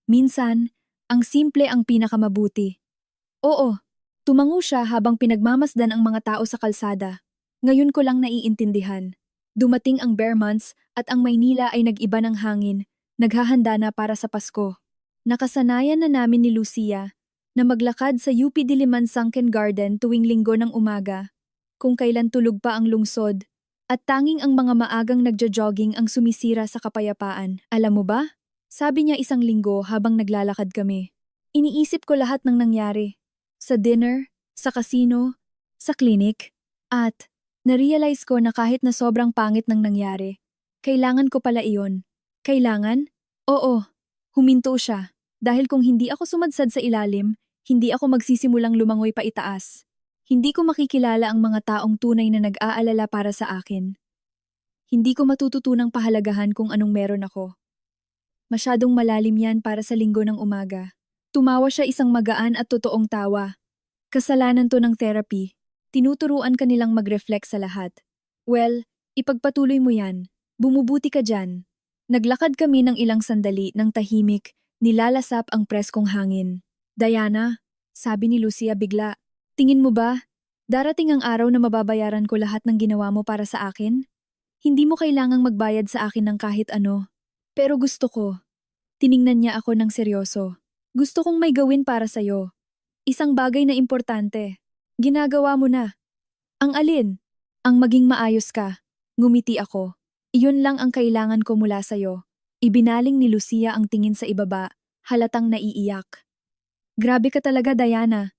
Minsan, ang simple ang pinakamabuti. Oo, tumango siya habang pinagmamasdan ang mga tao sa kalsada. Ngayon ko lang naiintindihan. Dumating ang bare months at ang Maynila ay nag-iba ng hangin, naghahanda na para sa Pasko. Nakasanayan na namin ni Lucia na maglakad sa UP Diliman Sunken Garden tuwing linggo ng umaga, kung kailan tulog pa ang lungsod, at tanging ang mga maagang nagja-jogging ang sumisira sa kapayapaan. Alam mo ba? Sabi niya isang linggo habang naglalakad kami. Iniisip ko lahat ng nangyari. Sa dinner, sa casino, sa clinic, at narealize ko na kahit na sobrang pangit ng nangyari, kailangan ko pala iyon. Kailangan? Oo. Huminto siya. Dahil kung hindi ako sumadsad sa ilalim, hindi ako magsisimulang lumangoy pa itaas. Hindi ko makikilala ang mga taong tunay na nag-aalala para sa akin. Hindi ko matututunang pahalagahan kung anong meron ako. Masyadong malalim yan para sa linggo ng umaga. Tumawa siya isang magaan at totoong tawa. Kasalanan to ng therapy. Tinuturuan ka nilang mag-reflect sa lahat. Well, ipagpatuloy mo yan. Bumubuti ka dyan. Naglakad kami ng ilang sandali ng tahimik, nilalasap ang preskong hangin. Diana, sabi ni Lucia bigla, tingin mo ba, darating ang araw na mababayaran ko lahat ng ginawa mo para sa akin? Hindi mo kailangang magbayad sa akin ng kahit ano. Pero gusto ko. Tiningnan niya ako ng seryoso. Gusto kong may gawin para sa'yo. Isang bagay na importante. Ginagawa mo na. Ang alin? Ang maging maayos ka. Ngumiti ako. Iyon lang ang kailangan ko mula sa'yo. Ibinaling ni Lucia ang tingin sa ibaba, halatang naiiyak. Grabe ka talaga, Diana.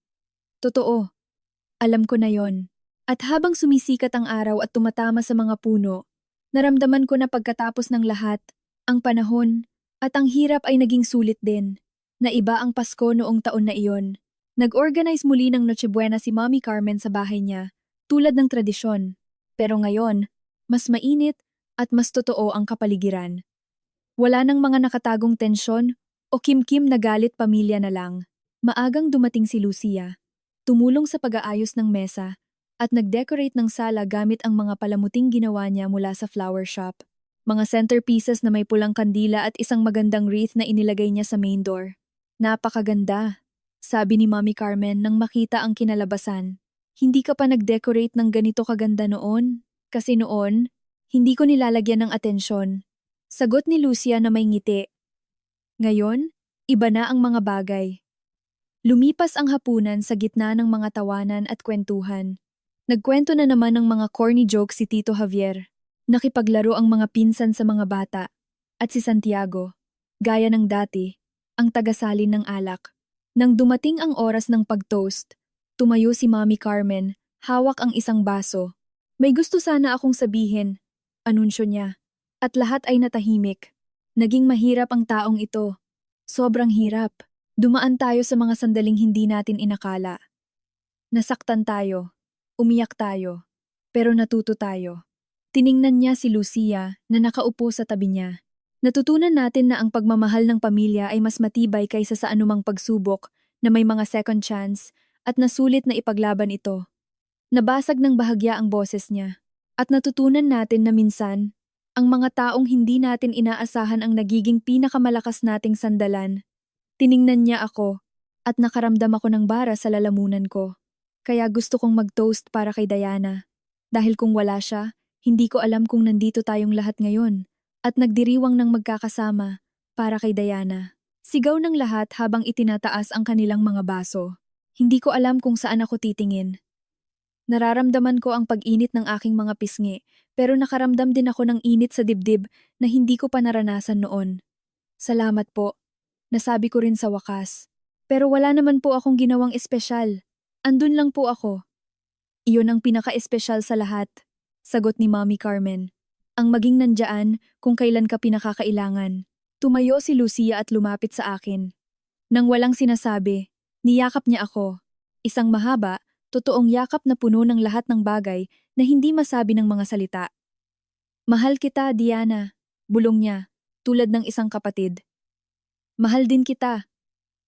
Totoo. Alam ko na yon. At habang sumisikat ang araw at tumatama sa mga puno, naramdaman ko na pagkatapos ng lahat, ang panahon at ang hirap ay naging sulit din. Na iba ang Pasko noong taon na iyon. Nag-organize muli ng Noche Buena si Mommy Carmen sa bahay niya, tulad ng tradisyon. Pero ngayon, mas mainit at mas totoo ang kapaligiran. Wala nang mga nakatagong tensyon o kimkim na galit, pamilya na lang. Maagang dumating si Lucia. Tumulong sa pag-aayos ng mesa at nag-decorate ng sala gamit ang mga palamuting ginawa niya mula sa flower shop. Mga centerpieces na may pulang kandila at isang magandang wreath na inilagay niya sa main door. Napakaganda, sabi ni Mommy Carmen nang makita ang kinalabasan. Hindi ka pa nag-decorate ng ganito kaganda noon? Kasi noon, hindi ko nilalagyan ng atensyon. Sagot ni Lucia na may ngiti. Ngayon, iba na ang mga bagay. Lumipas ang hapunan sa gitna ng mga tawanan at kwentuhan. Nagkwento na naman ng mga corny jokes si Tito Javier. Nakipaglaro ang mga pinsan sa mga bata. At si Santiago, gaya ng dati, ang tagasalin ng alak. Nang dumating ang oras ng pag-toast, tumayo si Mommy Carmen, hawak ang isang baso. May gusto sana akong sabihin, anunsyo niya. At lahat ay natahimik. Naging mahirap ang taong ito. Sobrang hirap. Dumaan tayo sa mga sandaling hindi natin inakala. Nasaktan tayo. Umiyak tayo. Pero natuto tayo. Tiningnan niya si Lucia na nakaupo sa tabi niya. Natutunan natin na ang pagmamahal ng pamilya ay mas matibay kaysa sa anumang pagsubok na may mga second chance at nasulit na ipaglaban ito. Nabasag ng bahagya ang boses niya. At natutunan natin na minsan, ang mga taong hindi natin inaasahan ang nagiging pinakamalakas nating sandalan. Tiningnan niya ako at nakaramdam ako ng bara sa lalamunan ko. Kaya gusto kong mag-toast para kay Diana. Dahil kung wala siya, hindi ko alam kung nandito tayong lahat ngayon at nagdiriwang ng magkakasama para kay Diana. Sigaw ng lahat habang itinataas ang kanilang mga baso. Hindi ko alam kung saan ako titingin. Nararamdaman ko ang pag-init ng aking mga pisngi, pero nakaramdam din ako ng init sa dibdib na hindi ko pa naranasan noon. Salamat po, nasabi ko rin sa wakas. Pero wala naman po akong ginawang espesyal. Andun lang po ako. Iyon ang pinaka-espesyal sa lahat. Sagot ni Mommy Carmen. Ang maging nandyan kung kailan ka pinakakailangan. Tumayo si Lucia at lumapit sa akin. Nang walang sinasabi, niyakap niya ako. Isang mahaba, totoong yakap na puno ng lahat ng bagay na hindi masabi ng mga salita. Mahal kita, Diana. Bulong niya, tulad ng isang kapatid. Mahal din kita.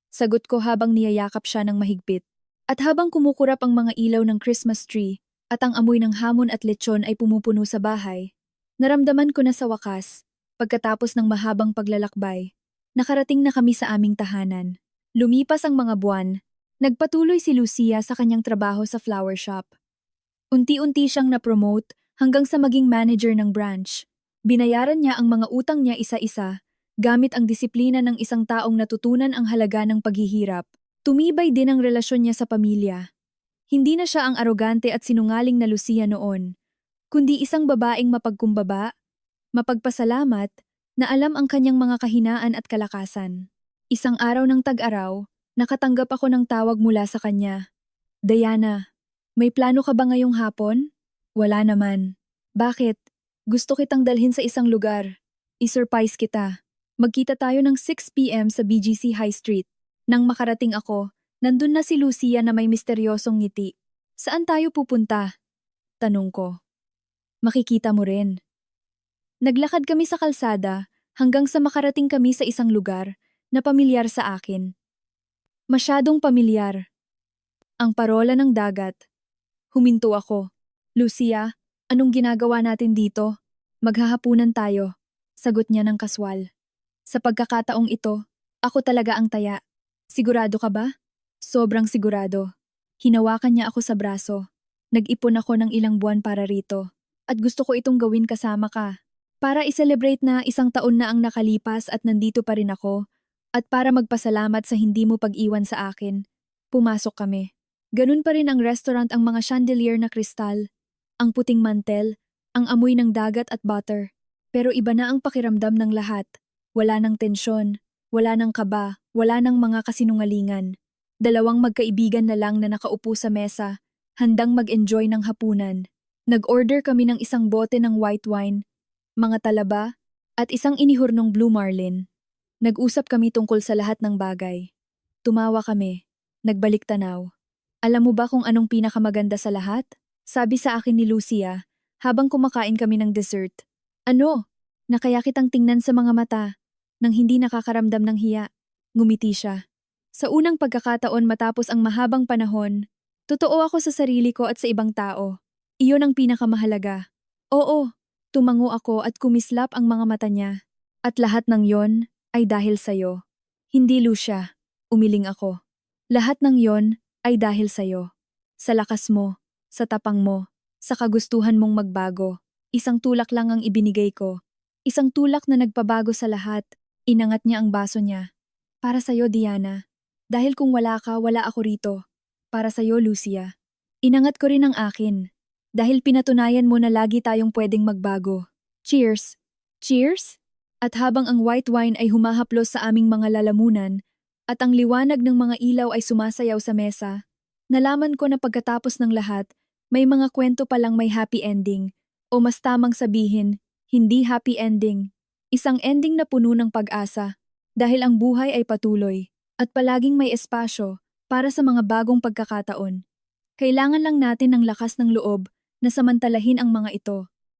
Sagot ko habang niyayakap siya ng mahigpit. At habang kumukurap ang mga ilaw ng Christmas tree, at ang amoy ng hamon at lechon ay pumupuno sa bahay, naramdaman ko na sa wakas, pagkatapos ng mahabang paglalakbay, nakarating na kami sa aming tahanan. Lumipas ang mga buwan, nagpatuloy si Lucia sa kanyang trabaho sa flower shop. Unti-unti siyang na-promote hanggang sa maging manager ng branch. Binayaran niya ang mga utang niya isa-isa, gamit ang disiplina ng isang taong natutunan ang halaga ng paghihirap. Tumibay din ang relasyon niya sa pamilya. Hindi na siya ang arogante at sinungaling na Lucia noon, kundi isang babaeng mapagkumbaba, mapagpasalamat, na alam ang kanyang mga kahinaan at kalakasan. Isang araw ng tag-araw, nakatanggap ako ng tawag mula sa kanya. Diana, may plano ka ba ngayong hapon? Wala naman. Bakit? Gusto kitang dalhin sa isang lugar. I-surprise kita. Magkita tayo ng 6 p.m. sa BGC High Street. Nang makarating ako, nandun na si Lucia na may misteryosong ngiti. Saan tayo pupunta? Tanong ko. Makikita mo rin. Naglakad kami sa kalsada hanggang sa makarating kami sa isang lugar na pamilyar sa akin. Masyadong pamilyar. Ang parola ng dagat. Huminto ako. Lucia, anong ginagawa natin dito? Maghahapunan tayo. Sagot niya ng kaswal. Sa pagkakataong ito, ako talaga ang taya. Sigurado ka ba? Sobrang sigurado. Hinawakan niya ako sa braso. Nag-ipon ako ng ilang buwan para rito. At gusto ko itong gawin kasama ka. Para i-celebrate na isang taon na ang nakalipas at nandito pa rin ako. At para magpasalamat sa hindi mo pag-iwan sa akin. Pumasok kami. Ganun pa rin ang restaurant, ang mga chandelier na kristal, ang puting mantel, ang amoy ng dagat at butter. Pero iba na ang pakiramdam ng lahat. Wala ng tensyon, wala ng kaba, wala ng mga kasinungalingan. Dalawang magkaibigan na lang na nakaupo sa mesa, handang mag-enjoy ng hapunan. Nag-order kami ng isang bote ng white wine, mga talaba, at isang inihurnong blue marlin. Nag-usap kami tungkol sa lahat ng bagay. Tumawa kami. Nagbalik tanaw. Alam mo ba kung anong pinakamaganda sa lahat? Sabi sa akin ni Lucia, habang kumakain kami ng dessert. Ano? Na kaya kitang tingnan sa mga mata, nang hindi nakakaramdam ng hiya. Ngumiti siya. Sa unang pagkakataon matapos ang mahabang panahon, totoo ako sa sarili ko at sa ibang tao. Iyon ang pinakamahalaga. Oo, tumango ako at kumislap ang mga mata niya. At lahat ng yon ay dahil sa'yo. Hindi, Lucia. Umiling ako. Lahat ng yon ay dahil sa'yo. Sa lakas mo, sa tapang mo, sa kagustuhan mong magbago. Isang tulak lang ang ibinigay ko. Isang tulak na nagpabago sa lahat. Inangat niya ang baso niya. Para sa'yo, Diana. Dahil kung wala ka, wala ako rito. Para sa'yo, Lucia. Inangat ko rin ang akin. Dahil pinatunayan mo na lagi tayong pwedeng magbago. Cheers! Cheers! At habang ang white wine ay humahaplos sa aming mga lalamunan, at ang liwanag ng mga ilaw ay sumasayaw sa mesa, nalaman ko na pagkatapos ng lahat, may mga kwento palang may happy ending, o mas tamang sabihin, hindi happy ending. Isang ending na puno ng pag-asa, dahil ang buhay ay patuloy, at palaging may espasyo para sa mga bagong pagkakataon. Kailangan lang natin ng lakas ng loob na samantalahin ang mga ito.